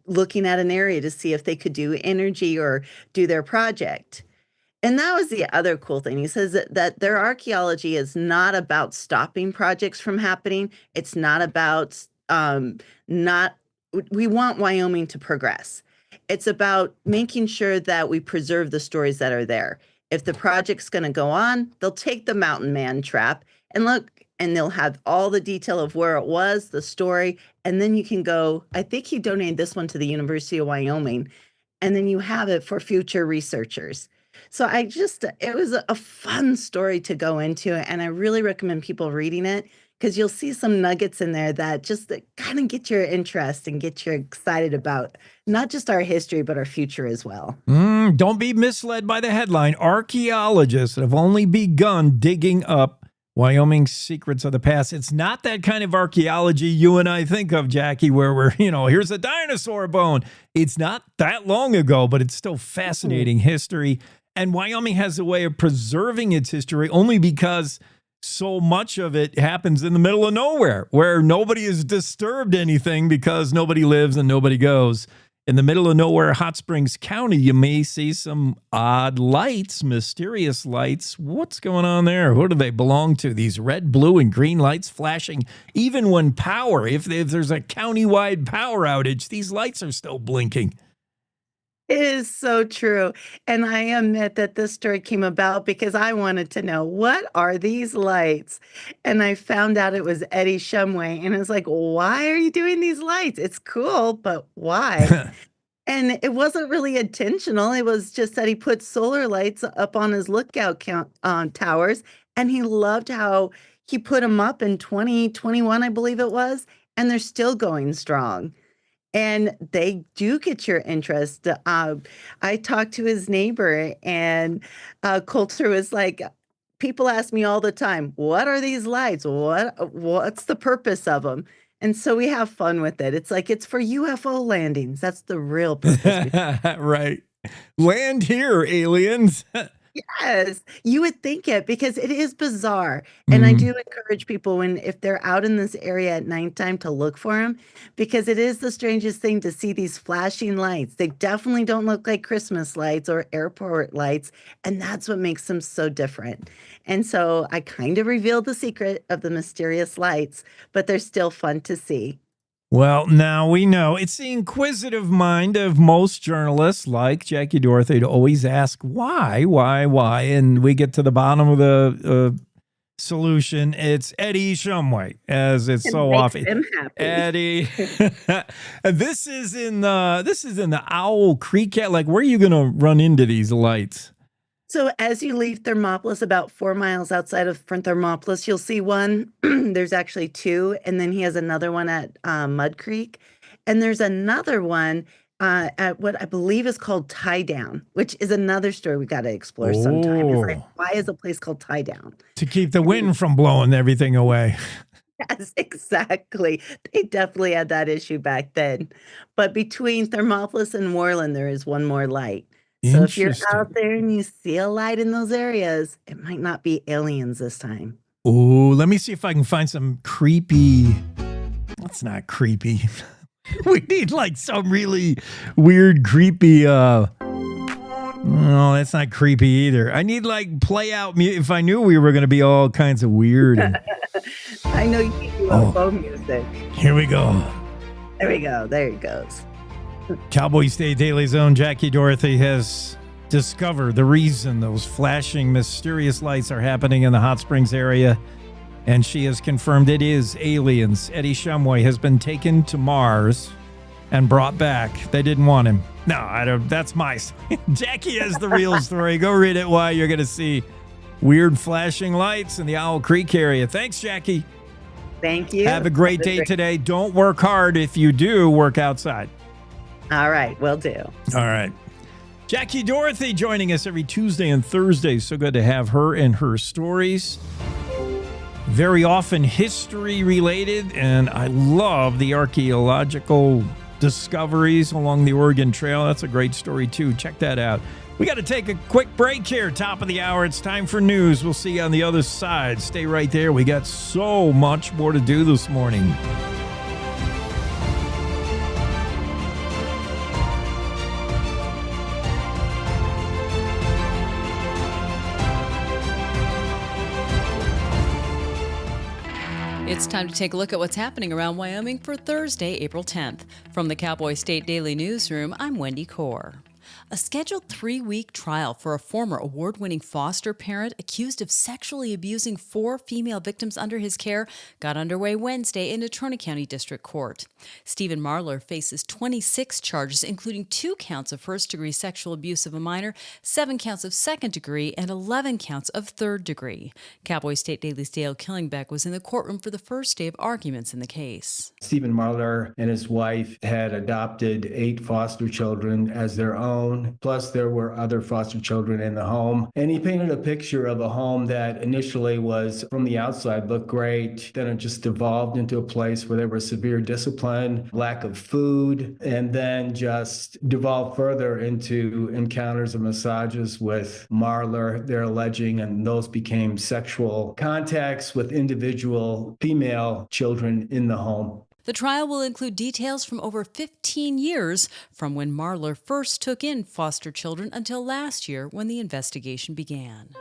Speaker 28: looking at an area to see if they could do energy or do their project. And that was the other cool thing. He says that their archaeology is not about stopping projects from happening. It's not about we want Wyoming to progress. It's about making sure that we preserve the stories that are there. If the project's going to go on, they'll take the mountain man trap and look, and they'll have all the detail of where it was, the story, and then you can go, I think he donated this one to the University of Wyoming, and then you have it for future researchers. So it was a fun story to go into, and I really recommend people reading it because you'll see some nuggets in there that just kind of get your interest and get you excited about not just our history, but our future as well.
Speaker 1: Don't be misled by the headline. Archaeologists have only begun digging up Wyoming's secrets of the past. It's not that kind of archaeology you and I think of, Jackie, where we're, here's a dinosaur bone. It's not that long ago, but it's still fascinating history. And Wyoming has a way of preserving its history only because so much of it happens in the middle of nowhere where nobody has disturbed anything because nobody lives and nobody goes. In the middle of nowhere, Hot Springs County, you may see some odd lights, mysterious lights. What's going on there? Who do they belong to? These red, blue, and green lights flashing even when if there's a county-wide power outage, these lights are still blinking.
Speaker 28: It is so true. And I admit that this story came about because I wanted to know, what are these lights? And I found out it was Eddie Shumway. And I was like, why are you doing these lights? It's cool, but why? And it wasn't really intentional. It was just that he put solar lights up on his lookout towers. And he loved how he put them up in 2021, I believe it was. And they're still going strong. And they do get your interest. I talked to his neighbor, and Coulter was like, people ask me all the time, what are these lights? What's the purpose of them? And so we have fun with it. It's like, it's for UFO landings. That's the real purpose.
Speaker 1: Right. Land here, aliens.
Speaker 28: Yes, you would think it because it is bizarre. And I do encourage people if they're out in this area at nighttime to look for them because it is the strangest thing to see these flashing lights. They definitely don't look like Christmas lights or airport lights. And that's what makes them so different. And so I kind of revealed the secret of the mysterious lights, but they're still fun to see.
Speaker 1: Well, now we know it's the inquisitive mind of most journalists like Jackie Dorothy to always ask why, and we get to the bottom of the solution. It's Eddie Shumway, as it's so often. Eddie, this is in the Owl Creek. Like, where are you going to run into these lights?
Speaker 28: So as you leave Thermopolis, about 4 miles outside of Thermopolis, you'll see one. There's actually two, and then he has another one at Mud Creek. And there's another one at what I believe is called Tie Down, which is another story we got to explore sometime. It's like, why is a place called Tie Down?
Speaker 1: To keep the wind from blowing everything away.
Speaker 28: Yes, exactly. They definitely had that issue back then. But between Thermopolis and Moreland, there is one more light. So if you're
Speaker 1: Interesting.
Speaker 28: out there and you see a light in those areas, it might not be aliens this time.
Speaker 1: Oh, let me see if I can find some creepy. That's not creepy. We need like some really weird, creepy. No, that's not creepy either. I need like play out. If I knew we were going to be all kinds of weird. And,
Speaker 28: I know you love phone music.
Speaker 1: Here we go.
Speaker 28: There we go. There it goes.
Speaker 1: Cowboy State Daily Zone Jackie Dorothy has discovered the reason those flashing, mysterious lights are happening in the Hot Springs area, and she has confirmed it is aliens. Eddie Shumway has been taken to Mars and brought back. They didn't want him. No, I don't. That's my. Jackie has the real story. Go read it. Why you're going to see weird flashing lights in the Owl Creek area. Thanks, Jackie.
Speaker 28: Thank you.
Speaker 1: Have a great day today. Don't work hard. If you do, work outside.
Speaker 28: All right, will do.
Speaker 1: All right. Jackie Dorothy joining us every Tuesday and Thursday. So good to have her and her stories. Very often history related, and I love the archaeological discoveries along the Oregon Trail. That's a great story, too. Check that out. We got to take a quick break here. Top of the hour. It's time for news. We'll see you on the other side. Stay right there. We got so much more to do this morning.
Speaker 2: It's time to take a look at what's happening around Wyoming for Thursday, April 10th. From the Cowboy State Daily Newsroom, I'm Wendy Kaur. A scheduled 3-week trial for a former award-winning foster parent accused of sexually abusing 4 female victims under his care got underway Wednesday in Natrona County District Court. Stephen Marler faces 26 charges, including 2 counts of first-degree sexual abuse of a minor, 7 counts of second-degree, and 11 counts of third-degree. Cowboy State Daily's Dale Killingbeck was in the courtroom for the first day of arguments in the case.
Speaker 7: Stephen Marler and his wife had adopted 8 foster children as their own. Plus, there were other foster children in the home. And he painted a picture of a home that initially was, from the outside, looked great. Then it just evolved into a place where there was severe discipline, lack of food, and then just devolved further into encounters and massages with Marler, they're alleging, and those became sexual contacts with individual female children in the home.
Speaker 2: The trial will include details from over 15 years from when Marler first took in foster children until last year when the investigation began.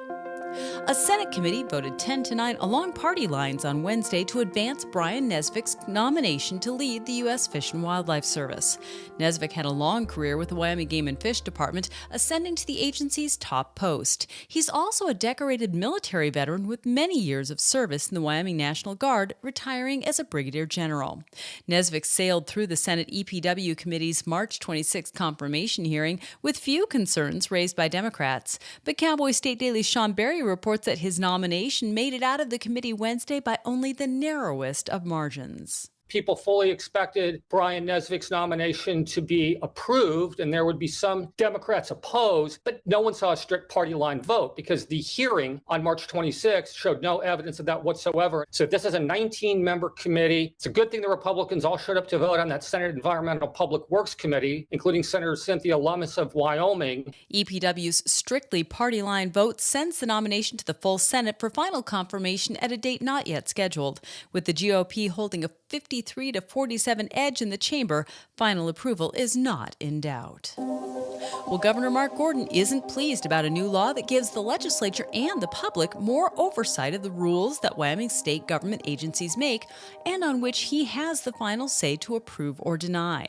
Speaker 2: A Senate committee voted 10-9 along party lines on Wednesday to advance Brian Nesvik's nomination to lead the U.S. Fish and Wildlife Service. Nesvik had a long career with the Wyoming Game and Fish Department, ascending to the agency's top post. He's also a decorated military veteran with many years of service in the Wyoming National Guard, retiring as a brigadier general. Nesvik sailed through the Senate EPW Committee's March 26 confirmation hearing with few concerns raised by Democrats, but Cowboy State Daily's Sean Berry reports that his nomination made it out of the committee Wednesday by only the narrowest of margins.
Speaker 8: People fully expected Brian Nesvik's nomination to be approved, and there would be some Democrats opposed, but no one saw a strict party line vote because the hearing on March 26th showed no evidence of that whatsoever. So this is a 19-member committee. It's a good thing the Republicans all showed up to vote on that Senate Environmental Public Works Committee, including Senator Cynthia Lummis of Wyoming.
Speaker 2: EPW's strictly party line vote sends the nomination to the full Senate for final confirmation at a date not yet scheduled, with the GOP holding a 53-47 edge in the chamber. Final approval is not in doubt. Well, Governor Mark Gordon isn't pleased about a new law that gives the legislature and the public more oversight of the rules that Wyoming state government agencies make and on which he has the final say to approve or deny.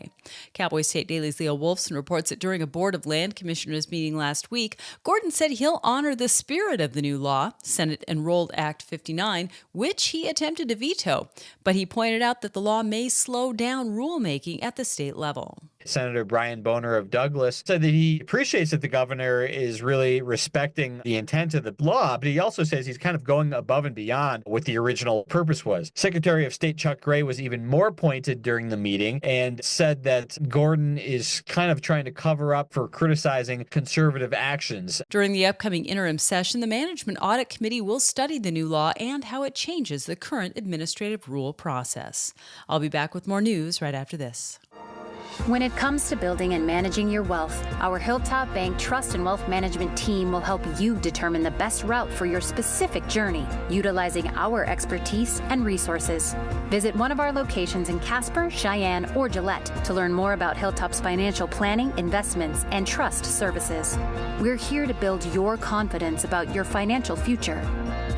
Speaker 2: Cowboy State Daily's Leo Wolfson reports that during a Board of Land Commissioners meeting last week, Gordon said he'll honor the spirit of the new law, Senate Enrolled Act 59, which he attempted to veto, but he pointed out that the law may slow down rulemaking at the state level.
Speaker 10: Senator Brian Boner of Douglas said that he appreciates that the governor is really respecting the intent of the law, but he also says he's kind of going above and beyond what the original purpose was. Secretary of State Chuck Gray was even more pointed during the meeting and said that Gordon is kind of trying to cover up for criticizing conservative actions.
Speaker 2: During the upcoming interim session, the Management Audit Committee will study the new law and how it changes the current administrative rule process. I'll be back with more news right after this.
Speaker 9: When it comes to building and managing your wealth, our Hilltop Bank Trust and Wealth Management team will help you determine the best route for your specific journey, utilizing our expertise and resources. Visit one of our locations in Casper, Cheyenne, or Gillette to learn more about Hilltop's financial planning, investments, and trust services. We're here to build your confidence about your financial future.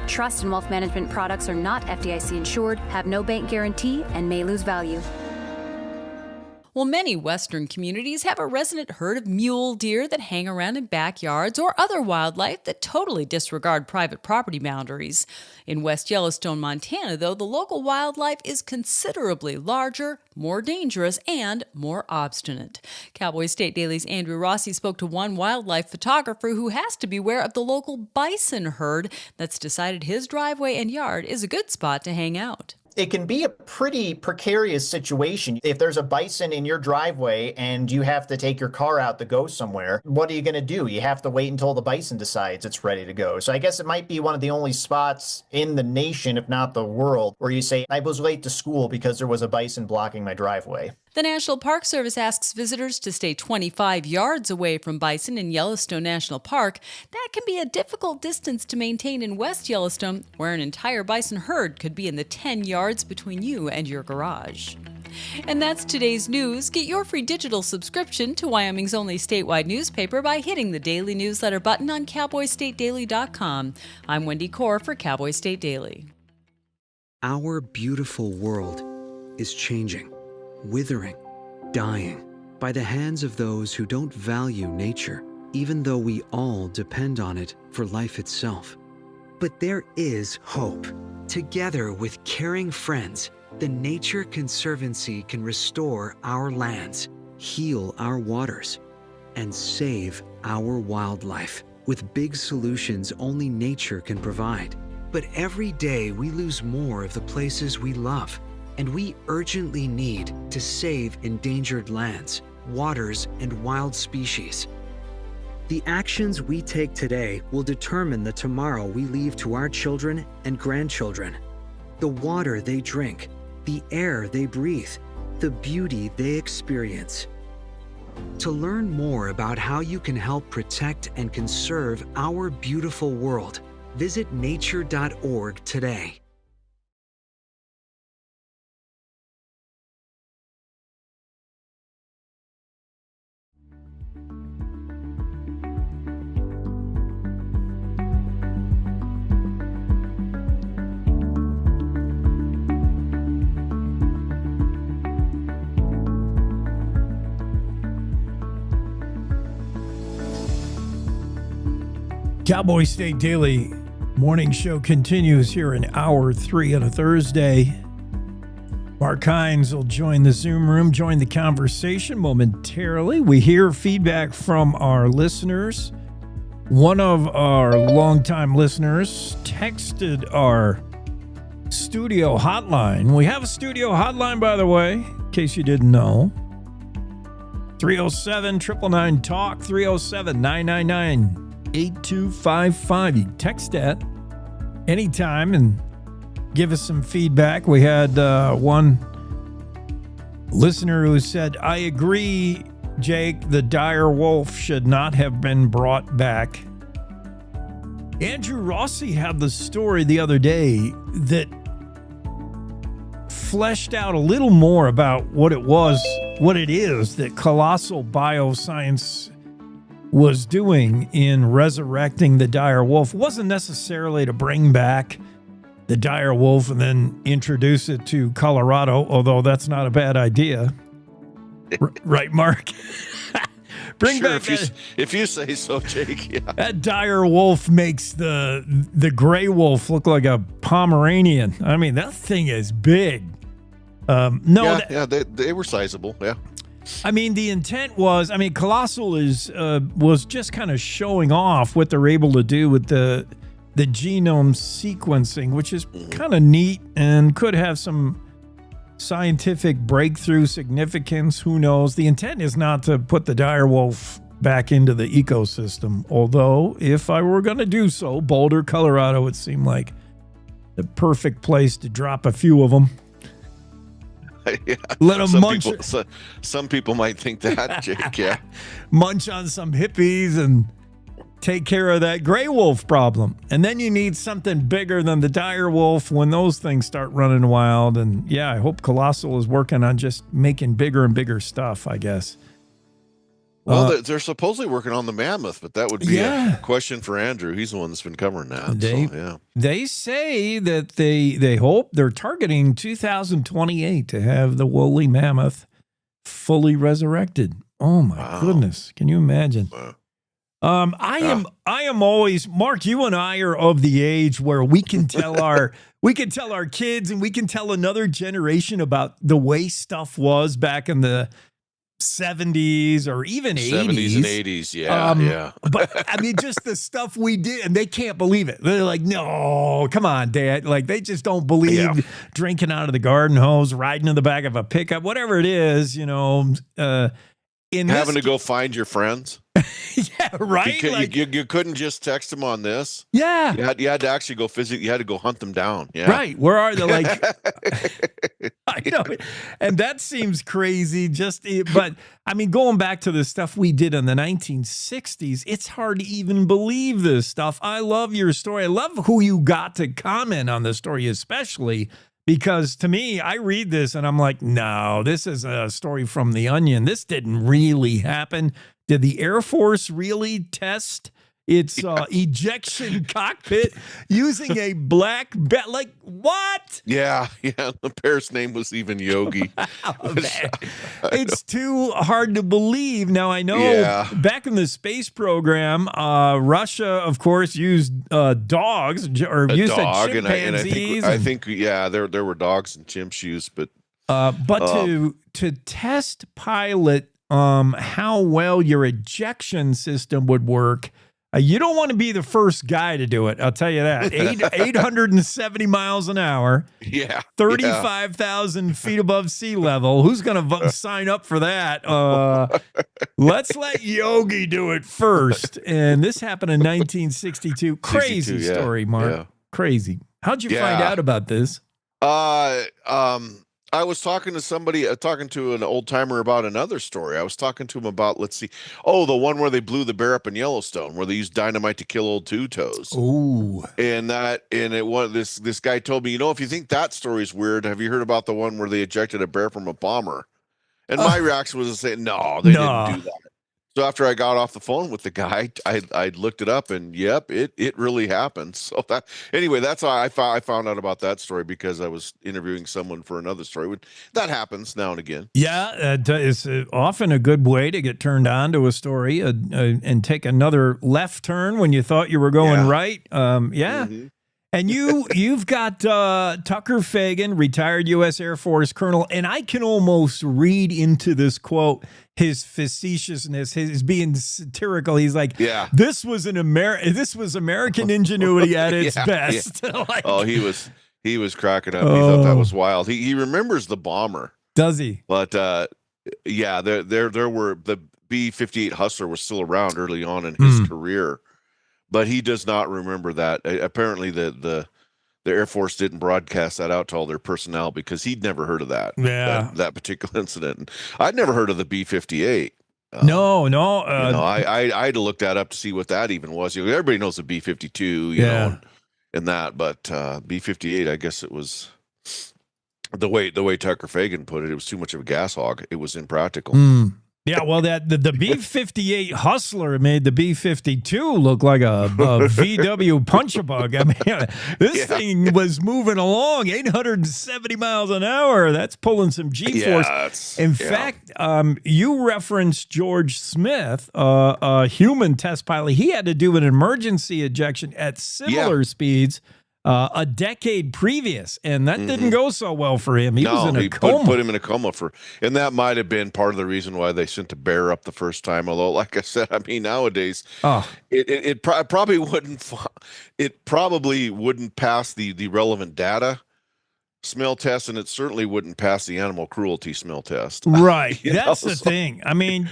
Speaker 9: Trust and wealth management products are not FDIC insured, have no bank guarantee, and may lose value.
Speaker 2: Well, many Western communities have a resident herd of mule deer that hang around in backyards or other wildlife that totally disregard private property boundaries. In West Yellowstone, Montana, though, the local wildlife is considerably larger, more dangerous, and more obstinate. Cowboy State Daily's Andrew Rossi spoke to one wildlife photographer who has to beware of the local bison herd that's decided his driveway and yard is a good spot to hang out.
Speaker 11: It can be a pretty precarious situation. If there's a bison in your driveway and you have to take your car out to go somewhere, what are you going to do? You have to wait until the bison decides it's ready to go. So I guess it might be one of the only spots in the nation, if not the world, where you say, I was late to school because there was a bison blocking my driveway.
Speaker 2: The National Park Service asks visitors to stay 25 yards away from bison in Yellowstone National Park. That can be a difficult distance to maintain in West Yellowstone, where an entire bison herd could be in the 10 yards between you and your garage. And that's today's news. Get your free digital subscription to Wyoming's only statewide newspaper by hitting the daily newsletter button on cowboystatedaily.com. I'm Wendy Corr for Cowboy State Daily.
Speaker 14: Our beautiful world is changing. Withering, dying, by the hands of those who don't value nature, even though we all depend on it for life itself. But there is hope. Together with caring friends, the Nature Conservancy can restore our lands, heal our waters, and save our wildlife with big solutions only nature can provide. But every day we lose more of the places we love. And we urgently need to save endangered lands, waters, and wild species. The actions we take today will determine the tomorrow we leave to our children and grandchildren. The water they drink, the air they breathe, the beauty they experience. To learn more about how you can help protect and conserve our beautiful world, visit nature.org today.
Speaker 1: Cowboy State Daily morning show continues here in hour 3 on a Thursday. Mark Hines will join the Zoom room, join the conversation momentarily. We hear feedback from our listeners. One of our longtime listeners texted our studio hotline. We have a studio hotline, by the way, in case you didn't know. 307-999-TALK, 307-999-8255. You can text that anytime and give us some feedback. We had one listener who said, I agree, Jake, the dire wolf should not have been brought back. Andrew Rossi had the story the other day that fleshed out a little more about what it is that Colossal Bioscience was doing in resurrecting the dire wolf. It wasn't necessarily to bring back the dire wolf and then introduce it to Colorado, although that's not a bad idea. Right, Mark? Bring
Speaker 15: sure,
Speaker 1: back
Speaker 15: if you say so, Jake. Yeah.
Speaker 1: That dire wolf makes the gray wolf look like a Pomeranian. I mean, that thing is big.
Speaker 15: They were sizable. Yeah.
Speaker 1: I mean, the intent was, Colossal was just kind of showing off what they're able to do with the genome sequencing, which is kind of neat and could have some scientific breakthrough significance. Who knows? The intent is not to put the dire wolf back into the ecosystem. Although, if I were going to do so, Boulder, Colorado would seem like the perfect place to drop a few of them.
Speaker 15: Yeah.
Speaker 1: Let them munch.
Speaker 15: Some people might think that, Jake. Yeah.
Speaker 1: Munch on some hippies and take care of that gray wolf problem. And then you need something bigger than the dire wolf when those things start running wild. And yeah, I hope Colossal is working on just making bigger and bigger stuff, I guess.
Speaker 15: Well, they're supposedly working on the mammoth, but that would be a question for Andrew. He's the one that's been covering that.
Speaker 1: They say that they hope they're targeting 2028 to have the woolly mammoth fully resurrected. Oh my goodness. Can you imagine? Wow. I am always, Mark, you and I are of the age where we can tell our kids and we can tell another generation about the way stuff was back in the 70s or even
Speaker 15: 70s and 80s. Yeah.
Speaker 1: But I mean, just the stuff we did, and they can't believe it. They're like, no, come on, Dad. Like, they just don't believe drinking out of the garden hose, riding in the back of a pickup, whatever it is, having
Speaker 15: to go find your friends.
Speaker 1: Yeah, right.
Speaker 15: You couldn't just text them on this.
Speaker 1: Yeah,
Speaker 15: you had to actually go you had to go hunt them down. Yeah,
Speaker 1: right. Where are they? Like, I know, and that seems crazy. But I mean, going back to the stuff we did in the 1960s, it's hard to even believe this stuff. I love your story. I love who you got to comment on the story, especially. Because to me, I read this and I'm like, no, this is a story from The Onion. This didn't really happen. Did the Air Force really test its ejection cockpit using a black bat? Like, what?
Speaker 15: Yeah. The bear's name was even Yogi.
Speaker 1: It's too hard to believe. Now, I know back in the space program, Russia, of course, used dogs or used chimpanzees.
Speaker 15: And I think there were dogs and chimps used, but
Speaker 1: to test pilot how well your ejection system would work. You don't want to be the first guy to do it. I'll tell you that. 870 miles an hour.
Speaker 15: Yeah.
Speaker 1: 35,000 feet above sea level. Who's going to sign up for that? Let's let Yogi do it first. And this happened in 1962. Crazy story, Mark. Yeah. Crazy. How'd you find out about this?
Speaker 15: I was talking to somebody, talking to an old timer about another story. I was talking to him about, the one where they blew the bear up in Yellowstone, where they used dynamite to kill old two-toes.
Speaker 1: Ooh.
Speaker 15: This guy told me, if you think that story's weird, have you heard about the one where they ejected a bear from a bomber? And my reaction was to say, no, they didn't do that. So after I got off the phone with the guy, I looked it up, and it really happened. So that's how I found out about that story, because I was interviewing someone for another story. That happens now and again.
Speaker 1: Yeah, it's often a good way to get turned on to a story and take another left turn when you thought you were going right. Mm-hmm. And you've got Tucker Fagan, retired U.S. Air Force colonel, and I can almost read into this quote his facetiousness, his being satirical. He's like, this was American ingenuity at its best.
Speaker 15: Yeah. He was cracking up. He thought that was wild. He remembers the bomber.
Speaker 1: Does he?
Speaker 15: But there were the B-58 Hustler was still around early on in his career. But he does not remember that. Apparently, the Air Force didn't broadcast that out to all their personnel because he'd never heard of that.
Speaker 1: Yeah,
Speaker 15: that particular incident. And I'd never heard of the B-58.
Speaker 1: No.
Speaker 15: I had to look that up to see what that even was. Everybody knows the B-52, know, and that, but B-58, I guess it was the way Tucker Fagan put it. It was too much of a gas hog. It was impractical.
Speaker 1: Yeah, well, the B-58 Hustler made the B-52 look like a VW punch-a-bug. I mean, this thing was moving along 870 miles an hour. That's pulling some G-force. In fact, you referenced George Smith, a human test pilot. He had to do an emergency ejection at similar speeds a decade previous, and that didn't go so well for him. He was in a coma.
Speaker 15: Put him in a coma and that might have been part of the reason why they sent the bear up the first time. Although, like I said, I mean, nowadays, it probably wouldn't pass the relevant data smell test, and it certainly wouldn't pass the animal cruelty smell test.
Speaker 1: Right. That's the thing. I mean,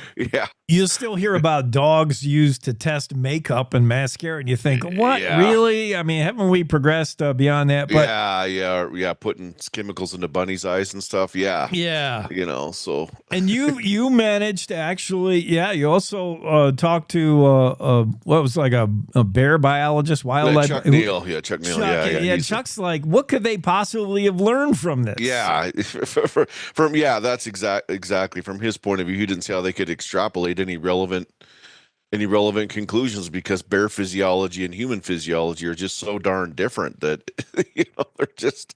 Speaker 1: You still hear about dogs used to test makeup and mascara, and you think, what, really? I mean, haven't we progressed beyond that? But
Speaker 15: yeah, putting chemicals into bunnies' eyes and stuff. Yeah. You know, so.
Speaker 1: And you managed to actually, you also talked to what was like a bear biologist, wildlife.
Speaker 15: Chuck Neal. Yeah, Chuck Neal. Yeah.
Speaker 1: Chuck's like, what could they possibly have learned from this?
Speaker 15: Yeah, that's exactly from his point of view. He didn't see how they could extrapolate any relevant conclusions, because bear physiology and human physiology are just so darn different that they're just.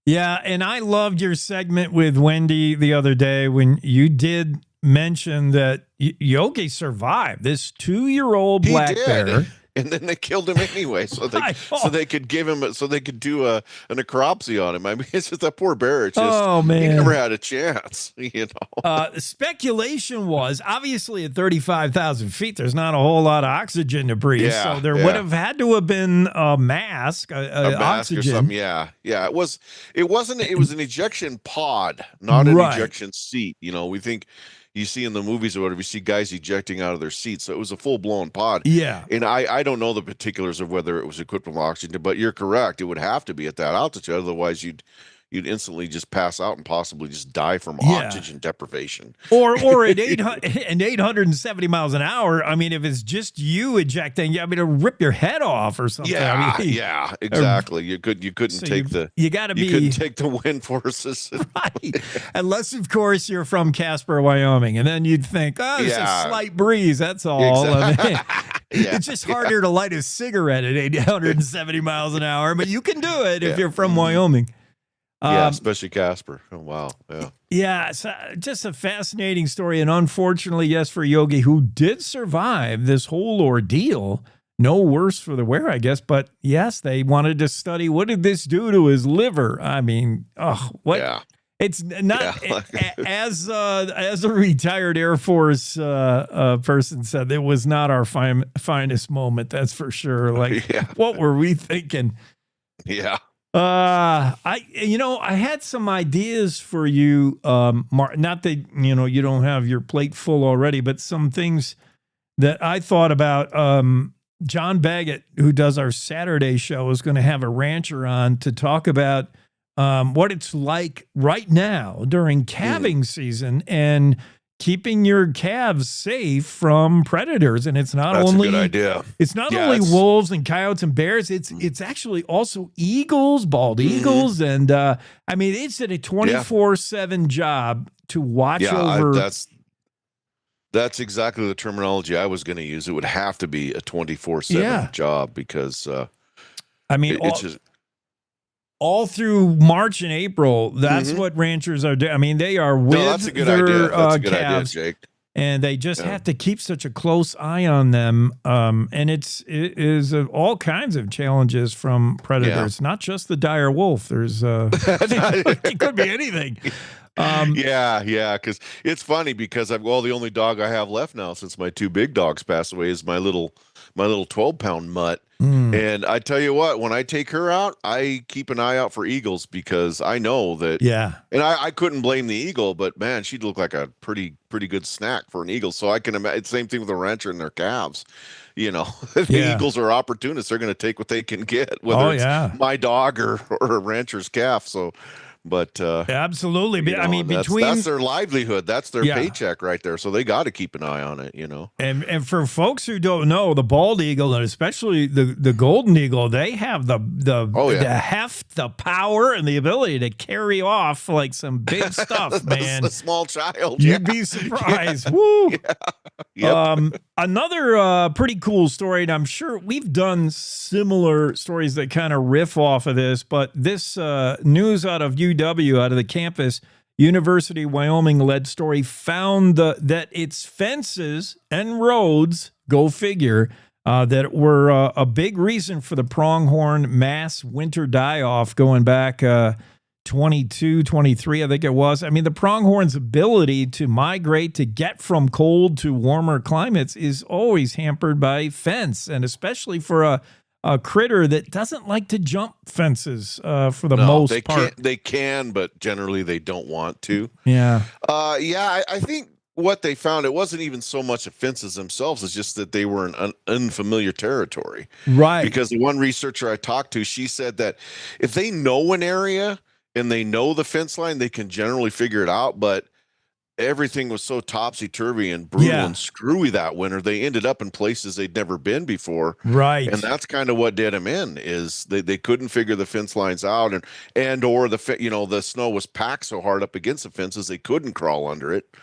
Speaker 1: Yeah, and I loved your segment with Wendy the other day when you did mention that Yogi survived this 2-year-old black bear.
Speaker 15: And then they killed him anyway, so they could give him, so they could do a necropsy on him. I mean, it's just that poor bear. It's just, he never had a chance,
Speaker 1: Speculation was, obviously at 35,000 feet, there's not a whole lot of oxygen to breathe, so there would have had to have been a mask, a mask oxygen.
Speaker 15: Or something. Yeah. It was an ejection pod, not an ejection seat. We think. You see in the movies or whatever, you see guys ejecting out of their seats. So it was a full-blown pod.
Speaker 1: Yeah.
Speaker 15: And I don't know the particulars of whether it was equipped with oxygen, but you're correct. It would have to be at that altitude. Otherwise, you'd instantly just pass out and possibly just die from oxygen deprivation.
Speaker 1: Or at 870 miles an hour, I mean, if it's just you ejecting, it'll rip your head off or something.
Speaker 15: Yeah, exactly. You couldn't
Speaker 1: so
Speaker 15: take
Speaker 1: you couldn't
Speaker 15: take the wind forces.
Speaker 1: Right. Unless, of course, you're from Casper, Wyoming, and then you'd think, it's a slight breeze. That's all.
Speaker 15: Exactly.
Speaker 1: It's just harder to light a cigarette at 870 miles an hour, but you can do it if you're from Wyoming.
Speaker 15: Especially Casper. Oh, wow. Yeah.
Speaker 1: Yeah, so just a fascinating story. And unfortunately, yes, for Yogi, who did survive this whole ordeal, no worse for the wear, I guess. But yes, they wanted to study, what did this do to his liver? I mean, what?
Speaker 15: Yeah.
Speaker 1: It's not, as a retired Air Force person said, it was not our finest moment, that's for sure. Like, what were we thinking?
Speaker 15: Yeah.
Speaker 1: I had some ideas for you, Mark, not that, you don't have your plate full already, but some things that I thought about. John Baggett, who does our Saturday show, is going to have a rancher on to talk about what it's like right now during calving season and keeping your calves safe from predators. And it's not only
Speaker 15: a good idea.
Speaker 1: It's not only wolves and coyotes and bears. It's actually also eagles, bald eagles, and I mean, it's a 24/7 job to watch over.
Speaker 15: That's exactly the terminology I was going to use. It would have to be a 24/7 job because
Speaker 1: I mean,
Speaker 15: it's just.
Speaker 1: All through March and April, that's what ranchers are doing. I mean, they are with
Speaker 15: that's a good
Speaker 1: their
Speaker 15: idea. That's a good
Speaker 1: calves,
Speaker 15: idea, Jake.
Speaker 1: and they just have to keep such a close eye on them. And it is all kinds of challenges from predators, not just the dire wolf. There's it could be anything.
Speaker 15: Because it's funny because the only dog I have left now since my 2 big dogs passed away is my little 12-pound mutt. And I tell you what, when I take her out, I keep an eye out for eagles because I know that.
Speaker 1: Yeah.
Speaker 15: And I couldn't blame the eagle, but man, she'd look like a pretty good snack for an eagle. So I can imagine. It's the same thing with a rancher and their calves. The eagles are opportunists. They're going to take what they can get, whether it's my dog or a rancher's calf. So. But
Speaker 1: absolutely, I mean,
Speaker 15: that's their livelihood, that's their paycheck right there. So they got to keep an eye on it,
Speaker 1: And for folks who don't know, the bald eagle and especially the golden eagle, they have the heft, the power, and the ability to carry off like some big stuff, man.
Speaker 15: A small child,
Speaker 1: you'd be surprised. Woo! Another pretty cool story, and I'm sure we've done similar stories that kind of riff off of this, but this news out of out of the campus, University of Wyoming led story found that its fences and roads, go figure, that were a big reason for the pronghorn mass winter die-off going back 22, 23, I think it was. I mean, the pronghorn's ability to migrate, to get from cold to warmer climates is always hampered by fence, and especially for a critter that doesn't like to jump fences for the most part.
Speaker 15: They can, but generally they don't want to.
Speaker 1: Yeah.
Speaker 15: I think what they found, it wasn't even so much the fences themselves, it's just that they were in unfamiliar territory.
Speaker 1: Right.
Speaker 15: Because the one researcher I talked to, she said that if they know an area and they know the fence line, they can generally figure it out. But everything was so topsy-turvy and brutal and screwy that winter, they ended up in places they'd never been before.
Speaker 1: Right.
Speaker 15: And that's kind of what did them in, is they couldn't figure the fence lines out, and or the snow was packed so hard up against the fences they couldn't crawl under it.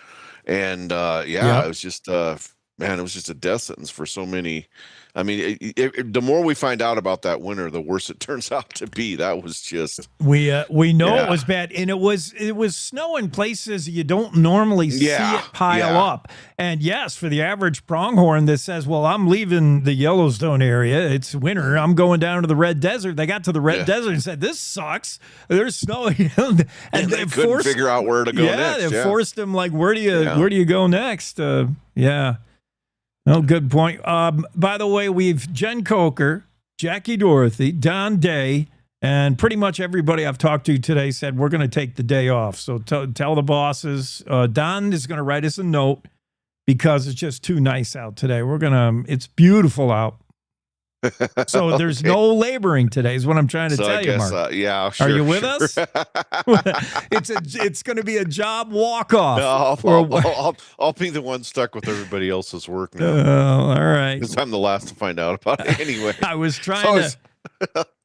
Speaker 15: And it was just man, it was just a death sentence for so many. I mean, the more we find out about that winter, the worse it turns out to be. That was just
Speaker 1: we know it was bad, and it was snow in places you don't normally see it pile up. And yes, for the average pronghorn that says, "Well, I'm leaving the Yellowstone area. It's winter. I'm going down to the Red Desert." They got to the Red Desert and said, "This sucks. There's snow," and
Speaker 15: they couldn't figure out where to go next.
Speaker 1: They forced them like, "Where do you go next?" Oh, good point. By the way, we've Jen Coker, Jackie Dorothy, Don Day, and pretty much everybody I've talked to today said we're going to take the day off. So tell the bosses. Don is going to write us a note because it's just too nice out today. It's beautiful out. So there's no laboring today is what I'm trying to tell you, Mark.
Speaker 15: Sure,
Speaker 1: are you with us? It's going to be a job walk-off.
Speaker 15: I'll be the one stuck with everybody else's work now.
Speaker 1: All right.
Speaker 15: Because I'm the last to find out about it anyway.
Speaker 1: I was trying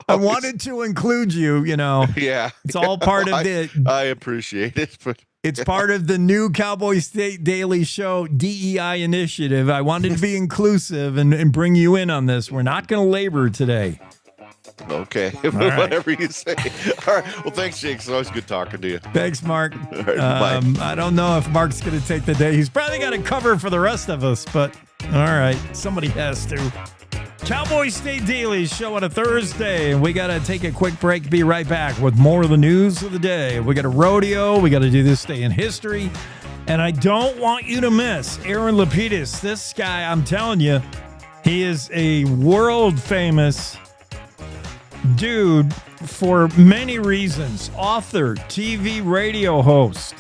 Speaker 1: I wanted to include you,
Speaker 15: Yeah.
Speaker 1: It's all part of
Speaker 15: I appreciate it, but
Speaker 1: it's part of the new Cowboy State Daily Show DEI initiative. I wanted to be inclusive and bring you in on this. We're not going to labor today.
Speaker 15: Okay. Whatever you say. All right. Well, thanks, Jake. It's always good talking to you.
Speaker 1: Thanks, Mark.
Speaker 15: All right, bye.
Speaker 1: I don't know if Mark's going to take the day. He's probably got to cover for the rest of us, but all right. Somebody has to. Cowboy State Daily Show on a Thursday. We got to take a quick break. Be right back with more of the news of the day. We got a rodeo. We got to do this day in history. And I don't want you to miss Aaron Lapidus. This guy, I'm telling you, he is a world famous dude for many reasons. Author, TV, radio host.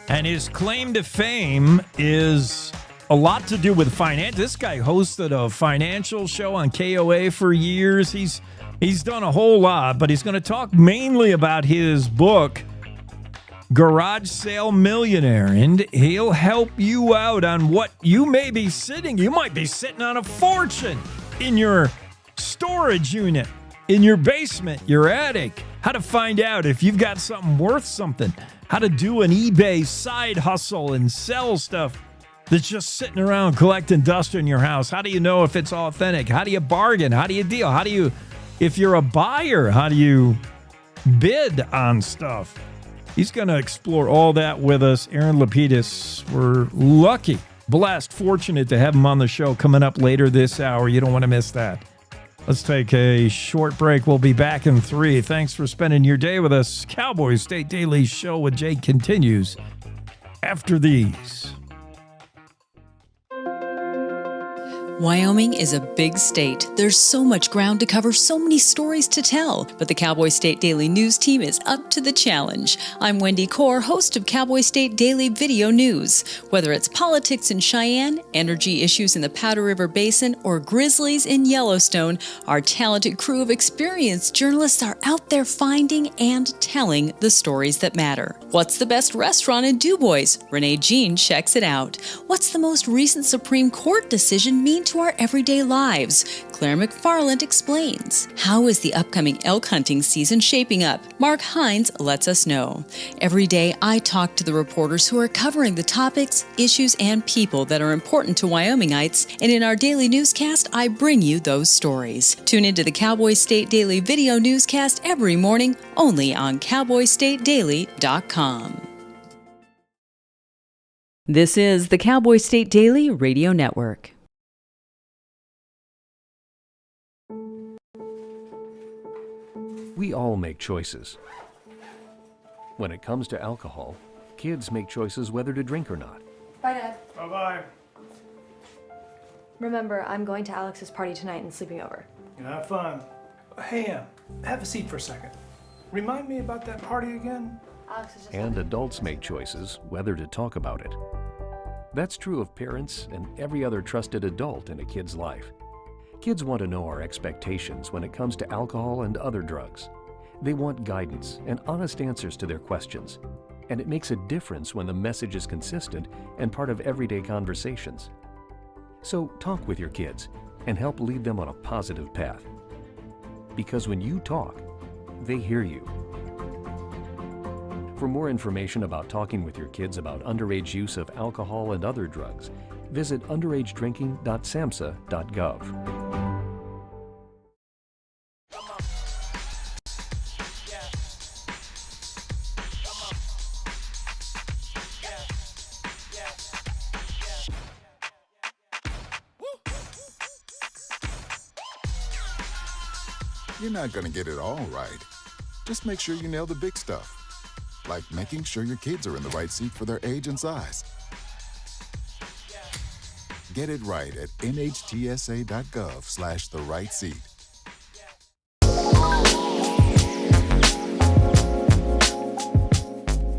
Speaker 1: And his claim to fame is a lot to do with finance. This guy hosted a financial show on KOA for years. He's done a whole lot, but he's going to talk mainly about his book, Garage Sale Millionaire, and he'll help you out on what you may be sitting. You might be sitting on a fortune in your storage unit, in your basement, your attic. How to find out if you've got something worth something. How to do an eBay side hustle and sell stuff that's just sitting around collecting dust in your house. How do you know if it's authentic? How do you bargain? How do you deal? If you're a buyer, how do you bid on stuff? He's going to explore all that with us. Aaron Lapidus, we're lucky, blessed, fortunate to have him on the show coming up later this hour. You don't want to miss that. Let's take a short break. We'll be back in 3. Thanks for spending your day with us. Cowboy State Daily Show with Jake continues after these.
Speaker 2: Wyoming is a big state. There's so much ground to cover, so many stories to tell. But the Cowboy State Daily News team is up to the challenge. I'm Wendy Core, host of Cowboy State Daily Video News. Whether it's politics in Cheyenne, energy issues in the Powder River Basin, or grizzlies in Yellowstone, our talented crew of experienced journalists are out there finding and telling the stories that matter. What's the best restaurant in DuBois? Renee Jean checks it out. What's the most recent Supreme Court decision mean to our everyday lives? Claire McFarland explains. How is the upcoming elk hunting season shaping up? Mark Hines lets us know. Every day, I talk to the reporters who are covering the topics, issues, and people that are important to Wyomingites, and in our daily newscast, I bring you those stories. Tune into the Cowboy State Daily Video Newscast every morning, only on CowboyStateDaily.com. This is the Cowboy State Daily Radio Network.
Speaker 25: We all make choices. When it comes to alcohol, kids make choices whether to drink or not.
Speaker 13: Bye, Dad.
Speaker 3: Bye-bye.
Speaker 13: Remember, I'm going to Alex's party tonight and sleeping over.
Speaker 4: Have fun. Hey, have a seat for a second. Remind me about that party again?
Speaker 25: And adults make choices whether to talk about it. That's true of parents and every other trusted adult in a kid's life. Kids want to know our expectations when it comes to alcohol and other drugs. They want guidance and honest answers to their questions. And it makes a difference when the message is consistent and part of everyday conversations. So talk with your kids and help lead them on a positive path. Because when you talk, they hear you. For more information about talking with your kids about underage use of alcohol and other drugs, visit underagedrinking.samhsa.gov.
Speaker 16: You're not going to get it all right. Just make sure you nail the big stuff, like making sure your kids are in the right seat for their age and size. Get it right at nhtsa.gov/the-right-seat.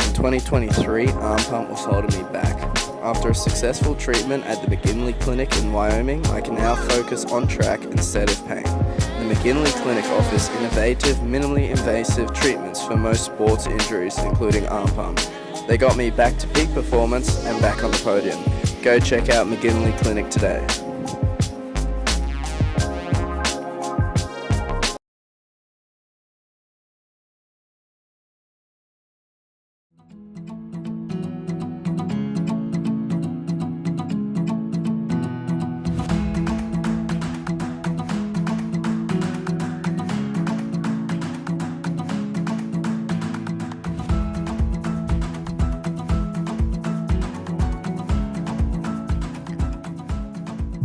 Speaker 17: In 2023, arm pump was holding me back. After a successful treatment at the McGinley Clinic in Wyoming, I can now focus on track instead of pain. The McGinley Clinic offers innovative, minimally invasive treatments for most sports injuries, including arm pump. They got me back to peak performance and back on the podium. Go check out McGinley Clinic today.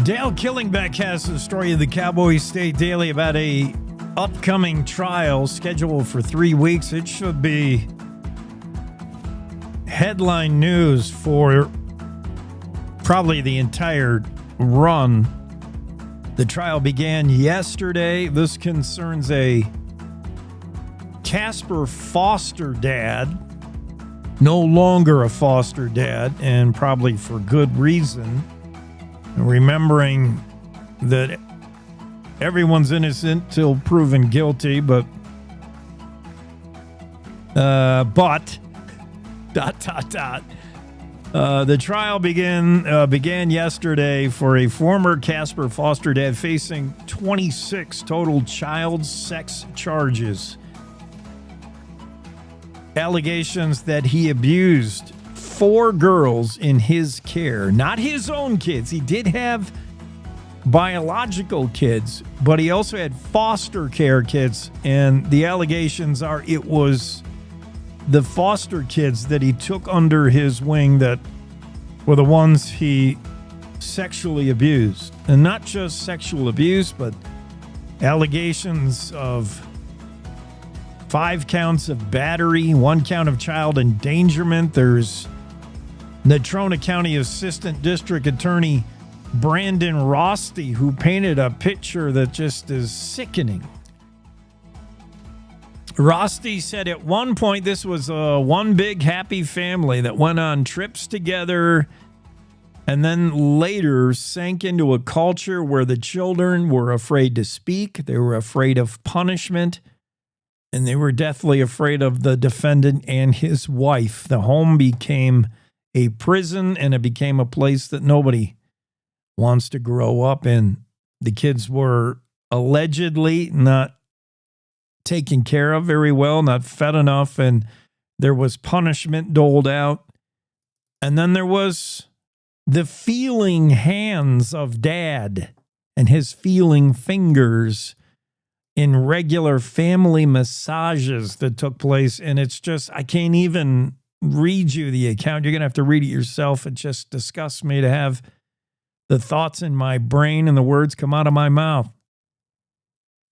Speaker 1: Dale Killingbeck has the story of the Cowboy State Daily about a upcoming trial scheduled for 3 weeks. It should be headline news for probably the entire run. The trial began yesterday. This concerns a Casper foster dad, no longer a foster dad, and probably for good reason. Remembering that everyone's innocent till proven guilty, but the trial began yesterday for a former Casper foster dad facing 26 total child sex charges. Allegations that he abused 4 girls in his care, not his own kids. He did have biological kids, but he also had foster care kids. And the allegations are it was the foster kids that he took under his wing that were the ones he sexually abused. And not just sexual abuse, but allegations of 5 counts of battery, 1 count of child endangerment. There's Natrona County Assistant District Attorney Brandon Rosti, who painted a picture that just is sickening. Rosti said at one point this was one big happy family that went on trips together and then later sank into a culture where the children were afraid to speak, they were afraid of punishment, and they were deathly afraid of the defendant and his wife. The home became a prison, and it became a place that nobody wants to grow up in. The kids were allegedly not taken care of very well, not fed enough, and there was punishment doled out. And then there was the feeling hands of dad and his feeling fingers in regular family massages that took place. And it's just, I can't even read you the account. You're going to have to read it yourself. It just disgusts me to have the thoughts in my brain and the words come out of my mouth.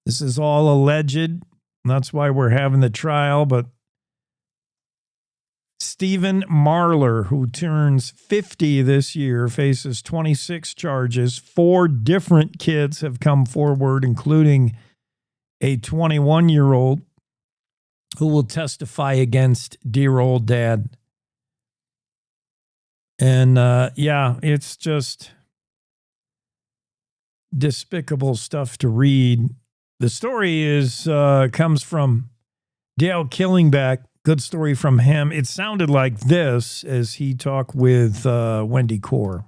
Speaker 1: This is all alleged. That's why we're having the trial. But Stephen Marler, who turns 50 this year, faces 26 charges. 4 different kids have come forward, including a 21-year-old. who will testify against dear old dad. And yeah, it's just despicable stuff to read. The story is comes from Dale Killingback. Good story from him. It sounded like this as he talked with Wendy Core.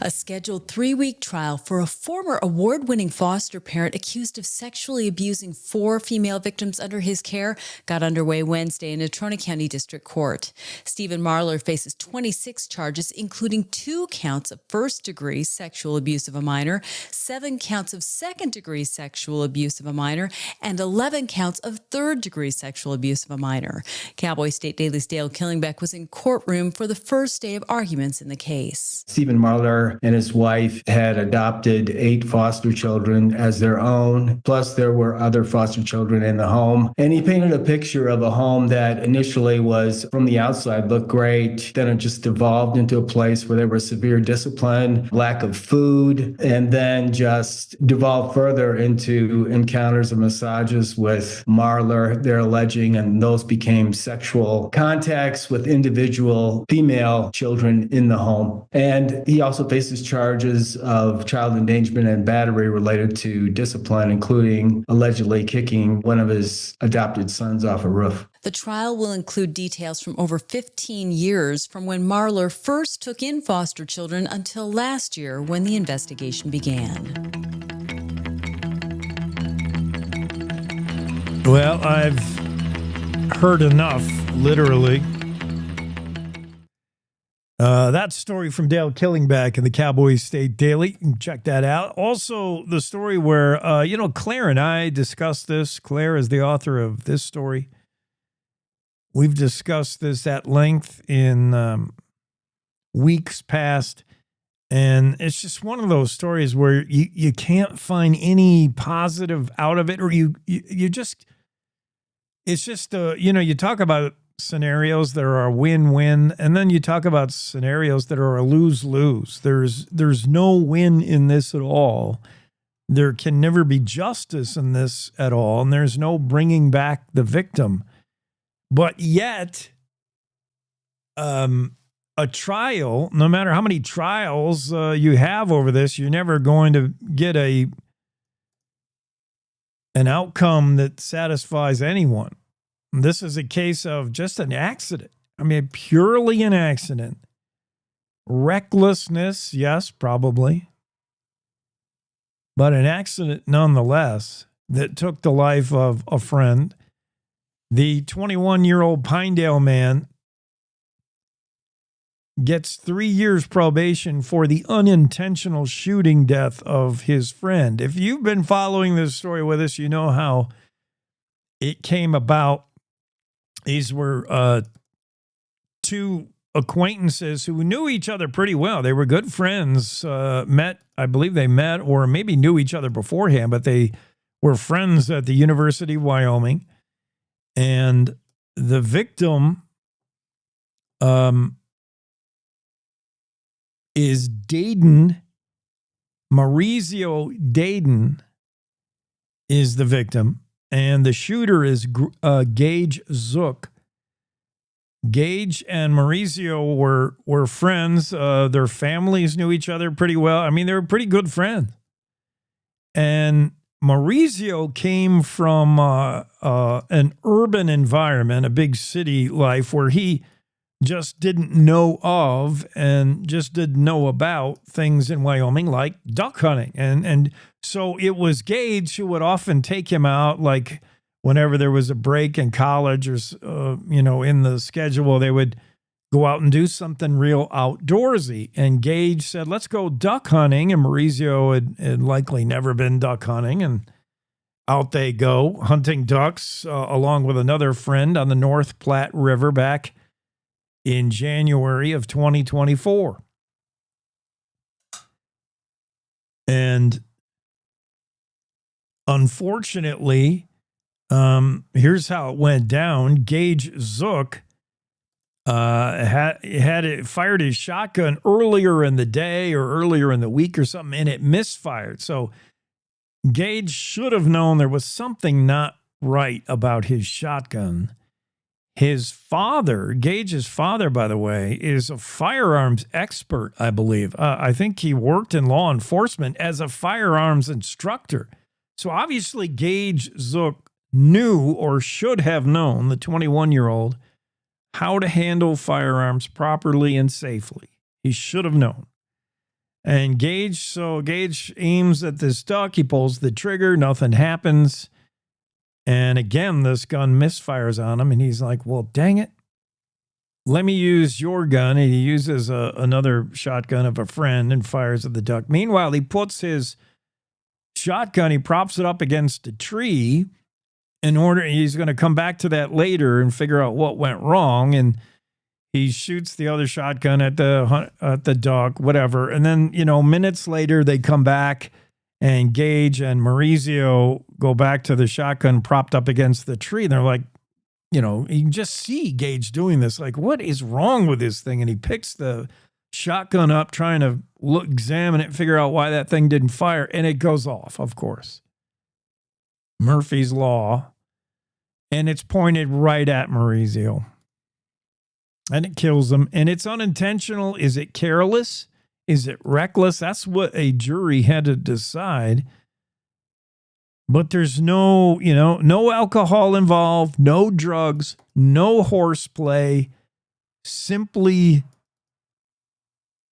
Speaker 2: A scheduled 3-week trial for a former award-winning foster parent accused of sexually abusing 4 female victims under his care got underway Wednesday in Natrona County District Court. Stephen Marler faces 26 charges, including 2 counts of first-degree sexual abuse of a minor, 7 counts of second-degree sexual abuse of a minor, and 11 counts of third-degree sexual abuse of a minor. Cowboy State Daily's Dale Killingback was in courtroom for the first day of arguments in the case.
Speaker 7: Stephen Marler and his wife had adopted 8 foster children as their own, plus there were other foster children in the home. And he painted a picture of a home that initially was, from the outside, looked great. Then it just evolved into a place where there was severe discipline, lack of food, and then just devolved further into encounters and massages with Marler, they're alleging, and those became sexual contacts with individual female children in the home. And he also faces charges of child endangerment and battery related to discipline, including allegedly kicking one of his adopted sons off a roof.
Speaker 2: The trial will include details from over 15 years from when Marler first took in foster children until last year when the investigation began.
Speaker 1: Well, I've heard enough, literally. That story from Dale Killingback in the Cowboy State Daily. You can check that out. Also, the story where, Claire and I discussed this. Claire is the author of this story. We've discussed this at length in weeks past. And it's just one of those stories where you can't find any positive out of it, or you just, it's just, you talk about scenarios that are a win-win, and then you talk about scenarios that are a lose-lose. There's no win in this at all. There can never be justice in this at all, and there's no bringing back the victim. But yet, a trial, no matter how many trials you have over this, you're never going to get an outcome that satisfies anyone. This is a case of just an accident. I mean, purely an accident. Recklessness, yes, probably. But an accident nonetheless that took the life of a friend. The 21-year-old Pinedale man gets 3 years probation for the unintentional shooting death of his friend. If you've been following this story with us, you know how it came about. These were 2 acquaintances who knew each other pretty well. They were good friends, I believe they met or maybe knew each other beforehand, but they were friends at the University of Wyoming. And the victim is Dayton. Maurizio Dayton is the victim. And the shooter is Gage Zook. Gage and Maurizio were friends. Their families knew each other pretty well. I mean, they were pretty good friends. And Maurizio came from an urban environment, a big city life, where he just didn't know of and just didn't know about things in Wyoming like duck hunting. And so it was Gage who would often take him out, like whenever there was a break in college or, in the schedule, they would go out and do something real outdoorsy. And Gage said, let's go duck hunting. And Maurizio had likely never been duck hunting. And out they go, hunting ducks along with another friend on the North Platte River back in January of 2024. And unfortunately, here's how it went down. Gage Zook fired his shotgun earlier in the day or earlier in the week or something, and it misfired. So Gage should have known there was something not right about his shotgun. His father, Gage's father, by the way, is a firearms expert, I believe. I think he worked in law enforcement as a firearms instructor. So obviously Gage Zook knew, or should have known, the 21-year-old, how to handle firearms properly and safely. He should have known. And Gage aims at this duck. He pulls the trigger. Nothing happens. And again, this gun misfires on him. And he's like, well, dang it. Let me use your gun. And he uses another shotgun of a friend and fires at the duck. Meanwhile, he puts his shotgun, he props it up against a tree he's going to come back to that later and figure out what went wrong. And he shoots the other shotgun at the duck, whatever. And then, minutes later, they come back and Gage and Maurizio go back to the shotgun propped up against the tree. And they're like, you can just see Gage doing this. Like, what is wrong with this thing? And he picks the shotgun up, trying to examine it, figure out why that thing didn't fire. And it goes off, of course. Murphy's Law. And it's pointed right at Maurizio. And it kills him. And it's unintentional. Is it careless? Is it reckless? That's what a jury had to decide. But there's no alcohol involved, no drugs, no horseplay, simply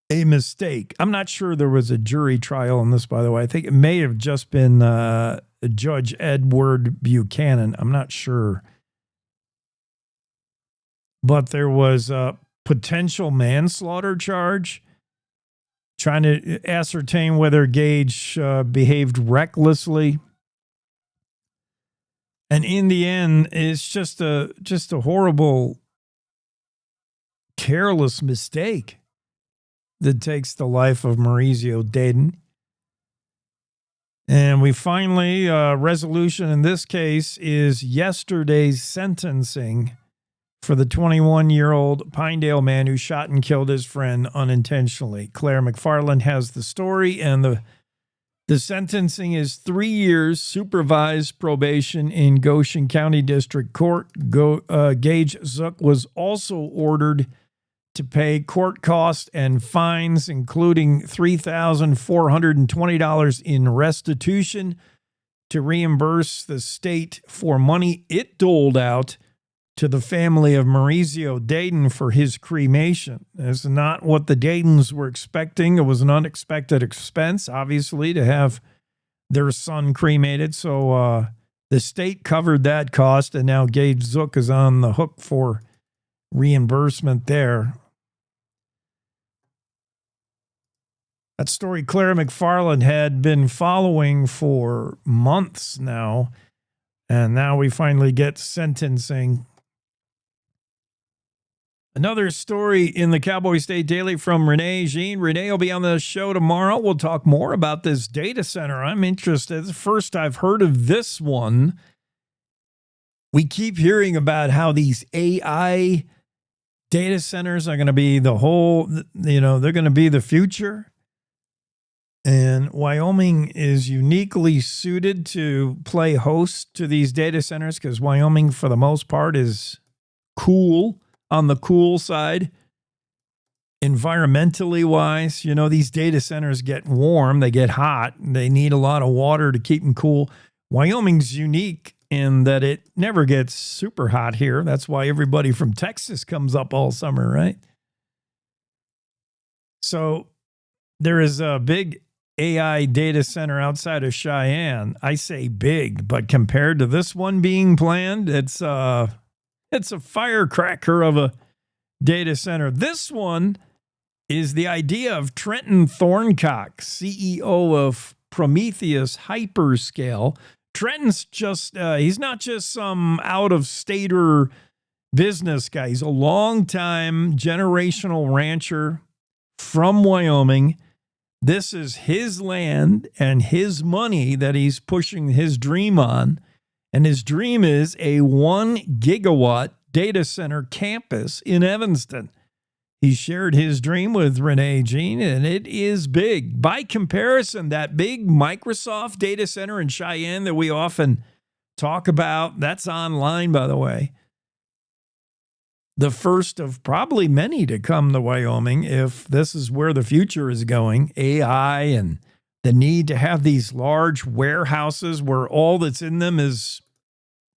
Speaker 1: a mistake. I'm not sure there was a jury trial on this, by the way. I think it may have just been Judge Edward Buchanan. I'm not sure. But there was a potential manslaughter charge, trying to ascertain whether Gage behaved recklessly. And in the end, it's just a horrible, careless mistake that takes the life of Maurizio Dayton. And we finally, resolution in this case is yesterday's sentencing for the 21-year-old Pinedale man who shot and killed his friend unintentionally. Claire McFarland has the story, and the sentencing is 3 years supervised probation in Goshen County District Court. Gage Zook was also ordered to pay court costs and fines, including $3,420 in restitution to reimburse the state for money it doled out to the family of Maurizio Dayton for his cremation. It's not what the Daytons were expecting. It was an unexpected expense, obviously, to have their son cremated. So the state covered that cost, and now Gage Zook is on the hook for reimbursement there. That story Claire McFarland had been following for months now, and now we finally get sentencing. Another story in the Cowboy State Daily from Renee Jean. Renee will be on the show tomorrow. We'll talk more about this data center. I'm interested. First, I've heard of this one. We keep hearing about how these AI data centers are going to be they're going to be the future. And Wyoming is uniquely suited to play host to these data centers because Wyoming, for the most part, is cool, on the cool side. Environmentally wise, these data centers get warm, they get hot, they need a lot of water to keep them cool. Wyoming's unique in that it never gets super hot here. That's why everybody from Texas comes up all summer, right? So there is a big AI data center outside of Cheyenne. I say big, but compared to this one being planned, it's a firecracker of a data center. This one is the idea of Trenton Thorncock, CEO of Prometheus Hyperscale. Trenton's he's not just some out-of-stater business guy. He's a long-time generational rancher from Wyoming. This is his land and his money that he's pushing his dream on. And his dream is a 1 gigawatt data center campus in Evanston. He shared his dream with Renee Jean, and it is big. By comparison, that big Microsoft data center in Cheyenne that we often talk about, that's online, by the way, the first of probably many to come to Wyoming if this is where the future is going, AI and the need to have these large warehouses where all that's in them is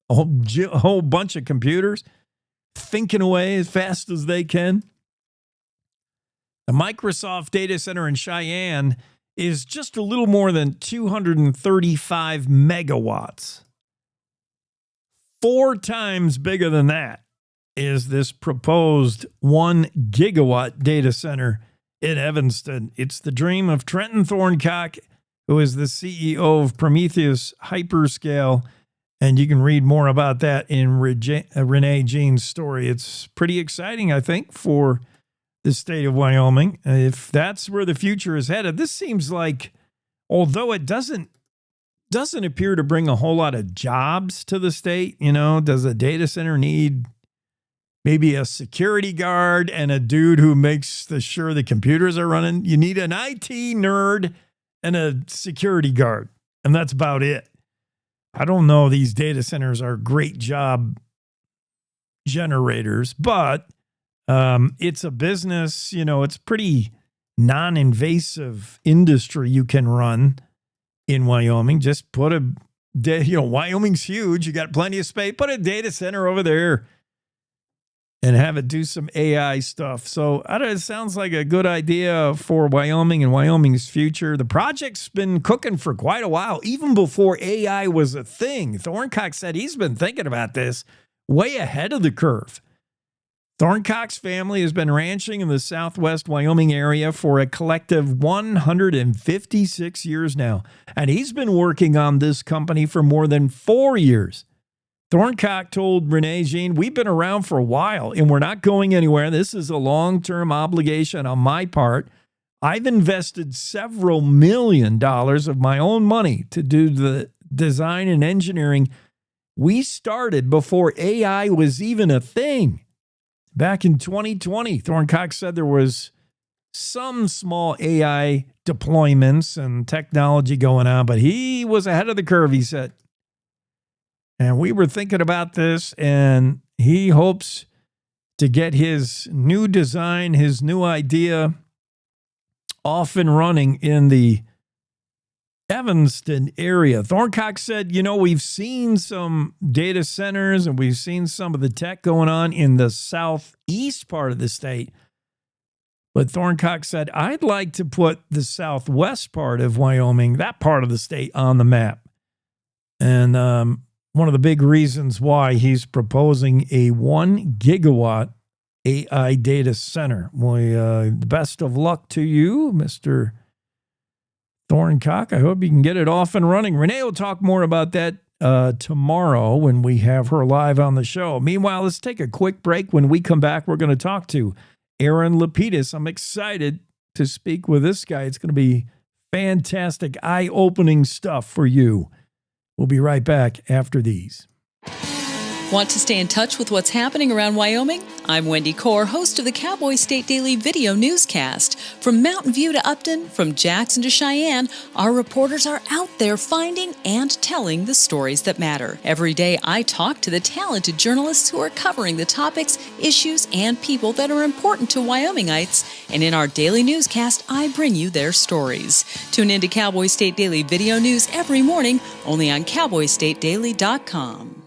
Speaker 1: a whole bunch of computers thinking away as fast as they can. The Microsoft data center in Cheyenne is just a little more than 235 megawatts. 4 times bigger than that is this proposed 1 gigawatt data center in Evanston. It's the dream of Trenton Thorncock, who is the CEO of Prometheus Hyperscale. And you can read more about that in Renee Jean's story. It's pretty exciting, I think, for the state of Wyoming. If that's where the future is headed, this seems like, although it doesn't appear to bring a whole lot of jobs to the state, does a data center need maybe a security guard and a dude who makes sure the computers are running? You need an IT nerd and a security guard, and that's about it. I don't know these data centers are great job generators, but it's a business, it's pretty non-invasive industry you can run in Wyoming. Just put Wyoming's huge. You got plenty of space. Put a data center over there and have it do some AI stuff. So it sounds like a good idea for Wyoming and Wyoming's future. The project's been cooking for quite a while, even before AI was a thing. Thorncock said he's been thinking about this way ahead of the curve. Thorncock's family has been ranching in the southwest Wyoming area for a collective 156 years now, and he's been working on this company for more than 4 years. Thorncock told Renee Jean, we've been around for a while and we're not going anywhere. This is a long-term obligation on my part. I've invested several $1 million of my own money to do the design and engineering. We started before AI was even a thing. Back in 2020, Thorncock said there was some small AI deployments and technology going on, but he was ahead of the curve, he said. And we were thinking about this, and he hopes to get his new design, his new idea off and running in the Evanston area. Thorncock said, we've seen some data centers and we've seen some of the tech going on in the southeast part of the state. But Thorncock said, I'd like to put the southwest part of Wyoming, that part of the state, on the map. And one of the big reasons why he's proposing a 1 gigawatt AI data center. Well, best of luck to you, Mr. Thorncock. I hope you can get it off and running. Renee will talk more about that tomorrow when we have her live on the show. Meanwhile, let's take a quick break. When we come back, we're going to talk to Aaron Lapidus. I'm excited to speak with this guy. It's going to be fantastic, eye-opening stuff for you. We'll be right back after these.
Speaker 2: Want to stay in touch with what's happening around Wyoming? I'm Wendy Core, host of the Cowboy State Daily video newscast. From Mountain View to Upton, from Jackson to Cheyenne, our reporters are out there finding and telling the stories that matter. Every day, I talk to the talented journalists who are covering the topics, issues, and people that are important to Wyomingites. And in our daily newscast, I bring you their stories. Tune in to Cowboy State Daily video news every morning, only on CowboyStateDaily.com.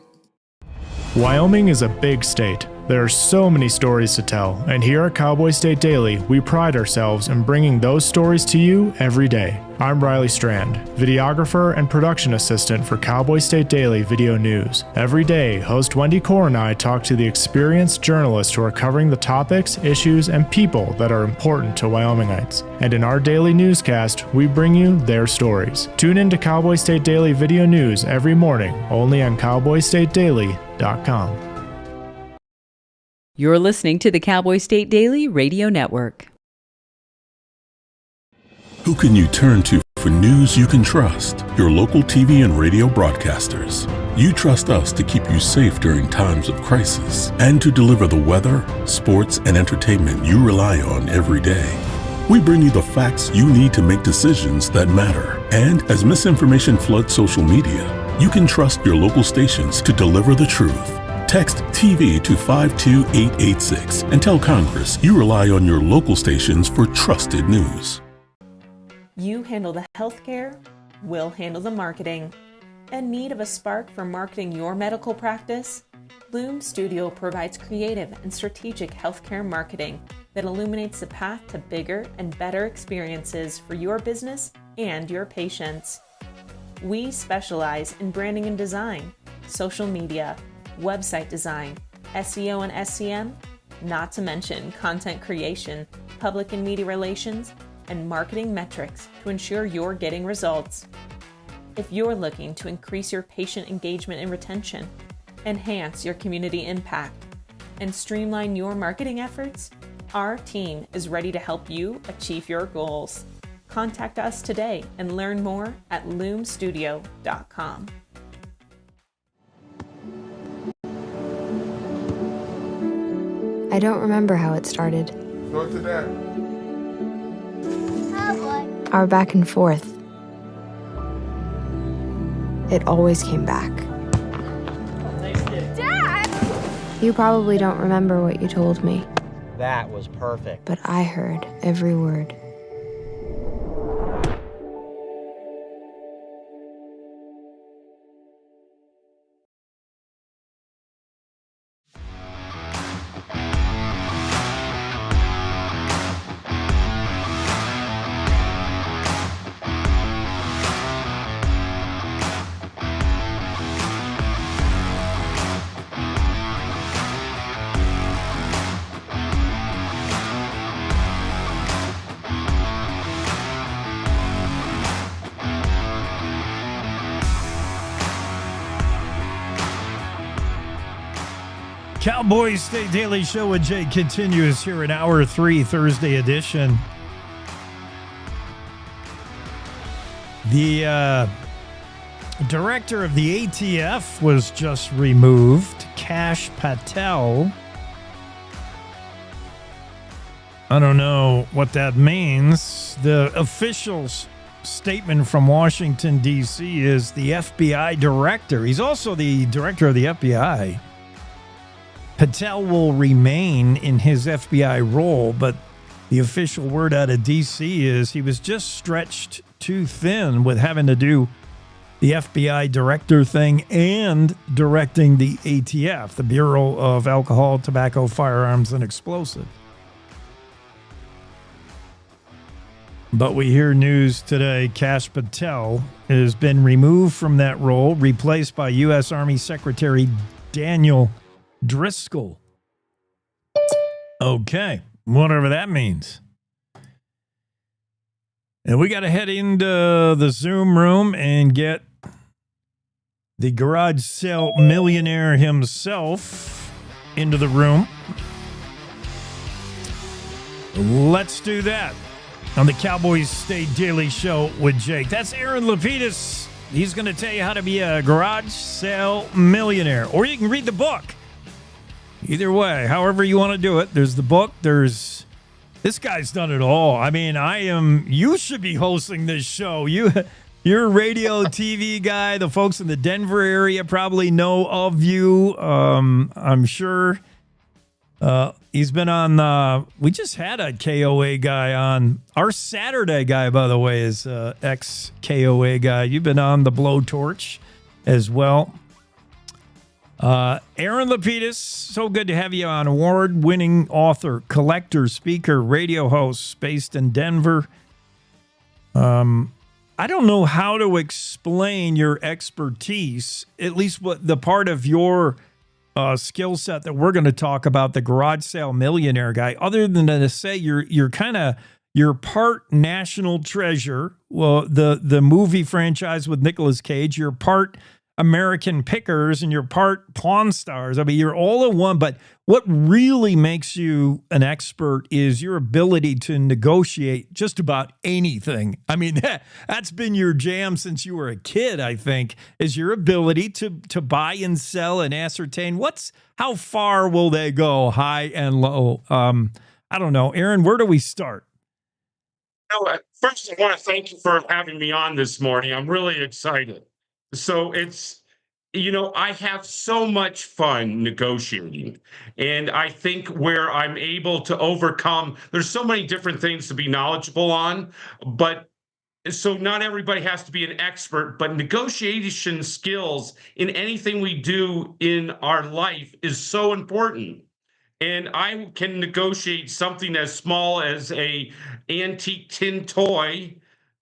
Speaker 4: Wyoming is a big state. There are so many stories to tell, and here at Cowboy State Daily, we pride ourselves in bringing those stories to you every day. I'm Riley Strand, videographer and production assistant for Cowboy State Daily Video News. Every day, host Wendy Core and I talk to the experienced journalists who are covering the topics, issues, and people that are important to Wyomingites. And in our daily newscast, we bring you their stories. Tune in to Cowboy State Daily Video News every morning, only on CowboyStateDaily.com.
Speaker 2: You're listening to the Cowboy State Daily Radio Network.
Speaker 5: Who can you turn to for news you can trust? Your local TV and radio broadcasters. You trust us to keep you safe during times of crisis and to deliver the weather, sports, and entertainment you rely on every day. We bring you the facts you need to make decisions that matter. And as misinformation floods social media, You can trust your local stations to deliver the truth. Text TV to 52886 and tell Congress you rely on your local stations for trusted news.
Speaker 6: You handle the healthcare, we'll handle the marketing. In need of a spark for marketing your medical practice? Loom Studio provides creative and strategic healthcare marketing that illuminates the path to bigger and better experiences for your business and your patients. We specialize in branding and design, social media, website design, SEO and SEM, not to mention content creation, public and media relations, and marketing metrics to ensure you're getting results. If you're looking to increase your patient engagement and retention, enhance your community impact, and streamline your marketing efforts, our team is ready to help you achieve your goals. Contact us today and learn more at loomstudio.com.
Speaker 21: I don't remember how it started.
Speaker 16: Go to that.
Speaker 21: Cowboy. Our back and forth. It always came back.
Speaker 12: Dad!
Speaker 21: You probably don't remember what you told me,
Speaker 18: That was perfect.
Speaker 21: but I heard every word.
Speaker 1: Cowboy State Daily Show with Jay continues here in Hour 3, Thursday edition. The director of the ATF was just removed, Kash Patel. I don't know what that means. The official statement from Washington, D.C. is the FBI director. He's also the director of the FBI. Patel will remain in his FBI role, but the official word out of D.C. is he was just stretched too thin with having to do the FBI director thing and directing the ATF, the Bureau of Alcohol, Tobacco, Firearms, and Explosives. But we hear news today, Kash Patel has been removed from that role, replaced by U.S. Army Secretary Daniel Driscoll. Okay, whatever that means. And we got to head into the Zoom room and get the garage sale millionaire himself into the room. Let's do that on the Cowboys State Daily Show with Jake. That's Aaron Lapidus. He's going to tell you how to be a garage sale millionaire. Or you can read the book. Either way, however you want to do it. There's the book. This guy's done it all. I mean, you should be hosting this show. You're a radio, TV guy. The folks in the Denver area probably know of you. I'm sure. He's been on, we just had a KOA guy on. Our Saturday guy, by the way, is ex-KOA guy. You've been on the Blowtorch as well. Aaron Lapidus, so good to have you on. Award-winning author, collector, speaker, radio host, based in Denver. I don't know how to explain your expertise, at least what the part of your skill set that we're going to talk about, the garage sale millionaire guy, other than to say you're part National Treasure, well, the movie franchise with Nicolas Cage, you're part American Pickers, and you're part Pawn Stars. I mean, you're all in one, but what really makes you an expert is your ability to negotiate just about anything. I mean, that's been your jam since you were a kid, I think, is your ability to buy and sell and ascertain how far will they go, high and low. I don't know. Aaron, where do we start?
Speaker 19: First, I want to thank you for having me on this morning. I'm really excited.
Speaker 12: So it's, I have so much fun negotiating. And I think where I'm able to overcome, there's so many different things to be knowledgeable on, but so not everybody has to be an expert, but negotiation skills in anything we do in our life is so important. And I can negotiate something as small as a antique tin toy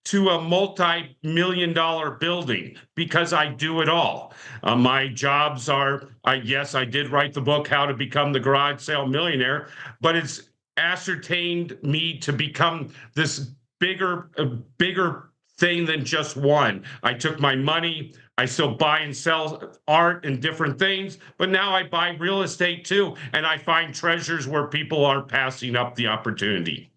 Speaker 12: to a multi-million-dollar building because I do it all. My jobs are, yes, I did write the book, How to Become the Garage Sale Millionaire, but it's ascertained me to become this bigger thing than just one. I took my money. I still buy and sell art and different things, but now I buy real estate too, and I find treasures where people are passing up the opportunity.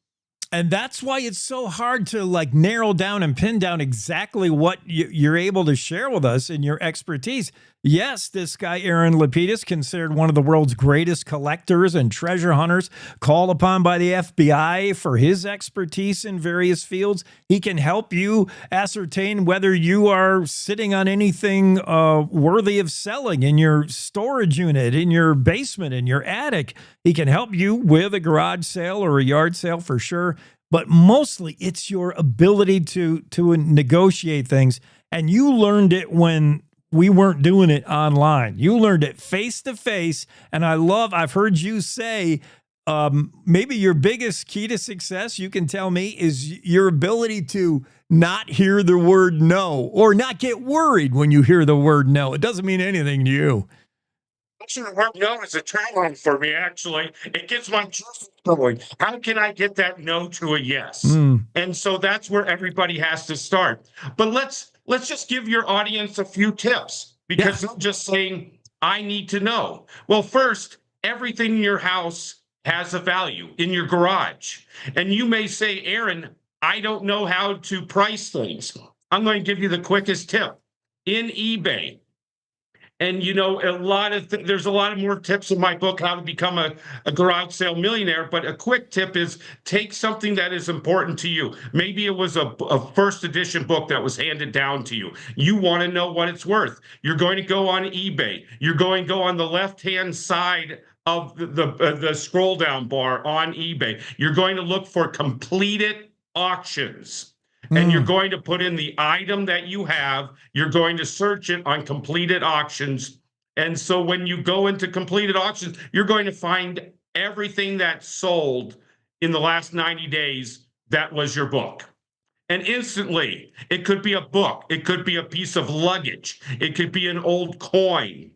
Speaker 1: And that's why it's so hard to like narrow down and pin down exactly what you're able to share with us in your expertise. Yes, this guy, Aaron Lapidus, considered one of the world's greatest collectors and treasure hunters, called upon by the FBI for his expertise in various fields. He can help you ascertain whether you are sitting on anything worthy of selling in your storage unit, in your basement, in your attic. He can help you with a garage sale or a yard sale for sure. But mostly it's your ability to negotiate things. And you learned it when we weren't doing it online. You learned it face to face. And I've heard you say, maybe your biggest key to success, you can tell me, is your ability to not hear the word no or not get worried when you hear the word no. It doesn't mean anything to you.
Speaker 12: Actually, the word no is a turn-on for me, actually. It gets my juices going. How can I get that no to a yes? And so that's where everybody has to start. But let's just give your audience a few tips because they're just saying, I need to know. Well, first, everything in your house has a value in your garage. And you may say, Aaron, I don't know how to price things. I'm going to give you the quickest tip. In eBay, and there's a lot of more tips in my book, How to Become a Garage Sale Millionaire. But a quick tip is take something that is important to you. Maybe it was a first edition book that was handed down to you. You want to know what it's worth. You're going to go on eBay. You're going to go on the left-hand side of the scroll down bar on eBay. You're going to look for completed auctions. And you're going to put in the item that you have. You're going to search it on completed auctions. And so when you go into completed auctions, you're going to find everything that sold in the last 90 days that was your book. And instantly, it could be a book. It could be a piece of luggage. It could be an old coin.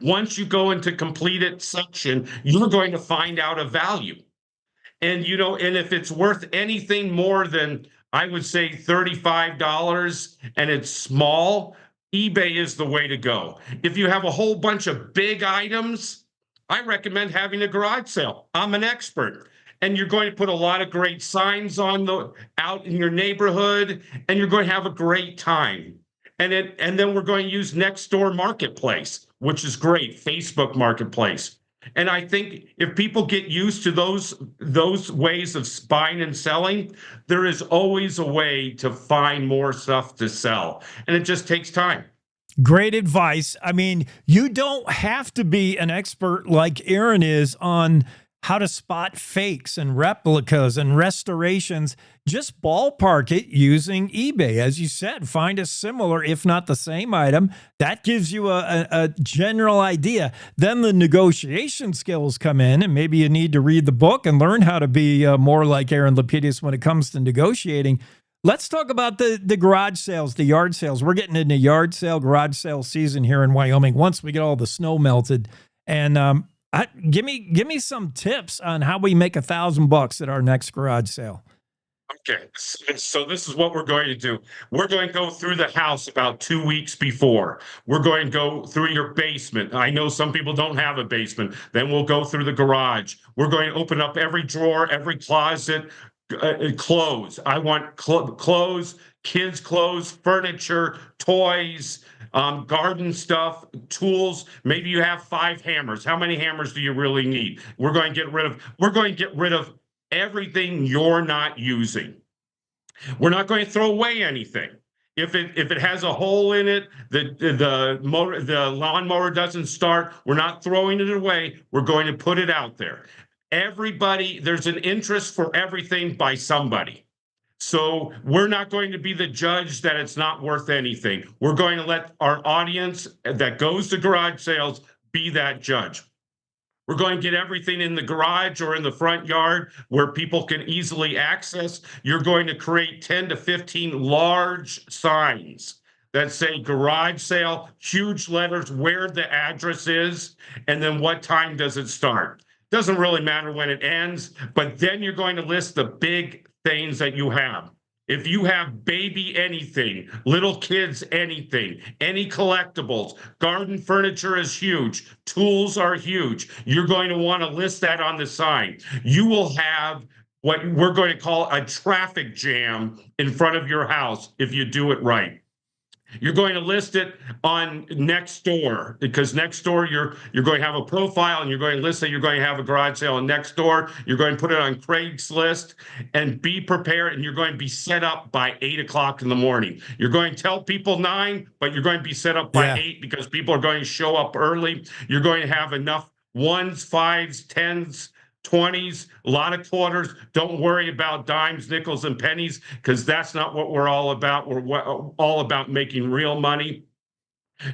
Speaker 12: Once you go into completed section, you're going to find out a value. And, and if it's worth anything more than, I would say, $35 and it's small, eBay is the way to go. If you have a whole bunch of big items, I recommend having a garage sale. I'm an expert. And you're going to put a lot of great signs out in your neighborhood, and you're going to have a great time. And then we're going to use Nextdoor Marketplace, which is great, Facebook Marketplace. And I think if people get used to those ways of buying and selling, there is always a way to find more stuff to sell. And it just takes time.
Speaker 1: Great advice. I mean, you don't have to be an expert like Aaron is on how to spot fakes and replicas and restorations. Just ballpark it using eBay. As you said, find a similar, if not the same item. That gives you a general idea. Then the negotiation skills come in, and maybe you need to read the book and learn how to be more like Aaron Lapidus when it comes to negotiating. Let's talk about the garage sales, the yard sales. We're getting into yard sale, garage sale season here in Wyoming once we get all the snow melted. And give me some tips on how we make $1,000 at our next garage sale.
Speaker 12: Okay, so this is what we're going to do. We're going to go through the house about 2 weeks before. We're going to go through your basement. I know some people don't have a basement. Then we'll go through the garage. We're going to open up every drawer, every closet, clothes. I want clothes, kids' clothes, furniture, toys, garden stuff, tools. Maybe you have 5 hammers. How many hammers do you really need? We're going to get rid of everything you're not using. We're not going to throw away anything. If it has a hole in it, the lawnmower doesn't start, we're not throwing it away. We're going to put it out there. Everybody, there's an interest for everything by somebody. So we're not going to be the judge that it's not worth anything. We're going to let our audience that goes to garage sales be that judge. We're going to get everything in the garage or in the front yard where people can easily access. You're going to create 10 to 15 large signs that say garage sale, huge letters, where the address is, and then what time does it start. Doesn't really matter when it ends, but then you're going to list the big things that you have. If you have baby anything, little kids anything, any collectibles, garden furniture is huge, tools are huge, you're going to want to list that on the sign. You will have what we're going to call a traffic jam in front of your house if you do it right. You're going to list it on Nextdoor, because Nextdoor, you're going to have a profile and you're going to list that you're going to have a garage sale on Nextdoor. You're going to put it on Craigslist, and be prepared, and you're going to be set up by 8 o'clock in the morning. You're going to tell people 9, but you're going to be set up by 8 because people are going to show up early. You're going to have enough 1s, 5s, 10s, 20s, a lot of quarters. Don't worry about dimes, nickels, and pennies, because that's not what we're all about. We're all about making real money.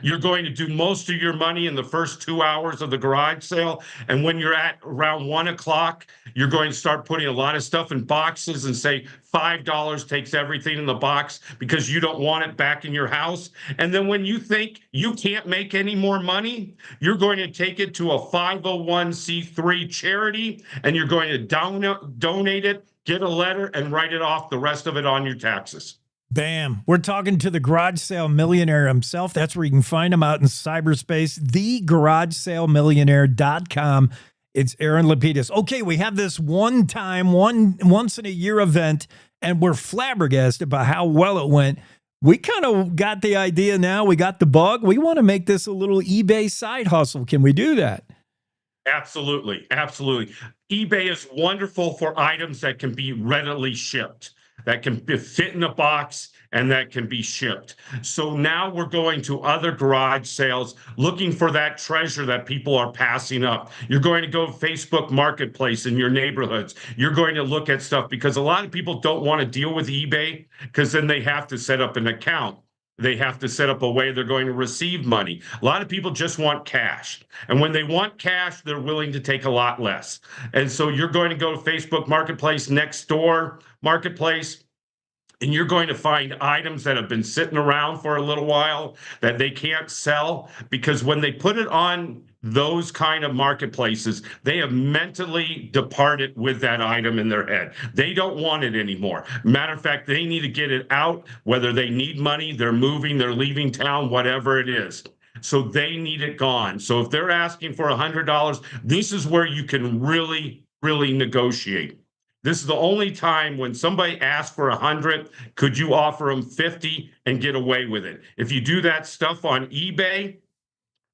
Speaker 12: You're going to do most of your money in the first 2 hours of the garage sale. And when you're at around 1 o'clock, you're going to start putting a lot of stuff in boxes and say $5 takes everything in the box because you don't want it back in your house. And then when you think you can't make any more money, you're going to take it to a 501c3 charity, and you're going to donate it, get a letter, and write it off, the rest of it on your taxes.
Speaker 1: Bam. We're talking to the garage sale millionaire himself. That's where you can find him out in cyberspace, thegaragesale.millionaire.com. It's Aaron Lapidus. Okay, we have this once in a year event, and we're flabbergasted by how well it went. We kind of got the idea now. We got the bug. We want to make this a little eBay side hustle. Can we do that?
Speaker 12: Absolutely. Absolutely. eBay is wonderful for items that can be readily shipped, that can fit in a box, and that can be shipped. So now we're going to other garage sales looking for that treasure that people are passing up. You're going to go Facebook Marketplace in your neighborhoods. You're going to look at stuff, because a lot of people don't want to deal with eBay, because then they have to set up an account. They have to set up a way they're going to receive money. A lot of people just want cash. And when they want cash, they're willing to take a lot less. And so you're going to go to Facebook Marketplace, Nextdoor Marketplace, and you're going to find items that have been sitting around for a little while that they can't sell, because when they put it on those kind of marketplaces, they have mentally departed with that item in their head. They don't want it anymore. Matter of fact, they need to get it out, whether they need money, they're moving, they're leaving town, whatever it is. So they need it gone. So if they're asking for $100, this is where you can really, really negotiate. This is the only time when somebody asks for 100, could you offer them 50 and get away with it? If you do that stuff on eBay,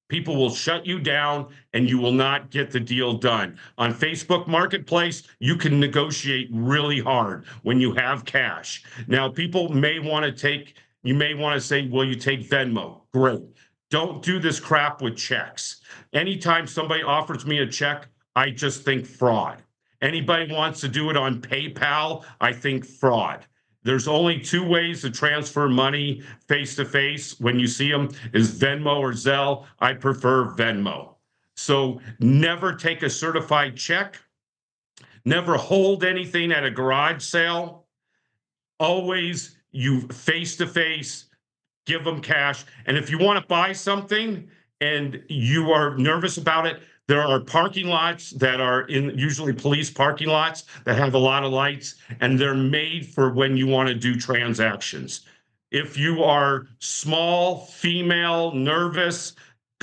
Speaker 12: people will shut you down and you will not get the deal done. On Facebook Marketplace, you can negotiate really hard when you have cash. Now, people may want to say, well, you take Venmo. Great. Don't do this crap with checks. Anytime somebody offers me a check, I just think fraud. Anybody wants to do it on PayPal, I think fraud. There's only 2 ways to transfer money face-to-face when you see them, is Venmo or Zelle. I prefer Venmo. So never take a certified check. Never hold anything at a garage sale. Always you face-to-face, give them cash. And if you want to buy something and you are nervous about it, there are parking lots that are usually police parking lots that have a lot of lights, and they're made for when you want to do transactions. If you are small, female, nervous,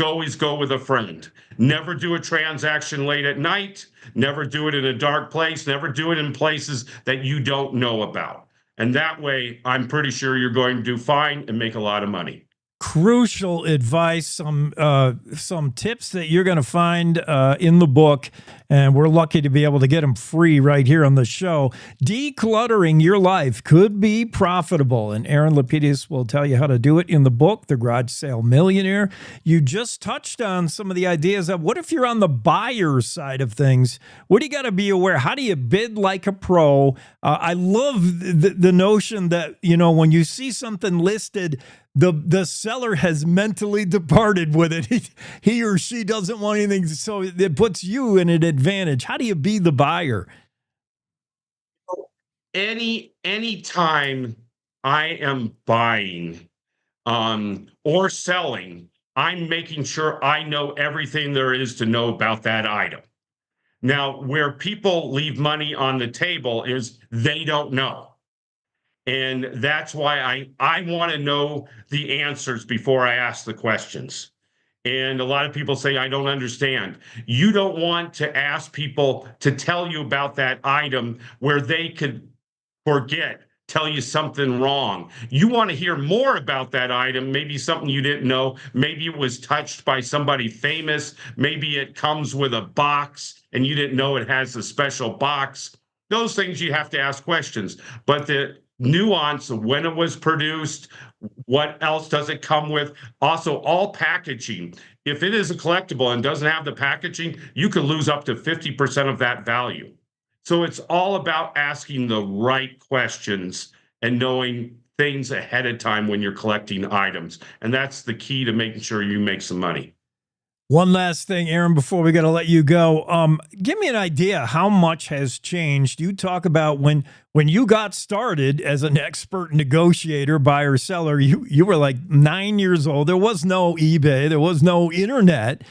Speaker 12: always go with a friend. Never do a transaction late at night. Never do it in a dark place. Never do it in places that you don't know about. And that way, I'm pretty sure you're going to do fine and make a lot of money.
Speaker 1: Crucial advice, some tips that you're going to find in the book. and we're lucky to be able to get them free right here on the show. Decluttering your life could be profitable, and Aaron Lapidus will tell you how to do it in the book, The Garage Sale Millionaire. You just touched on some of the ideas of what if you're on the buyer side of things? What do you got to be aware? How do you bid like a pro? I love the notion that, when you see something listed, the seller has mentally departed with it. He or she doesn't want anything, so it puts you in an advantage. How do you be the buyer?
Speaker 12: Any time I am buying or selling, I'm making sure I know everything there is to know about that item. Now, where people leave money on the table is they don't know. And that's why I want to know the answers before I ask the questions. And a lot of people say, I don't understand. You don't want to ask people to tell you about that item where they could forget, tell you something wrong. You want to hear more about that item, maybe something you didn't know. Maybe it was touched by somebody famous. Maybe it comes with a box and you didn't know it has a special box. Those things you have to ask questions. But the nuance of when it was produced, what else does it come with? Also, all packaging. If it is a collectible and doesn't have the packaging, you could lose up to 50% of that value. So it's all about asking the right questions and knowing things ahead of time when you're collecting items. And that's the key to making sure you make some money.
Speaker 1: One last thing, Aaron, before we got to let you go. Give me an idea how much has changed. You talk about when you got started as an expert negotiator, buyer, seller, you were like 9 years old. There was no eBay. There was no internet.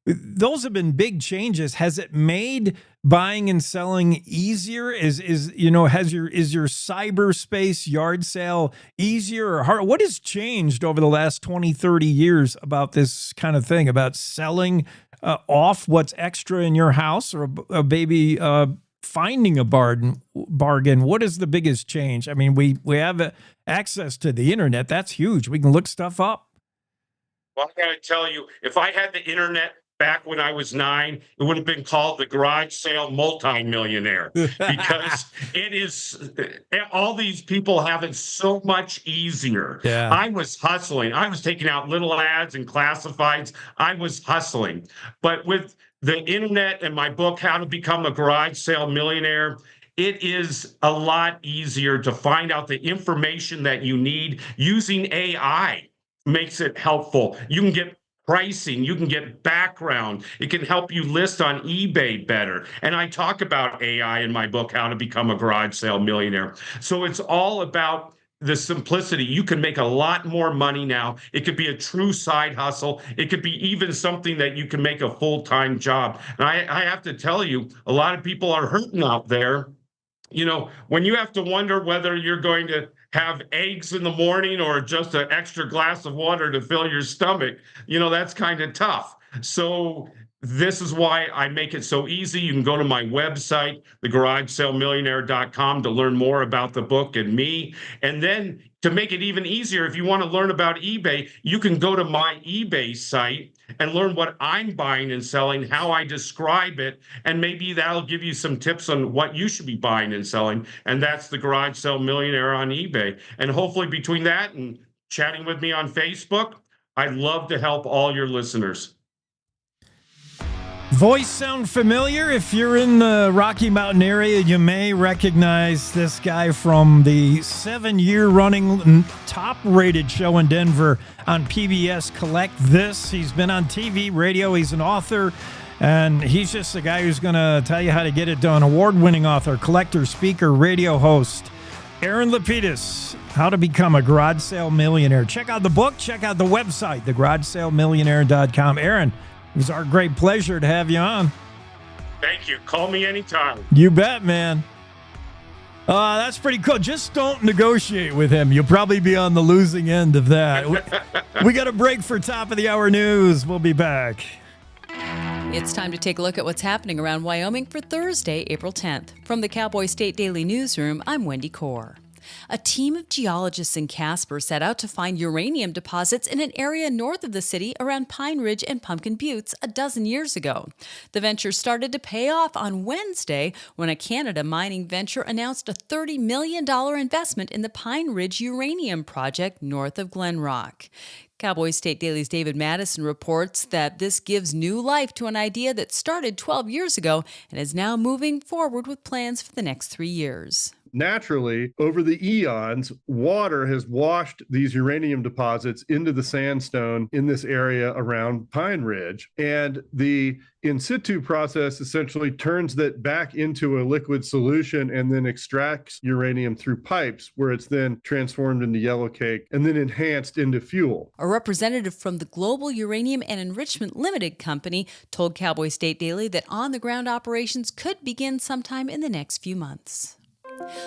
Speaker 1: Those have been big changes. Has it made buying and selling easier? Is your cyberspace yard sale easier or harder? What has changed over the last 20, 30 years about this kind of thing, about selling off what's extra in your house or a baby finding a bargain? What is the biggest change? I mean, we have access to the internet. That's huge. We can look stuff up.
Speaker 12: Well, I got to tell you, if I had the internet back when I was 9, it would have been called the Garage Sale Multimillionaire because it is, all these people have it so much easier.
Speaker 1: Yeah.
Speaker 12: I was hustling. I was taking out little ads and classifieds. I was hustling. But with the internet and my book, How to Become a Garage Sale Millionaire, it is a lot easier to find out the information that you need using AI. Makes it helpful. You can get pricing, you can get background. It can help you list on eBay better. And I talk about AI in my book, How to Become a Garage Sale Millionaire. So it's all about the simplicity. You can make a lot more money now. It could be a true side hustle. It could be even something that you can make a full-time job. And I have to tell you, a lot of people are hurting out there. When you have to wonder whether you're going to have eggs in the morning or just an extra glass of water to fill your stomach, that's kind of tough. So this is why I make it so easy. You can go to my website, thegaragesalemillionaire.com, to learn more about the book and me. And then to make it even easier, if you want to learn about eBay, you can go to my eBay site and learn what I'm buying and selling, how I describe it, and maybe that'll give you some tips on what you should be buying and selling. And that's the Garage Sale Millionaire on eBay. And hopefully between that and chatting with me on Facebook, I'd love to help all your listeners.
Speaker 1: Voice sound familiar? If you're in the Rocky Mountain area, you may recognize this guy from the 7-year running top-rated show in Denver on PBS, Collect This. He's been on TV, radio. He's an author, and he's just the guy who's going to tell you how to get it done. Award-winning author, collector, speaker, radio host, Aaron Lapidus, How to Become a Garage Sale Millionaire. Check out the book. Check out the website, thegaragesalemillionaire.com. Aaron, it was our great pleasure to have you on.
Speaker 12: Thank you. Call me anytime.
Speaker 1: You bet, man. That's pretty cool. Just don't negotiate with him. You'll probably be on the losing end of that. We got a break for top of the hour news. We'll be back.
Speaker 2: It's time to take a look at what's happening around Wyoming for Thursday, April 10th. From the Cowboy State Daily Newsroom, I'm Wendy Core. A team of geologists in Casper set out to find uranium deposits in an area north of the city around Pine Ridge and Pumpkin Buttes a dozen years ago. The venture started to pay off on Wednesday when a Canada mining venture announced a $30 million investment in the Pine Ridge uranium project north of Glen Rock. Cowboy State Daily's David Madison reports that this gives new life to an idea that started 12 years ago and is now moving forward with plans for the next 3 years.
Speaker 19: Naturally, over the eons, water has washed these uranium deposits into the sandstone in this area around Pine Ridge. And the in situ process essentially turns that back into a liquid solution and then extracts uranium through pipes, where it's then transformed into yellowcake and then enhanced into fuel.
Speaker 2: A representative from the Global Uranium and Enrichment Limited Company told Cowboy State Daily that on-the-ground operations could begin sometime in the next few months.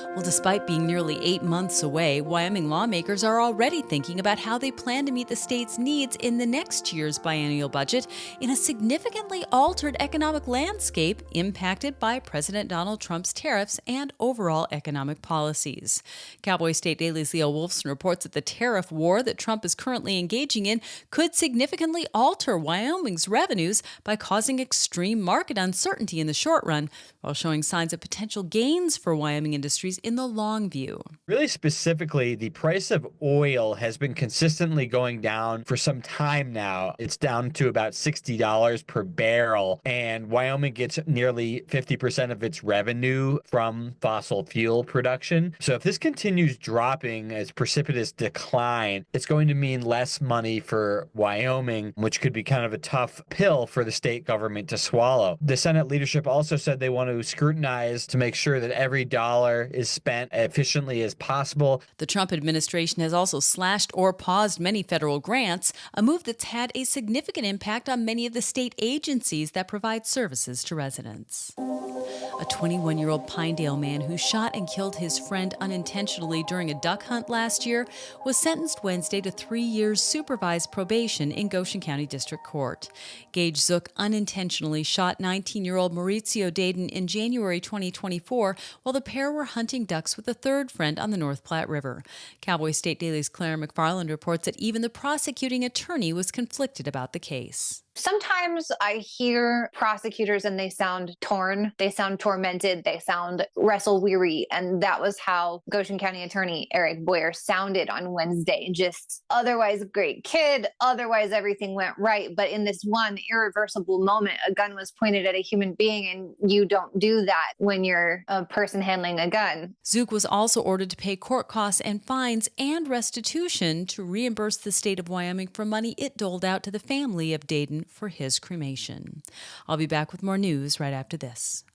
Speaker 2: Well, despite being nearly 8 months away, Wyoming lawmakers are already thinking about how they plan to meet the state's needs in the next year's biennial budget in a significantly altered economic landscape impacted by President Donald Trump's tariffs and overall economic policies. Cowboy State Daily's Leo Wolfson reports that the tariff war that Trump is currently engaging in could significantly alter Wyoming's revenues by causing extreme market uncertainty in the short run, while showing signs of potential gains for Wyoming industries in the long view.
Speaker 10: Really specifically, the price of oil has been consistently going down for some time now. It's down to about $60 per barrel, and Wyoming gets nearly 50% of its revenue from fossil fuel production. So if this continues dropping as precipitous decline, it's going to mean less money for Wyoming, which could be kind of a tough pill for the state government to swallow. The Senate leadership also said they want to scrutinize to make sure that every dollar is spent efficiently as possible.
Speaker 2: The Trump administration has also slashed or paused many federal grants, a move that's had a significant impact on many of the state agencies that provide services to residents. A 21-year-old Pinedale man who shot and killed his friend unintentionally during a duck hunt last year was sentenced Wednesday to 3 years supervised probation in Goshen County District Court. Gage Zook unintentionally shot 19-year-old Maurizio Dayton in January 2024 while the pair were hunting ducks with a third friend on the North Platte River. Cowboy State Daily's Claire McFarland reports that even the prosecuting attorney was conflicted about the case.
Speaker 20: Sometimes I hear prosecutors and they sound torn, they sound tormented, they sound wrestle-weary, and that was how Goshen County Attorney Eric Boyer sounded on Wednesday. Just otherwise a great kid, otherwise everything went right, but in this one irreversible moment, a gun was pointed at a human being, and you don't do that when you're a person handling a gun.
Speaker 2: Zook was also ordered to pay court costs and fines and restitution to reimburse the state of Wyoming for money it doled out to the family of Dayton for his cremation. I'll be back with more news right after this.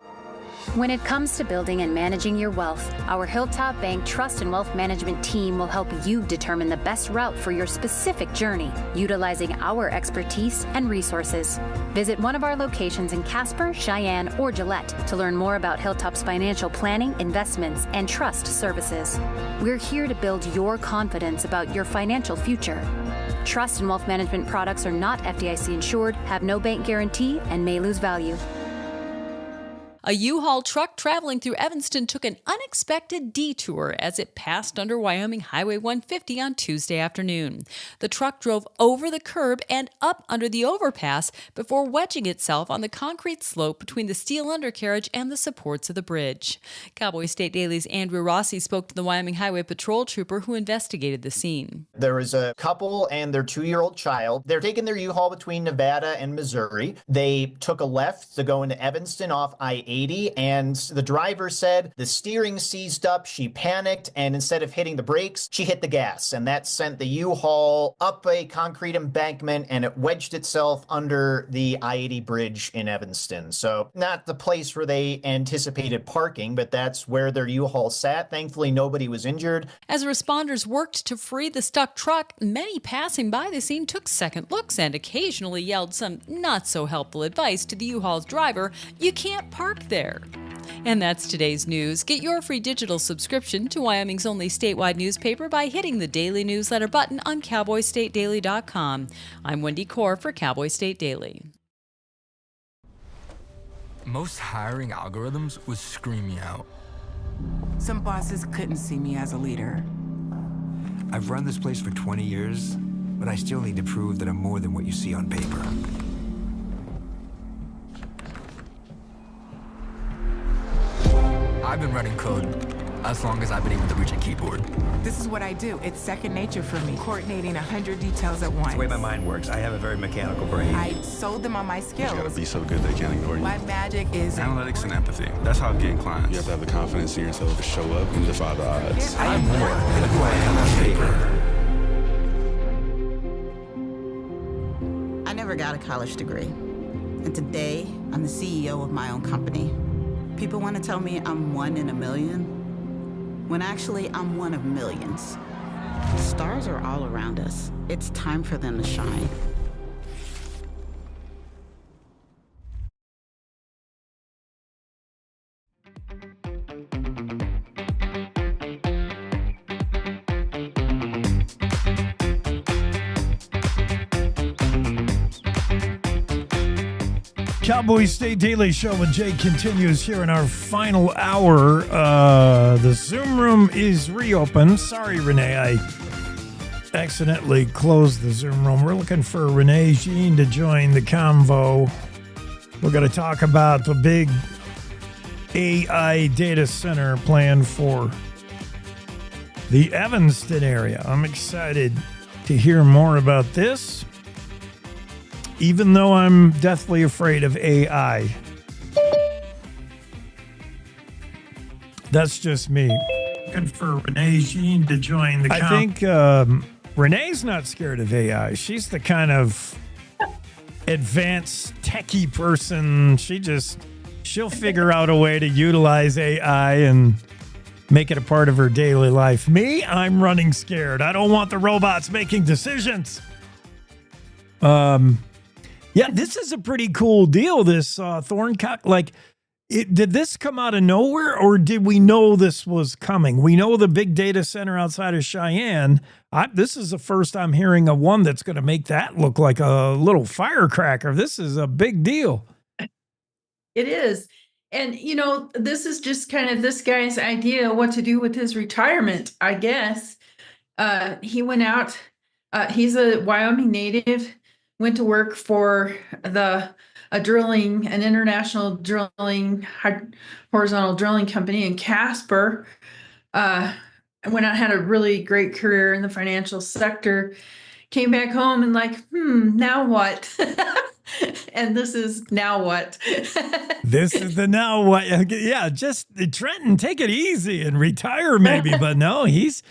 Speaker 9: When it comes to building and managing your wealth, our Hilltop Bank Trust and Wealth Management team will help you determine the best route for your specific journey, utilizing our expertise and resources. Visit one of our locations in Casper, Cheyenne, or Gillette to learn more about Hilltop's financial planning, investments, and trust services. We're here to build your confidence about your financial future. Trust and wealth management products are not FDIC insured, have no bank guarantee, and may lose value.
Speaker 2: A U-Haul truck traveling through Evanston took an unexpected detour as it passed under Wyoming Highway 150 on Tuesday afternoon. The truck drove over the curb and up under the overpass before wedging itself on the concrete slope between the steel undercarriage and the supports of the bridge. Cowboy State Daily's Andrew Rossi spoke to the Wyoming Highway Patrol trooper who investigated the scene.
Speaker 11: There was a couple and their 2-year-old child. They're taking their U-Haul between Nevada and Missouri. They took a left to go into Evanston off I-80, and the driver said the steering seized up, she panicked, and instead of hitting the brakes, she hit the gas, and that sent the U-Haul up a concrete embankment, and it wedged itself under the I-80 bridge in Evanston. So not the place where they anticipated parking, but that's where their U-Haul sat. Thankfully, nobody was injured.
Speaker 2: As responders worked to free the stuck truck, many passing by the scene took second looks and occasionally yelled some not-so-helpful advice to the U-Haul's driver: "You can't park there." And that's today's news. Get your free digital subscription to Wyoming's only statewide newspaper by hitting the daily newsletter button on cowboystatedaily.com. I'm Wendy Core for Cowboy State Daily.
Speaker 22: Most hiring algorithms would scream me out.
Speaker 8: Some bosses couldn't see me as a leader.
Speaker 14: I've run this place for 20 years, but I still need to prove that I'm more than what you see on paper.
Speaker 22: I've been running code as long as I've been able to reach a keyboard.
Speaker 8: This is what I do. It's second nature for me, coordinating 100 details at once.
Speaker 22: It's the way my mind works. I have a very mechanical brain.
Speaker 8: I sold them on my skills.
Speaker 23: You gotta be so good they can't ignore you.
Speaker 8: My magic is
Speaker 23: analytics and empathy. That's how I'm getting clients. You have to have the confidence in yourself to show up and defy the odds.
Speaker 8: I am more than who I am on paper.
Speaker 24: I never got a college degree. And today, I'm the CEO of my own company. People want to tell me I'm one in a million, when actually I'm one of millions. Stars are all around us. It's time for them to shine.
Speaker 1: Cowboy State Daily Show with Jay continues here in our final hour. The Zoom room is reopened. Sorry, Renee, I accidentally closed the Zoom room. We're looking for Renee Jean to join the convo. We're going to talk about the big AI data center plan for the Evanston area. I'm excited to hear more about this, even though I'm deathly afraid of AI. That's just me. Looking for Renee Jean to join the I think Renee's not scared of AI. She's the kind of advanced techie person. She'll figure out a way to utilize AI and make it a part of her daily life. Me, I'm running scared. I don't want the robots making decisions. Yeah, this is a pretty cool deal, this Thorncock. Like, did this come out of nowhere, or did we know this was coming? We know the big data center outside of Cheyenne. This is the first I'm hearing of one that's going to make that look like a little firecracker. This is a big deal.
Speaker 26: It is. And, this is just kind of this guy's idea what to do with his retirement, I guess. He went out. He's a Wyoming native. Went to work for an international drilling, horizontal drilling company in Casper. Went out, had a really great career in the financial sector. Came back home and now what? And this is now what?
Speaker 1: This is the now what? Yeah, just Trenton, take it easy and retire maybe. But no, he's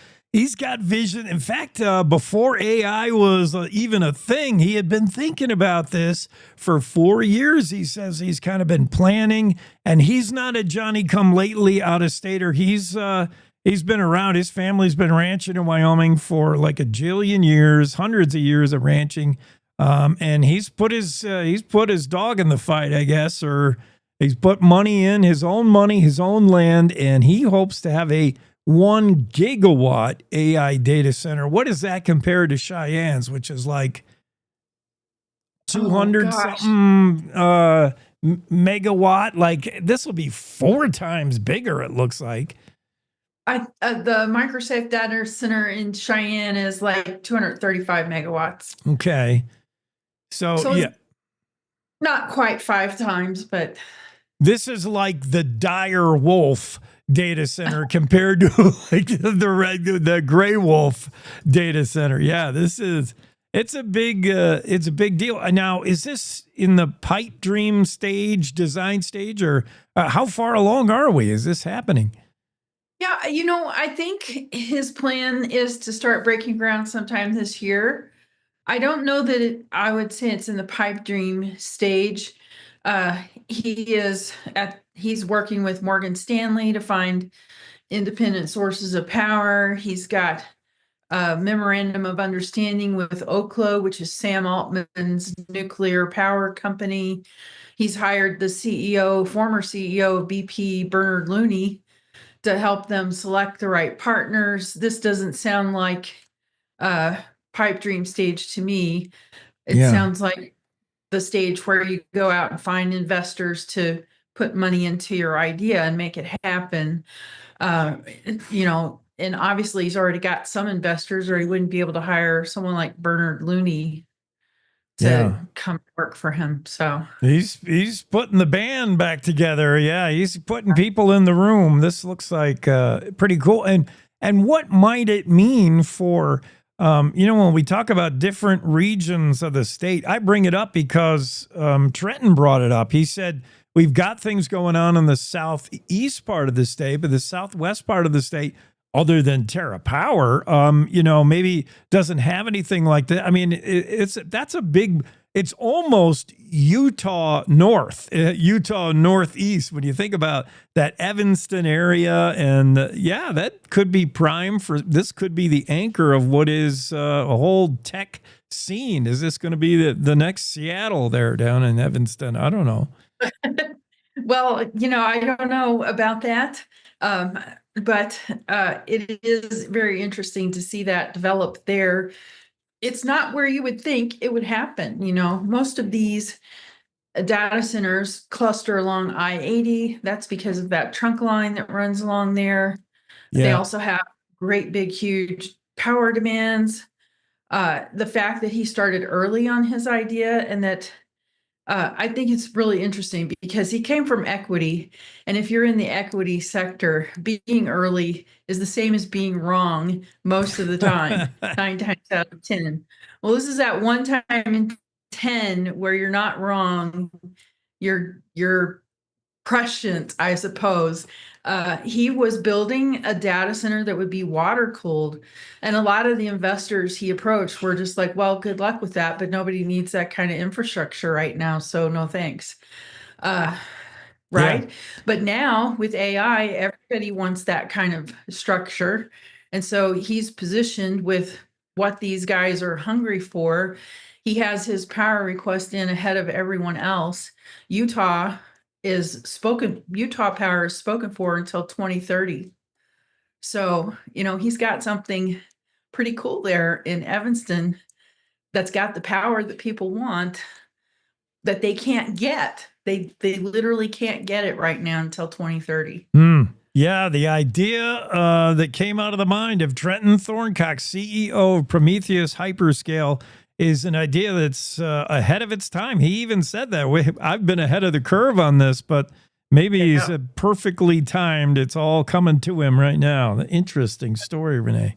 Speaker 1: got vision. In fact, before AI was even a thing, he had been thinking about this for 4 years. He says he's kind of been planning, and he's not a Johnny-come-lately out-of-stater. He's been around. His family's been ranching in Wyoming for like a jillion years, hundreds of years of ranching, and he's put his dog in the fight, I guess, or he's put money, his own land, and he hopes to have a 1 gigawatt AI data center. What does that compare to Cheyenne's, which is like 200 something megawatt? Like, this will be 4 times bigger, it looks like.
Speaker 26: The Microsoft data center in Cheyenne is like 235 megawatts.
Speaker 1: Okay. So yeah.
Speaker 26: Not quite 5 times, but
Speaker 1: this is like the dire wolf data center compared to like the gray wolf data center. Yeah, it's a big deal. Now, is this in the pipe dream stage, design stage, or how far along are we? Is this happening?
Speaker 26: Yeah, I think his plan is to start breaking ground sometime this year. I don't know that I would say it's in the pipe dream stage. He's working with Morgan Stanley to find independent sources of power. He's got a memorandum of understanding with Oklo, which is Sam Altman's nuclear power company. He's hired the former CEO of BP, Bernard Looney, to help them select the right partners. This doesn't sound like pipe dream stage to me. It sounds like the stage where you go out and find investors to put money into your idea and make it happen. You know, and obviously he's already got some investors, or he wouldn't be able to hire someone like Bernard Looney to come work for him. So
Speaker 1: he's putting the band back together. Yeah, he's putting people in the room. This looks like pretty cool. And what might it mean for when we talk about different regions of the state? I bring it up because Trenton brought it up. He said we've got things going on in the southeast part of the state, but the southwest part of the state, other than Terra Power, maybe doesn't have anything like that. I mean, that's a big. It's almost Utah North, Utah Northeast. When you think about that Evanston area, and that could be prime for. This could be the anchor of what is a whole tech scene. Is this going to be the next Seattle there down in Evanston? I don't know.
Speaker 26: Well, I don't know about that. But it is very interesting to see that develop there. It's not where you would think it would happen. Most of these data centers cluster along I-80. That's because of that trunk line that runs along there. Yeah. They also have great, big, huge power demands. The fact that he started early on his idea, and that I think it's really interesting because he came from equity. And if you're in the equity sector, being early is the same as being wrong most of the time, 9 times out of 10. Well, this is that one time in 10 where you're not wrong. You're prescient, I suppose. He was building a data center that would be water cooled. And a lot of the investors he approached were just like, well, good luck with that, but nobody needs that kind of infrastructure right now. So no thanks. Right. Yeah. But now with AI, everybody wants that kind of structure. And so he's positioned with what these guys are hungry for. He has his power request in ahead of everyone else. Utah Power is spoken for until 2030. So, he's got something pretty cool there in Evanston that's got the power that people want that they can't get. They literally can't get it right now until 2030.
Speaker 1: Yeah, the idea that came out of the mind of Trenton Thorncock, CEO of Prometheus Hyperscale, is an idea that's ahead of its time. He even said that. I've been ahead of the curve on this, but maybe he's perfectly timed. It's all coming to him right now. Interesting story, Renee.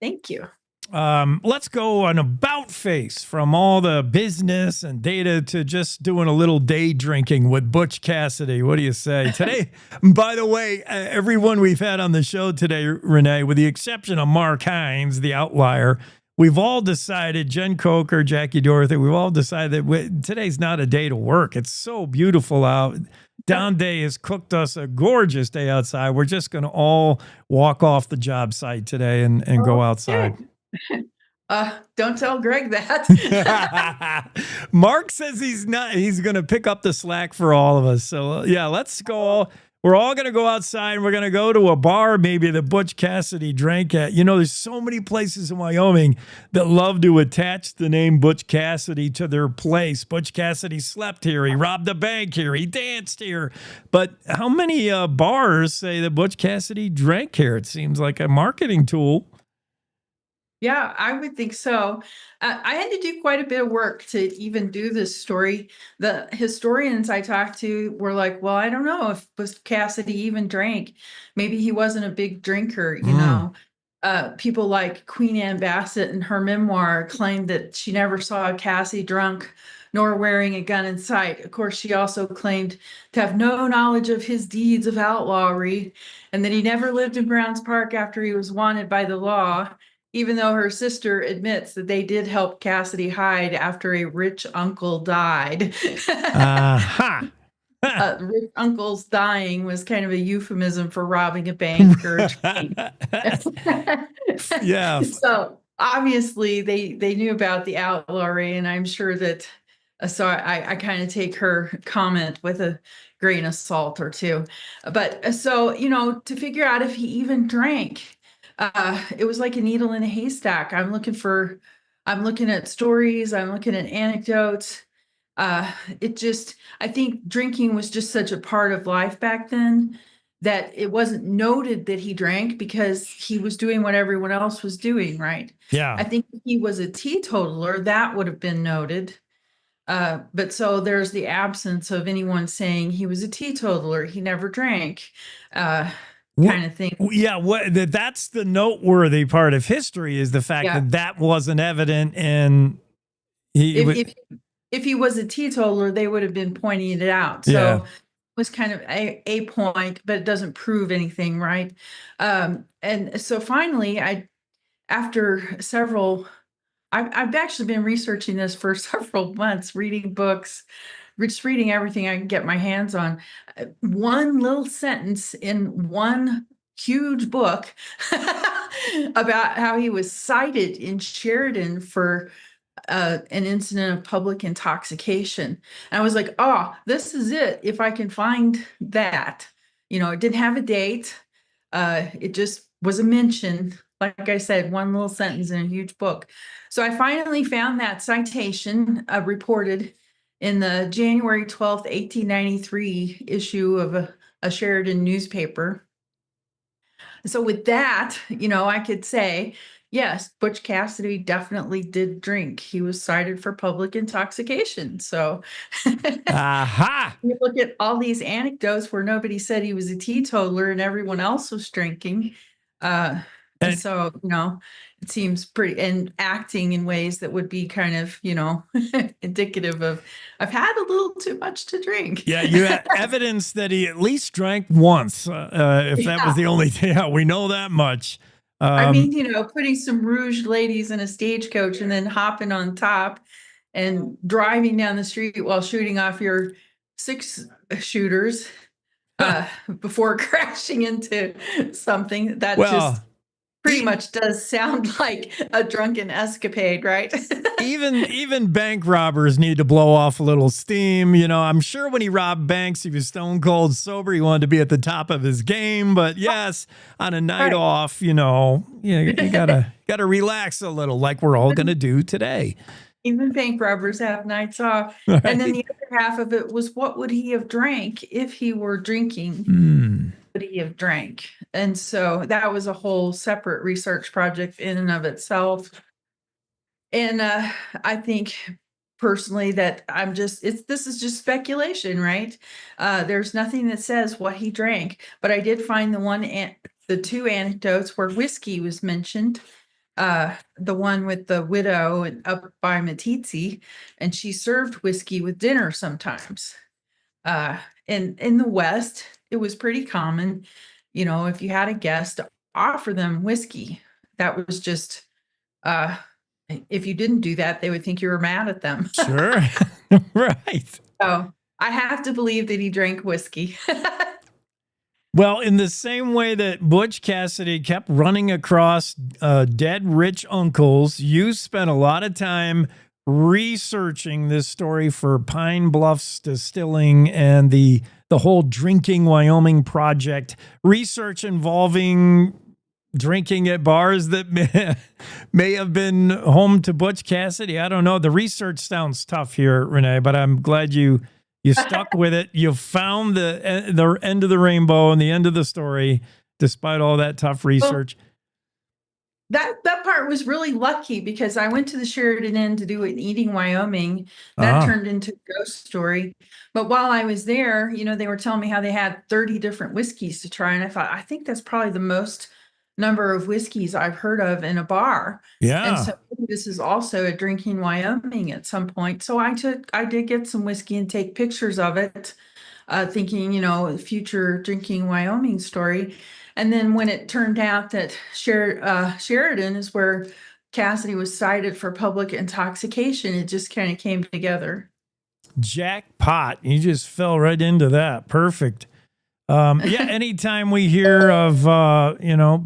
Speaker 26: Thank you.
Speaker 1: Let's go on about face from all the business and data to just doing a little day drinking with Butch Cassidy. What do you say? Today, by the way, everyone we've had on the show today, Renee, with the exception of Mark Hines, the outlier, we've all decided, Jen Coker, Jackie Dorothy, we've all decided that today's not a day to work. It's so beautiful out. Don Day has cooked us a gorgeous day outside. We're just going to all walk off the job site today and go outside.
Speaker 26: Don't tell Greg that.
Speaker 1: Mark says he's going to pick up the slack for all of us. So let's go. We're all going to go outside and we're going to go to a bar maybe that Butch Cassidy drank at. There's so many places in Wyoming that love to attach the name Butch Cassidy to their place. Butch Cassidy slept here. He robbed a bank here. He danced here. But how many bars say that Butch Cassidy drank here? It seems like a marketing tool.
Speaker 26: Yeah, I would think so. I had to do quite a bit of work to even do this story. The historians I talked to were like, well, I don't know if Butch Cassidy even drank. Maybe he wasn't a big drinker, People like Queen Anne Bassett in her memoir claimed that she never saw Cassie drunk nor wearing a gun in sight. Of course, she also claimed to have no knowledge of his deeds of outlawry and that he never lived in Browns Park after he was wanted by the law, even though her sister admits that they did help Cassidy hide after a rich uncle died. Rich uncle's dying was kind of a euphemism for robbing a bank or a train.
Speaker 1: Yeah.
Speaker 26: So obviously they knew about the outlawry, and I'm sure that so I kind of take her comment with a grain of salt or two. But so, to figure out if he even drank, it was like a needle in a haystack. I'm looking at stories, I'm looking at anecdotes. I think drinking was just such a part of life back then that it wasn't noted that he drank because he was doing what everyone else was doing, right?
Speaker 1: Yeah.
Speaker 26: I think if he was a teetotaler, that would have been noted. But so there's the absence of anyone saying he was a teetotaler, he never drank, kind of thing.
Speaker 1: Yeah, that's the noteworthy part of history is the fact
Speaker 26: Yeah.
Speaker 1: that wasn't evident, and
Speaker 26: If he was a teetotaler, they would have been pointing it out. So
Speaker 1: Yeah.
Speaker 26: it was kind of a point, but it doesn't prove anything, right? And so finally, after several, I've actually been researching this for several months, reading books, just reading everything I can get my hands on. One little sentence in one huge book about how he was cited in Sheridan for an incident of public intoxication. And I was like, oh, this is it. If I can find that, it didn't have a date. It just was a mention. Like I said, one little sentence in a huge book. So I finally found that citation reported in the January 12th, 1893 issue of a Sheridan newspaper. So with that, I could say, yes, Butch Cassidy definitely did drink. He was cited for public intoxication. So
Speaker 1: aha!
Speaker 26: You look at all these anecdotes where nobody said he was a teetotaler and everyone else was drinking. And so, it seems pretty, and acting in ways that would be kind of, indicative of, I've had a little too much to drink.
Speaker 1: Yeah, you had evidence that he at least drank once, if that was the only thing. Yeah, we know that much.
Speaker 26: I mean, putting some rouged ladies in a stagecoach and then hopping on top and driving down the street while shooting off your 6 shooters before crashing into something that just pretty much does sound like a drunken escapade, right?
Speaker 1: even bank robbers need to blow off a little steam. I'm sure when he robbed banks, he was stone cold sober. He wanted to be at the top of his game. But yes, on a night off, you gotta relax a little, like we're all gonna do today.
Speaker 26: Even bank robbers have nights off.
Speaker 1: Right.
Speaker 26: And then the other half of it was, what would he have drank if he were drinking? Would he have drank? And so that was a whole separate research project in and of itself. And I think personally that this is just speculation, right? There's nothing that says what he drank, but I did find the 2 anecdotes where whiskey was mentioned. The one with the widow up by Matizzi, and she served whiskey with dinner sometimes. In the West, it was pretty common, if you had a guest, to offer them whiskey. That was just, if you didn't do that, they would think you were mad at them.
Speaker 1: Sure. Right.
Speaker 26: So I have to believe that he drank whiskey.
Speaker 1: Well, in the same way that Butch Cassidy kept running across dead rich uncles, you spent a lot of time researching this story for Pine Bluffs Distilling and the whole Drinking Wyoming project. Research involving drinking at bars that may have been home to Butch Cassidy. I don't know. The research sounds tough here, Renee, but I'm glad you stuck with it. You found the end of the rainbow and the end of the story, despite all that tough research.
Speaker 26: Well, that part was really lucky because I went to the Sheridan Inn to do an Eating Wyoming. That turned into a ghost story. But while I was there, they were telling me how they had 30 different whiskeys to try. And I thought, I think that's probably the most number of whiskeys I've heard of in a bar.
Speaker 1: Yeah.
Speaker 26: And so this is also a Drinking Wyoming at some point. So I did get some whiskey and take pictures of it, thinking, future Drinking Wyoming story. And then when it turned out that Sheridan is where Cassidy was cited for public intoxication, it just kind of came together.
Speaker 1: Jackpot. You just fell right into that. Perfect. Anytime we hear of,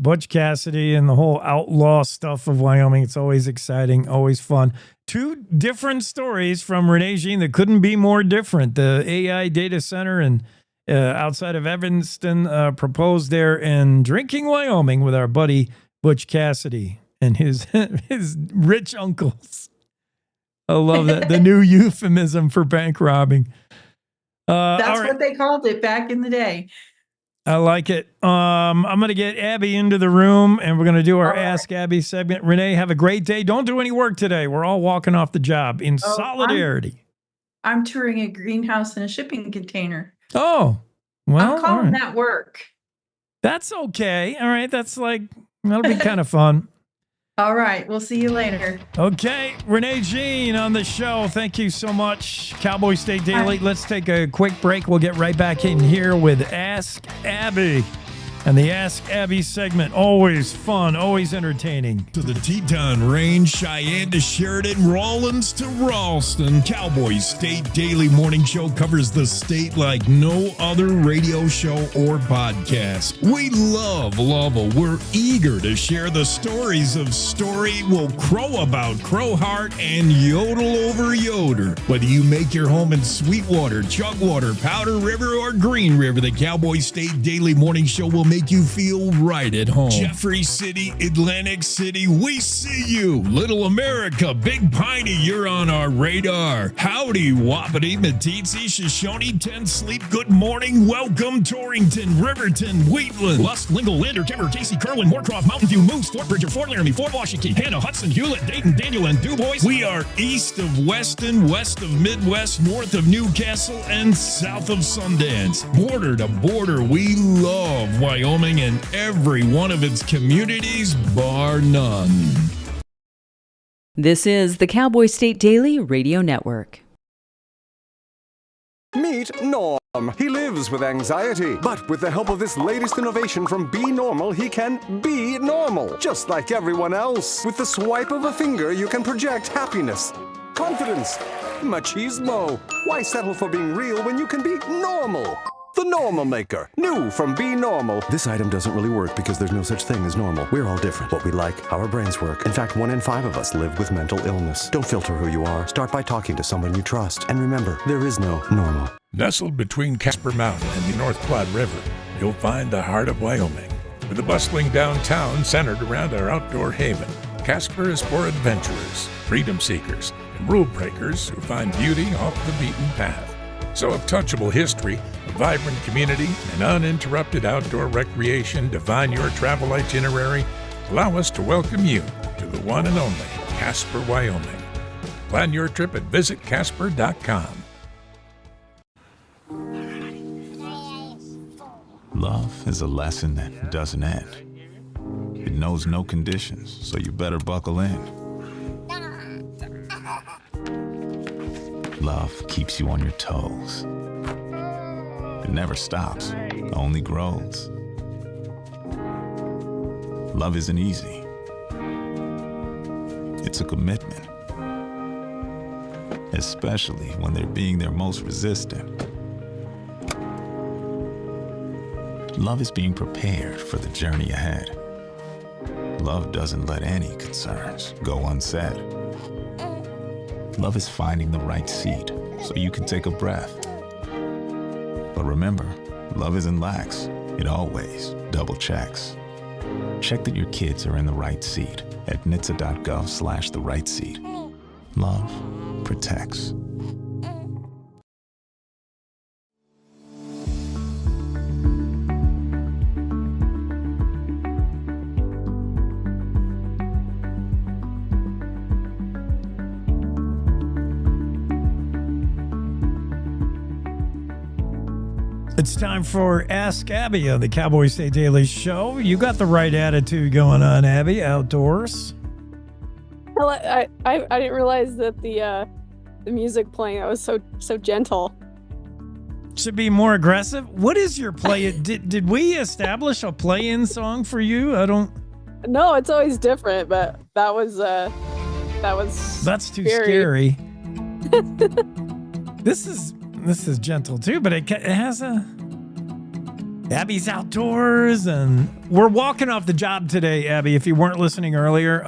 Speaker 1: Butch Cassidy and the whole outlaw stuff of Wyoming, it's always exciting, always fun. 2 different stories from Renee Jean that couldn't be more different. The AI data center and outside of Evanston proposed there in Drinking Wyoming with our buddy Butch Cassidy and his rich uncles. I love that. The new euphemism for bank robbing.
Speaker 26: That's what they called it back in the day.
Speaker 1: I like it. I'm going to get Abby into the room, and we're going to do our Ask Abby segment. Renee, have a great day. Don't do any work today. We're all walking off the job in solidarity.
Speaker 26: I'm touring a greenhouse and a shipping container.
Speaker 1: Oh, well,
Speaker 26: I'm calling that work.
Speaker 1: That's okay. All right. That'll be kind of fun.
Speaker 26: All right. We'll see you later.
Speaker 1: Okay. Renee Jean on the show. Thank you so much. Cowboy State Daily. Let's take a quick break. We'll get right back in here with Ask Abby. And the Ask Abby segment, always fun, always entertaining.
Speaker 3: To the Teton Range, Cheyenne to Sheridan, Rawlins to Ralston, Cowboy State Daily Morning Show covers the state like no other radio show or podcast. We love Lovell. We're eager to share the stories of Story Will Crow About, Crowheart, and Yodel Over Yoder. Whether you make your home in Sweetwater, Chugwater, Powder River, or Green River, the Cowboy State Daily Morning Show will make you feel right at home. Jeffrey City, Atlantic City, we see you. Little America, Big Piney, you're on our radar. Howdy, Wapiti, Meeteetse, Shoshone, 10 Sleep, good morning, welcome, Torrington, Riverton, Wheatland, Lusk, Lingle, Lander, Timber, Casey, Kerwin, Moorcroft, Mountain View, Moose, Fort Bridger, Fort Laramie, Fort Washington, Hannah, Hudson, Hewlett, Dayton, Daniel, and DuBois. We are east of Weston, west of Midwest, north of Newcastle, and south of Sundance. Border to border, we love Wyoming and every one of its communities, bar none.
Speaker 2: This is the Cowboy State Daily Radio Network.
Speaker 7: Meet Norm. He lives with anxiety, but with the help of this latest innovation from Be Normal, he can be normal, just like everyone else. With the swipe of a finger, you can project happiness, confidence, machismo. Why settle for being real when you can be normal? The Normal Maker, new from Be Normal. This item doesn't really work because there's no such thing as normal. We're all different. What we like, how our brains work. In fact, 1 in 5 of us live with mental illness. Don't filter who you are. Start by talking to someone you trust. And remember, there is no normal.
Speaker 5: Nestled between Casper Mountain and the North Platte River, you'll find the heart of Wyoming. With a bustling downtown centered around our outdoor haven, Casper is for adventurers, freedom seekers, and rule breakers who find beauty off the beaten path. So if touchable history, a vibrant community, and uninterrupted outdoor recreation define your travel itinerary, allow us to welcome you to the one and only Casper, Wyoming. Plan your trip at visitcasper.com.
Speaker 13: Love is a lesson that doesn't end. It knows no conditions, so you better buckle in. Love keeps you on your toes. It never stops, only grows. Love isn't easy. It's a commitment. Especially when they're being their most resistant. Love is being prepared for the journey ahead. Love doesn't let any concerns go unsaid. Love is finding the right seat so you can take a breath. But remember, love isn't lax. It always double checks. Check that your kids are in the right seat at nhtsa.gov/the right seat. Love protects.
Speaker 1: It's time for Ask Abby on the Cowboy State Daily Show. You got the right attitude going on, Abby, outdoors.
Speaker 15: I didn't realize that the music playing, that was so gentle.
Speaker 1: Should be more aggressive. What is your play? Did we establish a play-in song for you? I don't.
Speaker 15: No, it's always different, but that was
Speaker 1: That's too scary. This is gentle too, but it has a. Abby's outdoors, and we're walking off the job today, Abby. If you weren't listening earlier,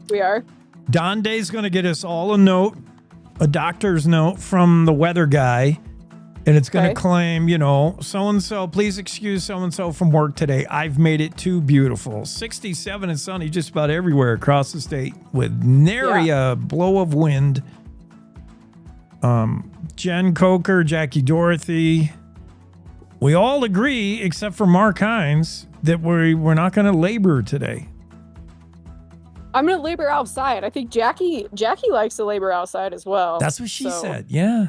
Speaker 15: we are.
Speaker 1: Don Day's going to get us all a note, a doctor's note from the weather guy. And it's going to claim, so-and-so, please excuse so-and-so from work today. I've made it too beautiful. 67 and sunny just about everywhere across the state with nary a blow of wind. Jen Coker, Jackie Dorothy, we all agree, except for Mark Hines, that we're not going to labor today.
Speaker 15: I'm going to labor outside. I think Jackie likes to labor outside as well.
Speaker 1: That's what she said. Yeah.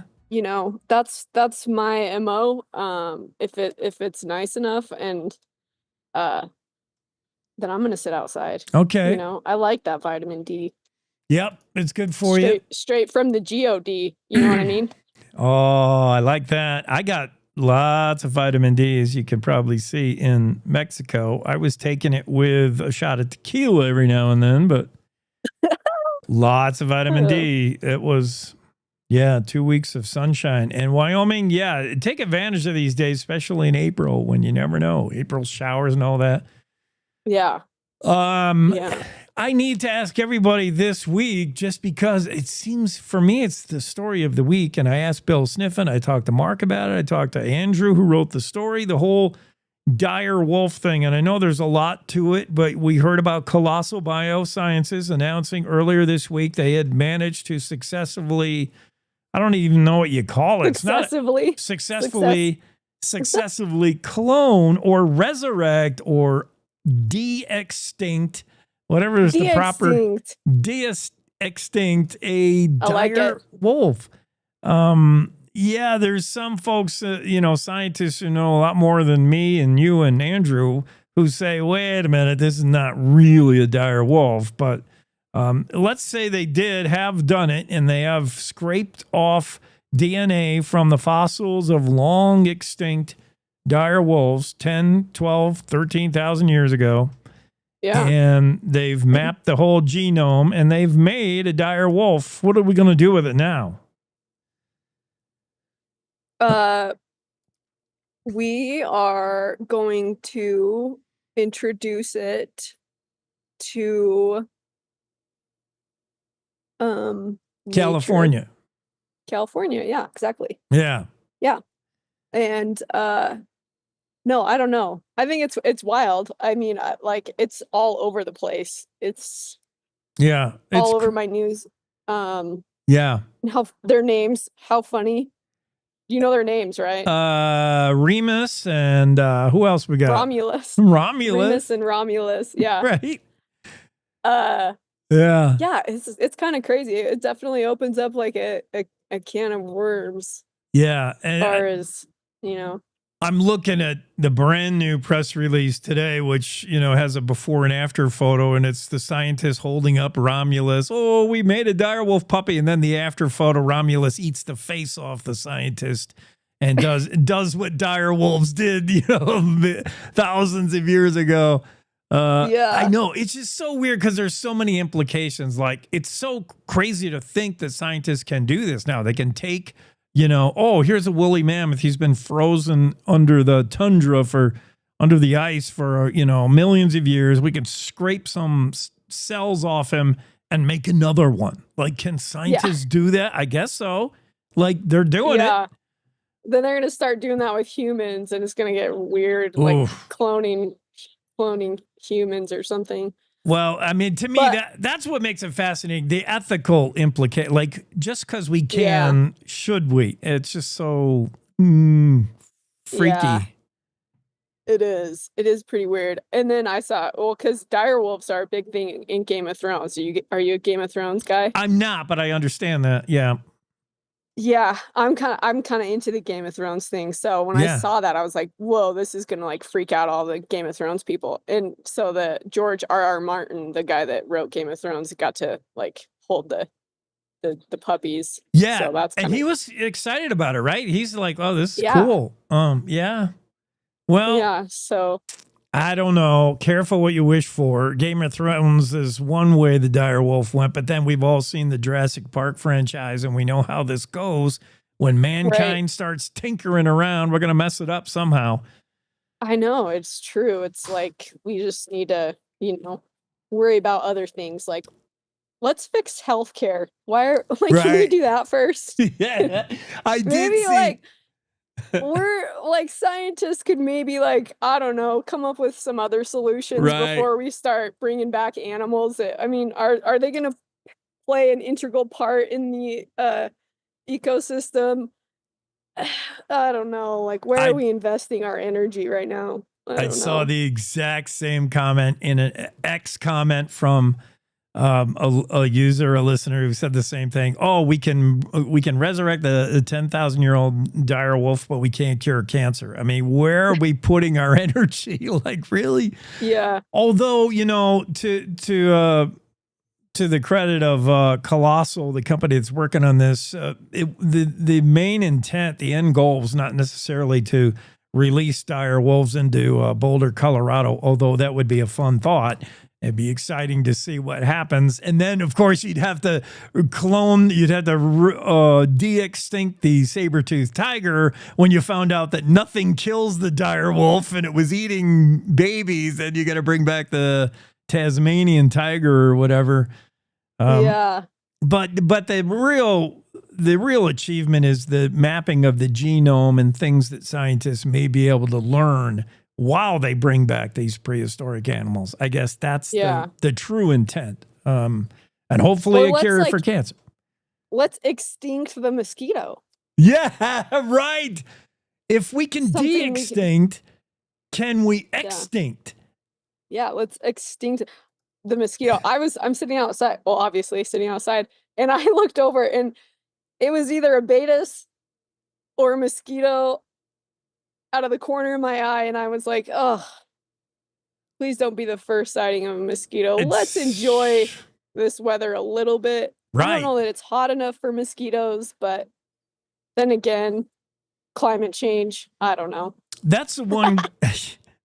Speaker 15: That's my MO. If it's nice enough, and then I'm going to sit outside.
Speaker 1: Okay.
Speaker 15: I like that vitamin D.
Speaker 1: Yep, it's good for you.
Speaker 15: Straight from the God. You know what I mean?
Speaker 1: Oh, I like that. I got lots of vitamin D, as you can probably see, in Mexico. I was taking it with a shot of tequila every now and then, but lots of vitamin D. It was, 2 weeks of sunshine. And Wyoming, take advantage of these days, especially in April when you never know. April showers and all that.
Speaker 15: Yeah.
Speaker 1: I need to ask everybody this week, just because it seems, for me, it's the story of the week. And I asked Bill Sniffen, I talked to Mark about it, I talked to Andrew, who wrote the story, the whole dire wolf thing. And I know there's a lot to it, but we heard about Colossal Biosciences announcing earlier this week they had managed to successfully, I don't even know what you call it. Successfully clone or resurrect or de-extinct, whatever is the proper de-extinct a dire wolf. There's some folks, scientists who know a lot more than me and you and Andrew, who say, wait a minute, this is not really a dire wolf. But let's say they have done it, and they have scraped off DNA from the fossils of long extinct dire wolves 10, 12, 13,000 years ago. Yeah. And they've mapped the whole genome, and they've made a dire wolf. What are we going to do with it now?
Speaker 15: We are going to introduce it to
Speaker 1: California.
Speaker 15: Nature. California, yeah, exactly.
Speaker 1: Yeah.
Speaker 15: Yeah. And no, I don't know. I think it's wild. I mean, it's all over the place. It's all over my news.
Speaker 1: Yeah.
Speaker 15: How their names, how funny. You know their names, right?
Speaker 1: Remus and who else we got?
Speaker 15: Romulus.
Speaker 1: Remus
Speaker 15: and Romulus. Yeah.
Speaker 1: Right.
Speaker 15: Yeah, it's kind of crazy. It definitely opens up like a can of worms.
Speaker 1: Yeah.
Speaker 15: As far as,
Speaker 1: I'm looking at the brand new press release today, which, has a before and after photo, and it's the scientists holding up Romulus. Oh, we made a direwolf puppy. And then the after photo, Romulus eats the face off the scientist and does what direwolves did, thousands of years ago. I know. It's just so weird because there's so many implications. Like, it's so crazy to think that scientists can do this now. They can take, here's a woolly mammoth. He's been frozen under the tundra under the ice for, millions of years. We can scrape some cells off him and make another one. Like, can scientists do that? I guess so. Like, they're doing it.
Speaker 15: Then they're going to start doing that with humans, and it's going to get weird, like cloning humans or something.
Speaker 1: Well, I mean, to me, that's what makes it fascinating. The ethical implication, like, just because we can, should we? It's just so freaky.
Speaker 15: Yeah, it is. It is pretty weird. And then I saw, because direwolves are a big thing in Game of Thrones. Are you a Game of Thrones guy?
Speaker 1: I'm not, but I understand that. Yeah.
Speaker 15: Yeah, I'm kind of into the Game of Thrones thing. So when I saw that, I was like, "Whoa, this is gonna like freak out all the Game of Thrones people." And so the George R.R. Martin, the guy that wrote Game of Thrones, got to like hold the puppies.
Speaker 1: Yeah,
Speaker 15: so that's
Speaker 1: and he was excited about it, right? He's like, "Oh, this is cool." Yeah. Well,
Speaker 15: yeah. So
Speaker 1: I don't know. Careful what you wish for. Game of Thrones is one way the dire wolf went, but then we've all seen the Jurassic Park franchise, and we know how this goes. When mankind starts tinkering around, we're going to mess it up somehow.
Speaker 15: I know, it's true. It's like we just need to, worry about other things. Like, let's fix healthcare. Can we do that first?
Speaker 1: Yeah, I did see.
Speaker 15: we're like scientists could maybe like, I don't know, come up with some other solutions
Speaker 1: Right.
Speaker 15: before we start bringing back animals. I mean, are they going to play an integral part in the ecosystem? I don't know. Like, where are we investing our energy right now? I don't
Speaker 1: saw
Speaker 15: know.
Speaker 1: the exact same comment in an X comment from a user, a listener who said the same thing. Oh, we can resurrect the 10,000-year-old dire wolf, but we can't cure cancer. I mean, where are we putting our energy? Like, really?
Speaker 15: Yeah.
Speaker 1: Although, you know, to the credit of Colossal, the company that's working on this, the main intent, the end goal was not necessarily to release dire wolves into Boulder, Colorado, although that would be a fun thought. It'd be exciting to see what happens. And then, of course, you'd have to de-extinct the saber-toothed tiger when you found out that nothing kills the dire wolf and it was eating babies, and you got to bring back the Tasmanian tiger or whatever.
Speaker 15: Yeah.
Speaker 1: But the real achievement is the mapping of the genome and things that scientists may be able to learn while they bring back these prehistoric animals. I guess that's the true intent. And hopefully a cure for cancer.
Speaker 15: Let's extinct the mosquito.
Speaker 1: Yeah, right. If we can de-extinct, can we extinct?
Speaker 15: Yeah, let's extinct the mosquito. I'm sitting outside. Well, obviously sitting outside, and I looked over, and it was either a Baetis or a mosquito out of the corner of my eye, and I was like, "Oh, please don't be the first sighting of a mosquito. Let's enjoy this weather a little bit." I don't know that it's hot enough for mosquitoes, but then again, climate change. I don't know.
Speaker 1: That's the one.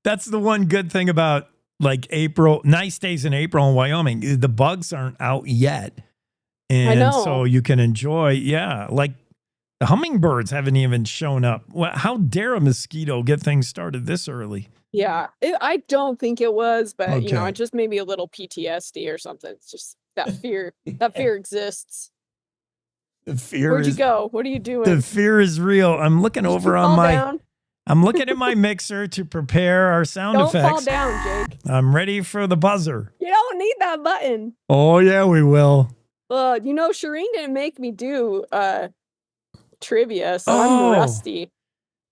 Speaker 1: That's the one good thing about like April, nice days in April in Wyoming. The bugs aren't out yet, and so you can enjoy. Yeah, like the hummingbirds haven't even shown up. Well, how dare a mosquito get things started this early?
Speaker 15: Yeah, I don't think it was, but you know, it just made me a little PTSD or something. It's just that fear. That fear exists.
Speaker 1: The fear.
Speaker 15: Where'd you go? What are you doing?
Speaker 1: The fear is real. I'm looking over on my.
Speaker 15: Down?
Speaker 1: I'm looking at my mixer to prepare our sound
Speaker 15: Don't
Speaker 1: effects.
Speaker 15: fall down, Jake.
Speaker 1: I'm ready for the buzzer.
Speaker 15: You don't need that button.
Speaker 1: Oh yeah, we will.
Speaker 15: You know, Shireen didn't make me do trivia, so I'm rusty.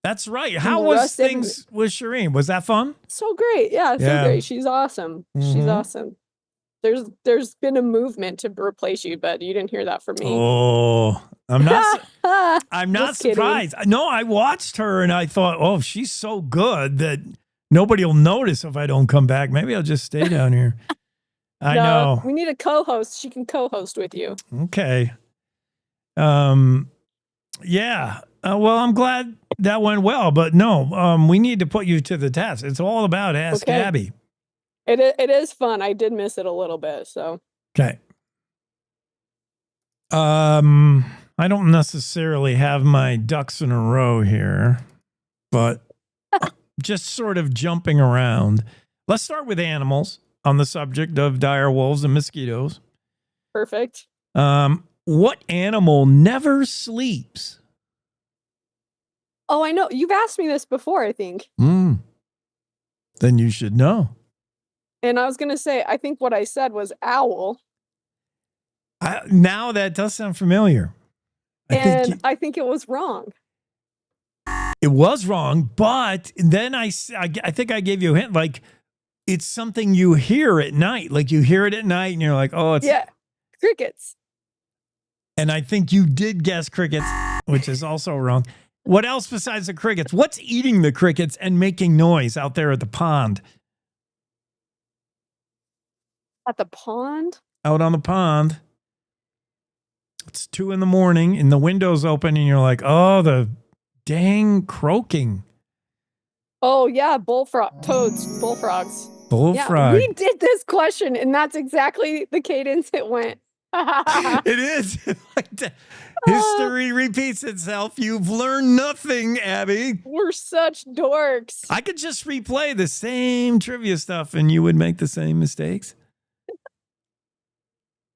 Speaker 1: That's right. How was things with Shireen? Was that fun?
Speaker 15: So great. Yeah, so great. She's awesome. She's awesome. There's been a movement to replace you, but you didn't hear that from me.
Speaker 1: Oh, I'm not surprised.
Speaker 15: Kidding.
Speaker 1: No, I watched her and I thought, oh, she's so good that nobody will notice if I don't come back. Maybe I'll just stay down here. I know.
Speaker 15: We need a co-host. She can co-host with you.
Speaker 1: Okay. Yeah. Well, I'm glad that went well, but no, we need to put you to the test. It's all about Ask Abby.
Speaker 15: It is fun. I did miss it a little bit, so.
Speaker 1: Okay. I don't necessarily have my ducks in a row here, but just sort of jumping around. Let's start with animals on the subject of dire wolves and mosquitoes.
Speaker 15: Perfect.
Speaker 1: What animal never sleeps?
Speaker 15: Oh, I know. You've asked me this before, I think.
Speaker 1: Then you should know.
Speaker 15: And I was going to say, I think what I said was owl.
Speaker 1: Now that does sound familiar.
Speaker 15: I think it was wrong.
Speaker 1: It was wrong, but then I think I gave you a hint. Like, it's something you hear at night. Like, you hear it at night and you're like, oh, it's...
Speaker 15: Yeah, crickets.
Speaker 1: And I think you did guess crickets, which is also wrong. What else besides the crickets? What's eating the crickets and making noise out there at the pond?
Speaker 15: At the pond?
Speaker 1: Out on the pond. It's 2 a.m. and the window's open and you're like, oh, the dang croaking.
Speaker 15: Oh, yeah, toads, bullfrogs.
Speaker 1: Bullfrog.
Speaker 15: Yeah, we did this question, and that's exactly the cadence it went.
Speaker 1: It is. History repeats itself. You've learned nothing, Abby.
Speaker 15: We're such dorks.
Speaker 1: I could just replay the same trivia stuff and you would make the same mistakes.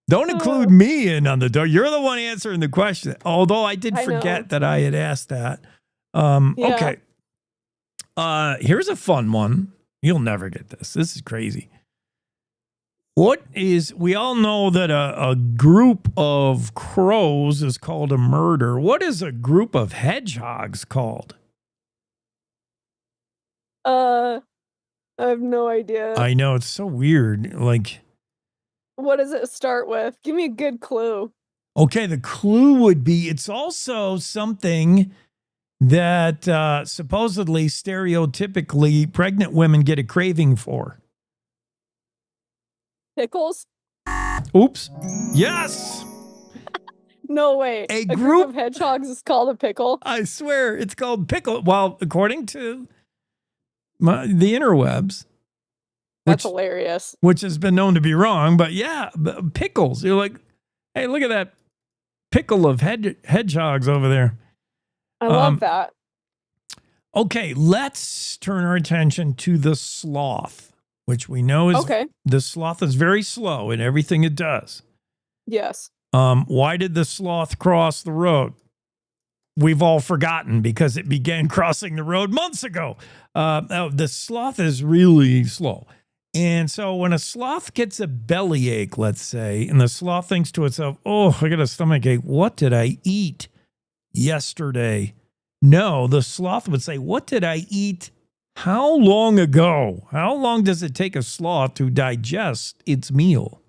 Speaker 1: Don't include me in on the door. You're the one answering the question. Although I did forget that I had asked that. Okay. Here's a fun one. You'll never get this. This is crazy. We all know that a group of crows is called a murder. What is a group of hedgehogs called?
Speaker 15: I have no idea.
Speaker 1: I know, it's so weird. Like,
Speaker 15: What does it start with? Give me a good clue.
Speaker 1: okay, the clue would be it's also something that supposedly, stereotypically, pregnant women get a craving for.
Speaker 15: Pickles?
Speaker 1: Oops. Yes.
Speaker 15: No way. A group of hedgehogs is called a pickle?
Speaker 1: I swear, it's called pickle. Well, according to the interwebs.
Speaker 15: That's hilarious.
Speaker 1: Which has been known to be wrong, but yeah, pickles. You're like, hey, look at that pickle of hedgehogs over there.
Speaker 15: I love that.
Speaker 1: Okay, let's turn our attention to the sloth, which we know is the sloth is very slow in everything it does.
Speaker 15: Yes.
Speaker 1: Why did the sloth cross the road? We've all forgotten because it began crossing the road months ago. The sloth is really slow. And so when a sloth gets a bellyache, let's say, and the sloth thinks to itself, oh, I got a stomachache. What did I eat yesterday? No, the sloth would say, what did I eat? How long ago? How long does it take a sloth to digest its meal?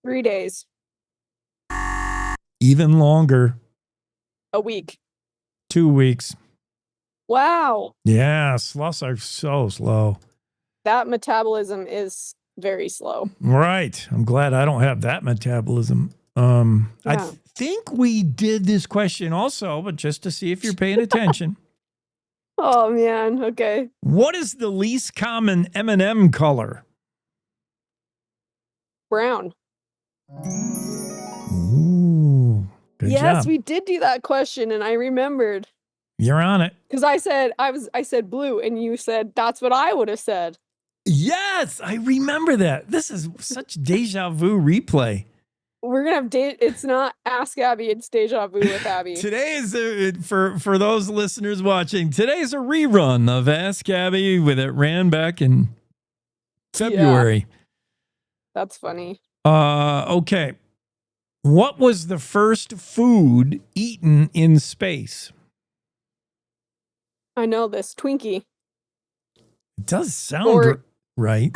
Speaker 15: 3 days.
Speaker 1: Even longer.
Speaker 15: A week.
Speaker 1: 2 weeks.
Speaker 15: Wow.
Speaker 1: Yeah, sloths are so slow.
Speaker 15: That metabolism is very slow.
Speaker 1: Right. I'm glad I don't have that metabolism. I think we did this question also, but just to see if you're paying attention.
Speaker 15: Oh, man. Okay.
Speaker 1: What is the least common M&M color?
Speaker 15: Brown.
Speaker 1: Ooh, good job.
Speaker 15: We did do that question, and I remembered.
Speaker 1: You're on it.
Speaker 15: Because I said blue, and you said that's what I would have said.
Speaker 1: Yes, I remember that. This is such deja vu replay.
Speaker 15: We're gonna have it's not Ask Abby, it's Deja Vu with Abby.
Speaker 1: Today is for those listeners watching. Today's a rerun of Ask Abby with it ran back in February.
Speaker 15: Yeah. That's funny.
Speaker 1: Okay. What was the first food eaten in space?
Speaker 15: I know this. Twinkie.
Speaker 1: It does sound right.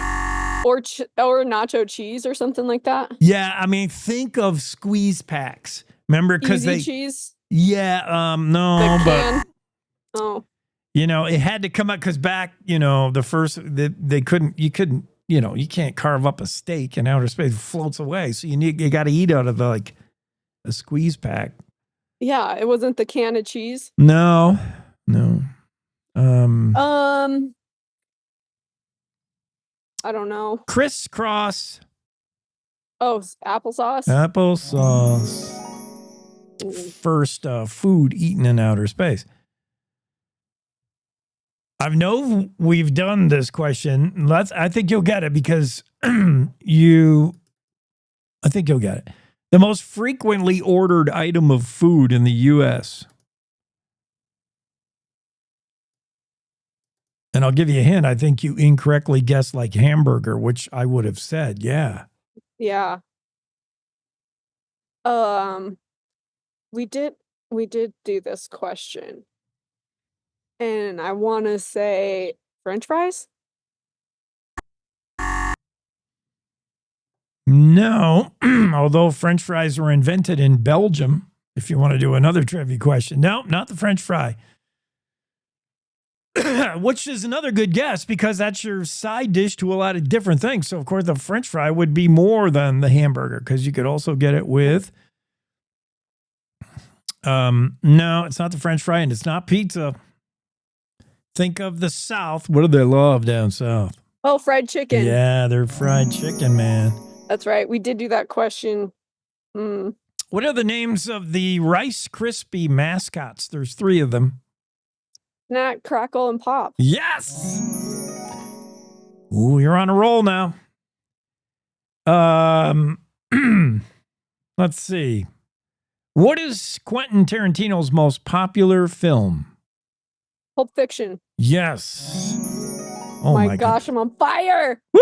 Speaker 15: Or nacho cheese or something like that.
Speaker 1: Yeah, I mean, think of squeeze packs. Remember, because
Speaker 15: Easy cheese.
Speaker 1: Yeah, no, but
Speaker 15: you
Speaker 1: know, it had to come out because back, the first they couldn't. You couldn't. You can't carve up a steak in outer space. It floats away. So you got to eat out of a squeeze pack.
Speaker 15: Yeah, it wasn't the can of cheese.
Speaker 1: No.
Speaker 15: I don't know.
Speaker 1: Crisscross.
Speaker 15: Oh, applesauce.
Speaker 1: Applesauce. First food eaten in outer space. I know we've done this question. I think you'll get it because I think you'll get it. The most frequently ordered item of food in the U.S. And I'll give you a hint. I think you incorrectly guessed like hamburger, which I would have said. Yeah.
Speaker 15: Yeah. We did do this question. And I want to say French fries?
Speaker 1: No, although French fries were invented in Belgium, if you want to do another trivia question. No, not the French fry. Which is another good guess because that's your side dish to a lot of different things. So, of course, the French fry would be more than the hamburger because you could also get it with... no, it's not the French fry and it's not pizza. Think of the South. What do they love down South?
Speaker 15: Oh, fried chicken.
Speaker 1: Yeah, they're fried chicken, man.
Speaker 15: That's right. We did do that question.
Speaker 1: What are the names of the Rice Krispie mascots? There's 3 of them.
Speaker 15: Snack, Crackle, and Pop.
Speaker 1: Yes! Ooh, you're on a roll now. Let's see. What is Quentin Tarantino's most popular film?
Speaker 15: Pulp Fiction.
Speaker 1: Yes. Oh
Speaker 15: my
Speaker 1: my
Speaker 15: gosh,
Speaker 1: God.
Speaker 15: I'm on fire.
Speaker 1: Woo!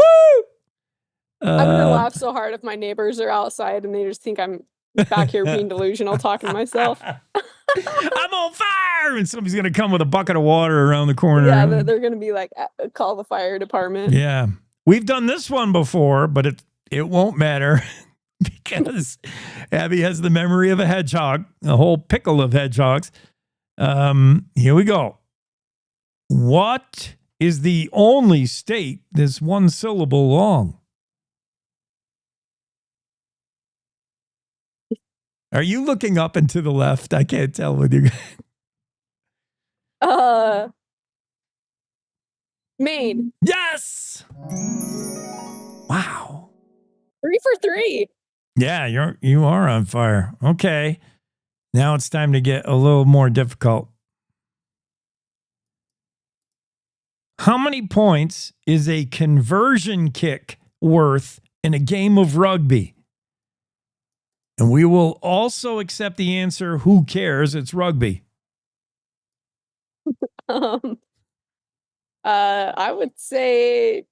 Speaker 15: I'm going to laugh so hard if my neighbors are outside and they just think I'm back here being delusional talking to myself.
Speaker 1: I'm on fire! And somebody's going to come with a bucket of water around the corner.
Speaker 15: Yeah, they're going to be like, call the fire department.
Speaker 1: Yeah. We've done this one before, but it won't matter because Abby has the memory of a hedgehog, a whole pickle of hedgehogs. Here we go. What is the only state that's one syllable long? Are you looking up and to the left? I can't tell with you.
Speaker 15: Maine.
Speaker 1: Yes. Wow.
Speaker 15: 3 for 3.
Speaker 1: Yeah, you are on fire. Okay. Now it's time to get a little more difficult. How many points is a conversion kick worth in a game of rugby? And we will also accept the answer, who cares? It's rugby.
Speaker 15: I would say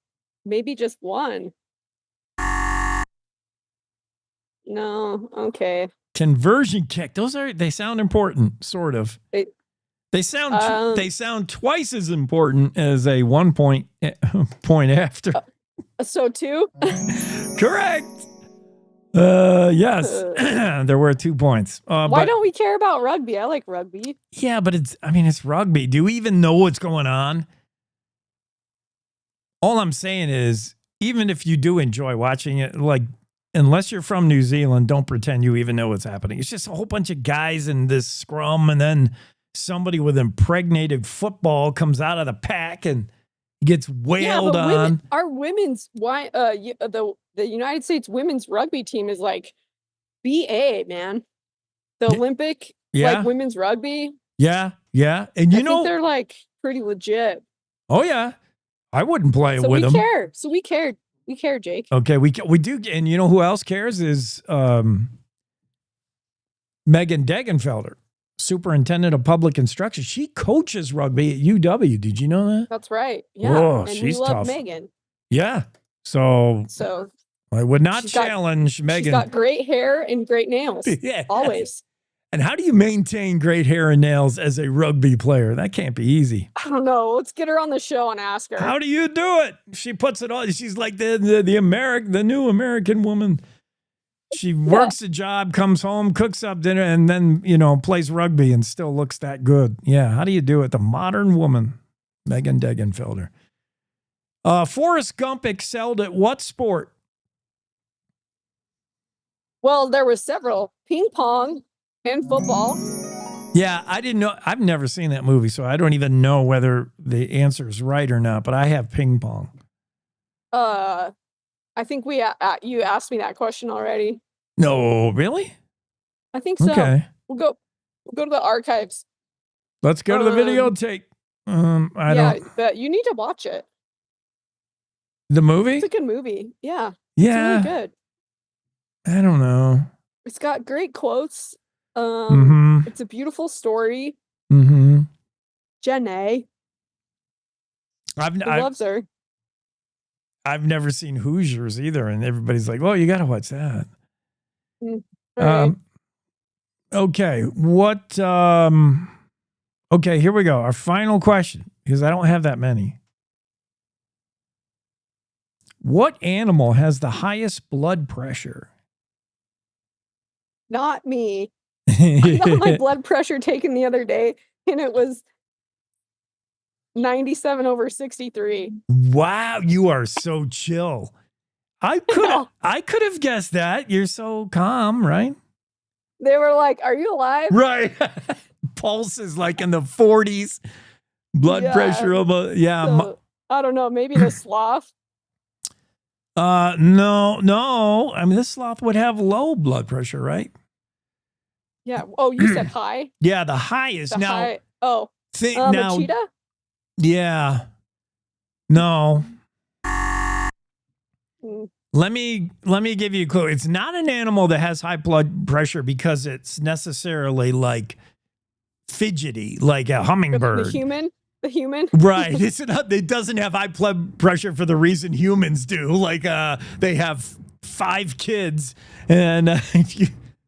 Speaker 15: maybe just 1. No, okay.
Speaker 1: Conversion kick. They sound important, sort of. They sound twice as important as a 1 point after.
Speaker 15: So 2?
Speaker 1: Correct. Yes. There were 2 points.
Speaker 15: Why don't we care about rugby? I like rugby.
Speaker 1: Yeah, but it's rugby. Do we even know what's going on? All I'm saying is, even if you do enjoy watching it, like, unless you're from New Zealand, don't pretend you even know what's happening. It's just a whole bunch of guys in this scrum, and then somebody with impregnated football comes out of the pack and gets wailed on.
Speaker 15: Our women's the United States women's rugby team is like BA, man. The Olympic like women's rugby.
Speaker 1: Yeah. And
Speaker 15: I think they're like pretty legit.
Speaker 1: Oh yeah. I wouldn't play with them.
Speaker 15: So we care. We care, Jake.
Speaker 1: Okay, we do, and you know who else cares is Megan Degenfelder, superintendent of public instruction. She coaches rugby at UW. Did you know that?
Speaker 15: That's right. Yeah,
Speaker 1: oh,
Speaker 15: and
Speaker 1: she's
Speaker 15: we love
Speaker 1: tough.
Speaker 15: Megan.
Speaker 1: Yeah, so I would not challenge Megan.
Speaker 15: She's got great hair and great nails.
Speaker 1: Yeah,
Speaker 15: always.
Speaker 1: And how do you maintain great hair and nails as a rugby player? That can't be easy.
Speaker 15: I don't know. Let's get her on the show and ask her.
Speaker 1: How do you do it? She puts it on. She's like the new American woman. She works a job, comes home, cooks up dinner, and then, plays rugby and still looks that good. Yeah. How do you do it? The modern woman, Megan Degenfelder. Forrest Gump excelled at what sport?
Speaker 15: Well, there were several. Ping pong. And football.
Speaker 1: Yeah, I didn't know. I've never seen that movie, so I don't even know whether the answer is right or not, but I have ping pong.
Speaker 15: I think you asked me that question already.
Speaker 1: No, really?
Speaker 15: I think so.
Speaker 1: Okay.
Speaker 15: We'll go to the archives.
Speaker 1: Let's go to the videotape.
Speaker 15: But you need to watch it.
Speaker 1: The movie?
Speaker 15: It's a good movie. Yeah.
Speaker 1: Yeah.
Speaker 15: It's really good.
Speaker 1: I don't know.
Speaker 15: It's got great quotes.
Speaker 1: Mhm.
Speaker 15: It's a beautiful story.
Speaker 1: Mm-hmm.
Speaker 15: Jenna. He loves her.
Speaker 1: I've never seen Hoosiers either, and everybody's like, "Well, you got to watch that."
Speaker 15: Right.
Speaker 1: Okay. What? Okay, here we go. Our final question, because I don't have that many. What animal has the highest blood pressure?
Speaker 15: Not me. I got my blood pressure taken the other day, and it was 97/63.
Speaker 1: Wow, you are so chill. I could have guessed that. You're so calm, right?
Speaker 15: They were like, "Are you alive?"
Speaker 1: Right. Pulse is like in the 40s. Blood pressure of
Speaker 15: So, I don't know. Maybe the sloth.
Speaker 1: No. I mean, this sloth would have low blood pressure, right?
Speaker 15: Yeah. Oh, you said high?
Speaker 1: Yeah, the highest.
Speaker 15: The
Speaker 1: now,
Speaker 15: high. Oh.
Speaker 1: now,
Speaker 15: a cheetah?
Speaker 1: Yeah. No. Let me give you a clue. It's not an animal that has high blood pressure because it's necessarily like fidgety, like a hummingbird.
Speaker 15: The human?
Speaker 1: Right. It doesn't have high blood pressure for the reason humans do. Like they have 5 kids and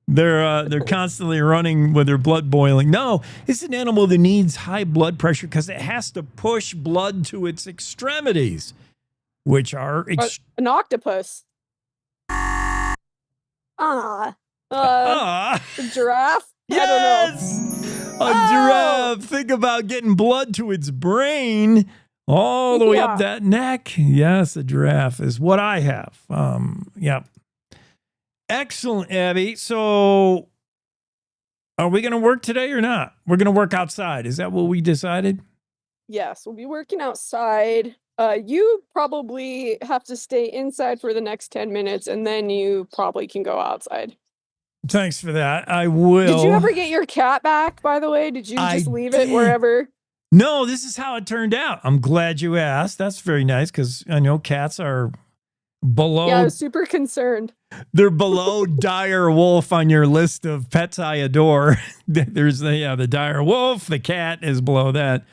Speaker 1: they're constantly running with their blood boiling. No, it's an animal that needs high blood pressure because it has to push blood to its extremities, which are
Speaker 15: an octopus. A giraffe?
Speaker 1: Yes! A giraffe. Think about getting blood to its brain all the way up that neck. Yes, a giraffe is what I have. Yeah. Excellent, Abby. So are we going to work today or not? We're going to work outside. Is that what we decided?
Speaker 15: Yes, we'll be working outside. You probably have to stay inside for the next 10 minutes, and then you probably can go outside.
Speaker 1: Thanks for that. I will.
Speaker 15: Did you ever get your cat back, by the way? Did you just leave it wherever?
Speaker 1: No, this is how it turned out. I'm glad you asked. That's very nice because I know cats are below.
Speaker 15: Yeah, I was super concerned.
Speaker 1: They're below dire wolf on your list of pets I adore. There's the dire wolf. The cat is below that.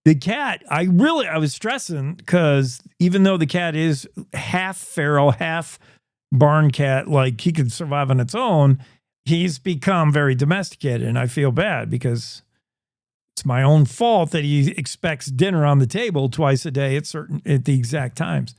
Speaker 1: The cat, I was stressing because even though the cat is half feral, half barn cat, like he could survive on its own, he's become very domesticated. And I feel bad because it's my own fault that he expects dinner on the table twice a day at the exact times.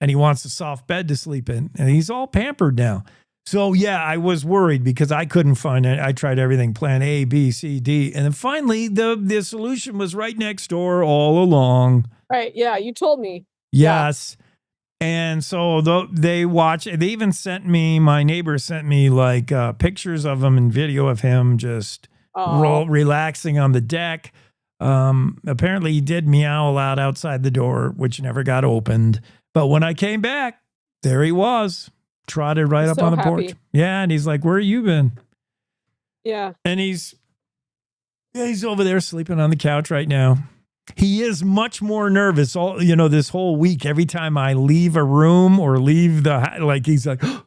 Speaker 1: And he wants a soft bed to sleep in. And he's all pampered now. So, yeah, I was worried because I couldn't find it. I tried everything, plan A, B, C, D. And then finally, the solution was right next door all along.
Speaker 15: Right. Yeah, you told me.
Speaker 1: Yes. Yeah. And so they even sent me, my neighbor sent me like pictures of him and video of him just relaxing on the deck. Apparently, he did meow loud outside the door, which never got opened. But when I came back, there he was. Trotted right up on the porch. Yeah, and he's like, where have you been?
Speaker 15: Yeah.
Speaker 1: And he's over there sleeping on the couch right now. He is much more nervous this whole week. Every time I leave a room or leave he's like, oh,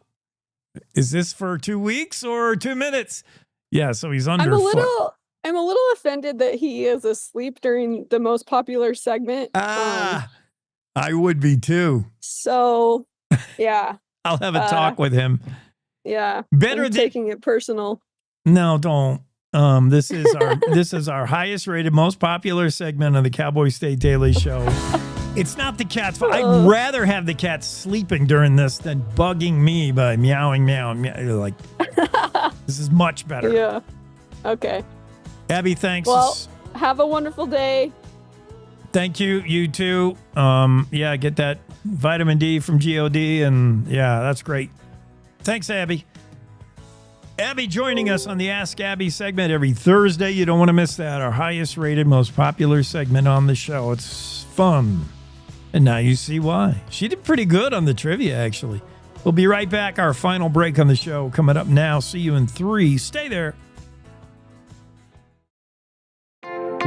Speaker 1: is this for 2 weeks or 2 minutes? Yeah, so he's underfoot.
Speaker 15: I'm a little offended that he is asleep during the most popular segment.
Speaker 1: I would be too.
Speaker 15: So, yeah.
Speaker 1: I'll have a talk with him.
Speaker 15: Yeah.
Speaker 1: Better than
Speaker 15: taking it personal.
Speaker 1: No, don't. This is our highest rated, most popular segment of the Cowboy State Daily Show. It's not the cat's fault. I'd rather have the cat sleeping during this than bugging me by meowing. Like, this is much better.
Speaker 15: Yeah. Okay.
Speaker 1: Abby, thanks.
Speaker 15: Well, have a wonderful day.
Speaker 1: Thank you. You too. Get that vitamin D from GOD, and yeah, that's great. Thanks, Abby. Abby joining us on the Ask Abby segment every Thursday. You don't want to miss that. Our highest rated, most popular segment on the show. It's fun. And now you see why. She did pretty good on the trivia, actually. We'll be right back. Our final break on the show coming up now. See you in 3. Stay there.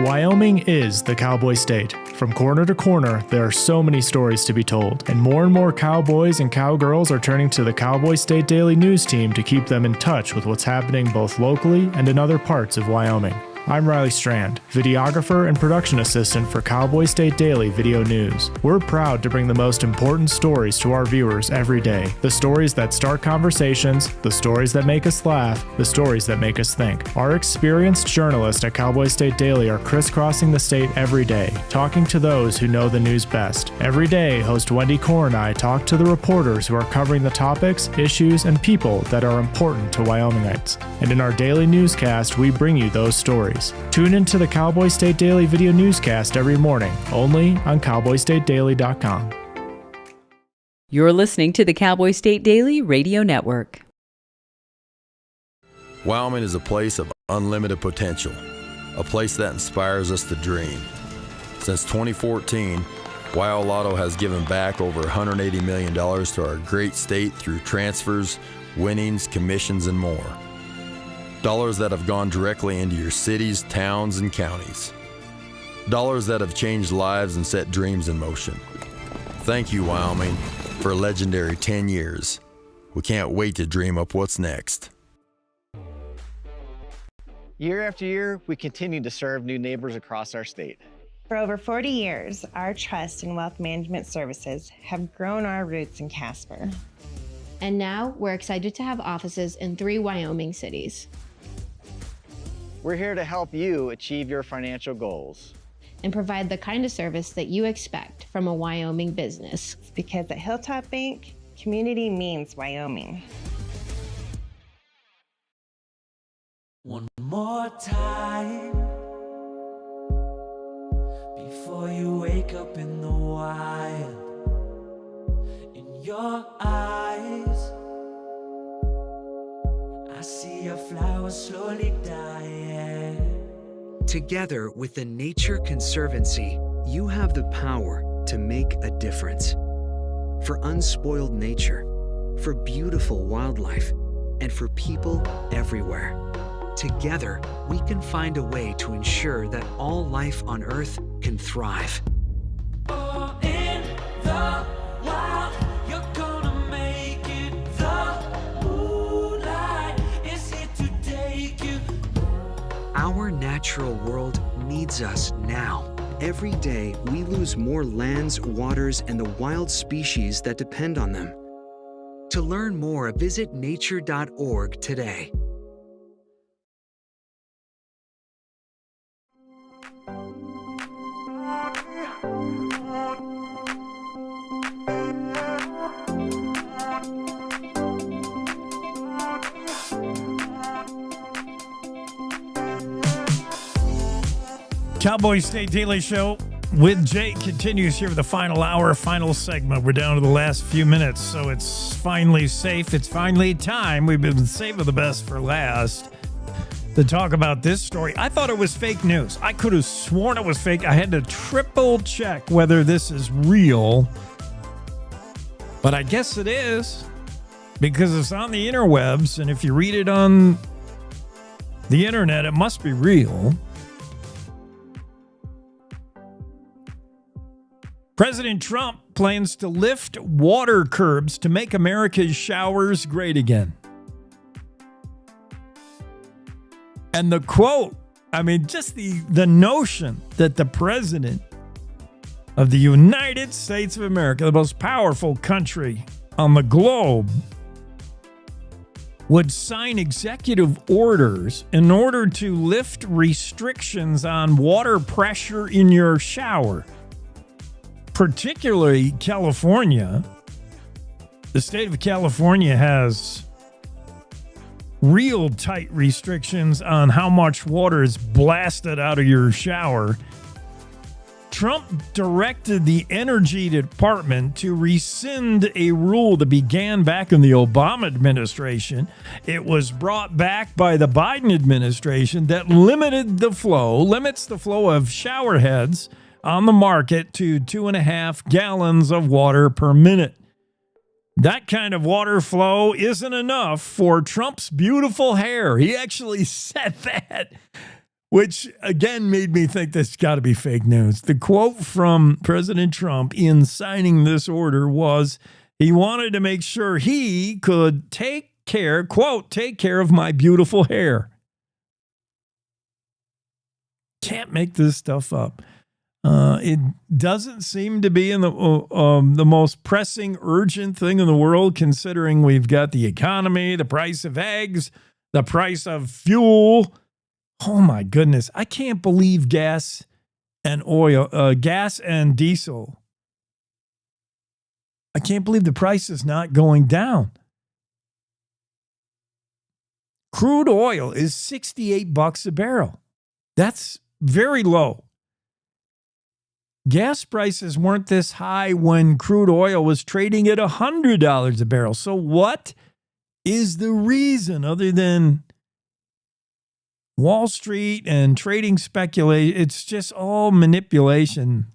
Speaker 4: Wyoming is the Cowboy State. From corner to corner, there are so many stories to be told, and more cowboys and cowgirls are turning to the Cowboy State Daily News team to keep them in touch with what's happening both locally and in other parts of Wyoming. I'm Riley Strand, videographer and production assistant for Cowboy State Daily Video News. We're proud to bring the most important stories to our viewers every day. The stories that start conversations, the stories that make us laugh, the stories that make us think. Our experienced journalists at Cowboy State Daily are crisscrossing the state every day, talking to those who know the news best. Every day, host Wendy Core and I talk to the reporters who are covering the topics, issues, and people that are important to Wyomingites. And in our daily newscast, we bring you those stories. Tune into the Cowboy State Daily video newscast every morning, only on cowboystatedaily.com.
Speaker 2: You're listening to the Cowboy State Daily Radio Network.
Speaker 6: Wyoming is a place of unlimited potential, a place that inspires us to dream. Since 2014, Wyo Lotto has given back over $180 million to our great state through transfers, winnings, commissions, and more. Dollars that have gone directly into your cities, towns, and counties. Dollars that have changed lives and set dreams in motion. Thank you, Wyoming. for a legendary 10 years. We can't wait to dream up what's next.
Speaker 12: Year after year, we continue to serve new neighbors across our state.
Speaker 16: For over 40 years, our trust and wealth management services have grown our roots in Casper.
Speaker 17: And now we're excited to have offices in 3 Wyoming cities.
Speaker 12: We're here to help you achieve your financial goals
Speaker 17: and provide the kind of service that you expect from a Wyoming business.
Speaker 16: Because at Hilltop Bank, community means Wyoming.
Speaker 18: One more time before you wake up in the wild. In your eyes, I see a flower slowly dying.
Speaker 21: Together with the Nature Conservancy, you have the power to make a difference. For unspoiled nature, for beautiful wildlife, and for people everywhere. Together, we can find a way to ensure that all life on Earth can thrive.
Speaker 18: Oh, in the wild, you're gonna make it. The moonlight is here to take you.
Speaker 21: Our natural world needs us now. Every day, we lose more lands, waters, and the wild species that depend on them. To learn more, visit nature.org today.
Speaker 3: Cowboy State Daily Show with Jake continues here with the final hour, final segment. We're down to the last few minutes, so it's finally safe. It's finally time. We've been saving the best for last to talk about this story. I thought it was fake news. I could have sworn it was fake. I had to triple check whether this is real, but I guess it is because it's on the interwebs, and if you read it on the internet, it must be real. President Trump plans to lift water curbs to make America's showers great again. And the quote, I mean, just the notion that the president of the United States of America, the most powerful country on the globe, would sign executive orders in order to lift restrictions on water pressure in your shower. Particularly California. The state of California has real tight restrictions on how much water is blasted out of your shower. Trump directed the Energy Department to rescind a rule that began back in the Obama administration. It was brought back by the Biden administration that limits the flow of shower heads on the market to 2.5 gallons of water per minute. That kind of water flow isn't enough for Trump's beautiful hair. He actually said that, which again made me think this got to be fake news. The quote from President Trump in signing this order was he wanted to make sure he could take care, quote, take care of my beautiful hair. Can't make this stuff up. It doesn't seem to be in the most pressing, urgent thing in the world, considering we've got the economy, the price of eggs, the price of fuel. Oh my goodness. I can't believe gas and diesel. I can't believe the price is not going down. Crude oil is $68 a barrel. That's very low. Gas prices weren't this high when crude oil was trading at $100 a barrel. So what is the reason, other than Wall Street and trading speculation? It's just all manipulation.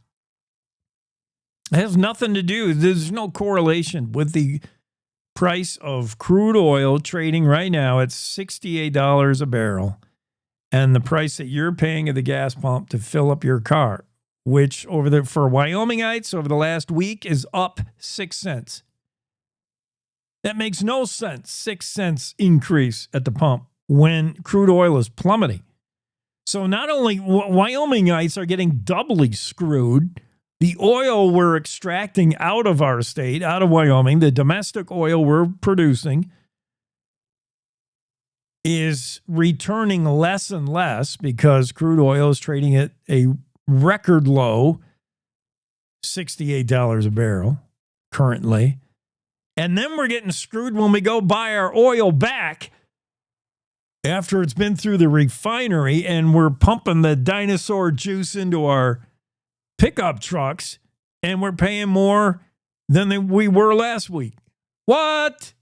Speaker 3: It has nothing to do. There's no correlation with the price of crude oil trading right now at $68 a barrel and the price that you're paying at the gas pump to fill up your car, which for Wyomingites over the last week is up 6 cents.
Speaker 1: That makes no sense. 6 cents increase at the pump when crude oil is plummeting. So not only Wyomingites are getting doubly screwed, the oil we're extracting out of our state, out of Wyoming, the domestic oil we're producing, is returning less and less because crude oil is trading at a record low, $68 a barrel currently. And then we're getting screwed when we go buy our oil back after it's been through the refinery and we're pumping the dinosaur juice into our pickup trucks and we're paying more than we were last week. What?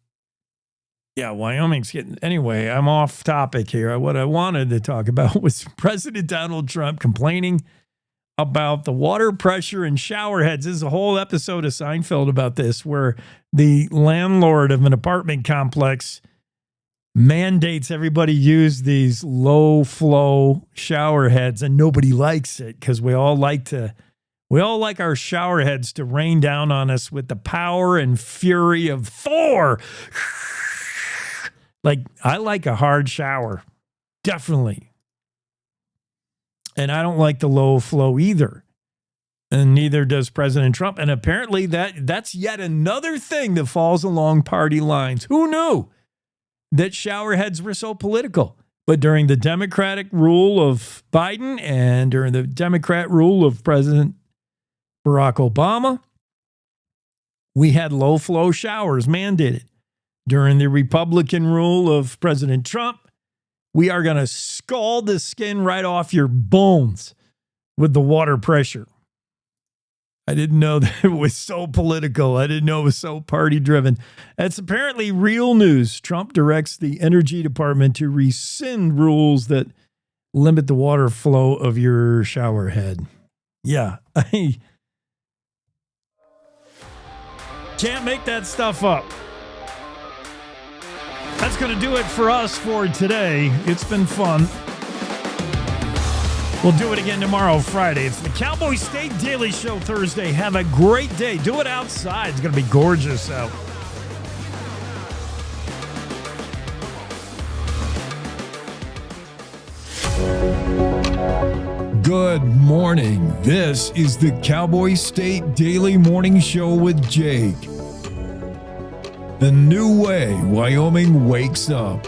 Speaker 1: Yeah, Wyoming's getting... Anyway, I'm off topic here. What I wanted to talk about was President Donald Trump complaining about the water pressure in shower heads. There's a whole episode of Seinfeld about this, where the landlord of an apartment complex mandates everybody use these low flow shower heads, and nobody likes it because we all like our shower heads to rain down on us with the power and fury of Thor. Like, I like a hard shower, definitely. And I don't like the low flow either. And neither does President Trump. And apparently that's yet another thing that falls along party lines. Who knew that shower heads were so political? But during the Democratic rule of Biden and during the Democrat rule of President Barack Obama, we had low flow showers mandated. During the Republican rule of President Trump, we are going to scald the skin right off your bones with the water pressure. I didn't know that it was so political. I didn't know it was so party-driven. That's apparently real news. Trump directs the Energy Department to rescind rules that limit the water flow of your shower head. Yeah, I can't make that stuff up. That's going to do it for us for today. It's been fun. We'll do it again tomorrow, Friday. It's the Cowboy State Daily Show Thursday. Have a great day. Do it outside. It's going to be gorgeous out.
Speaker 3: Good morning. This is the Cowboy State Daily Morning Show with Jake. The new way Wyoming wakes up.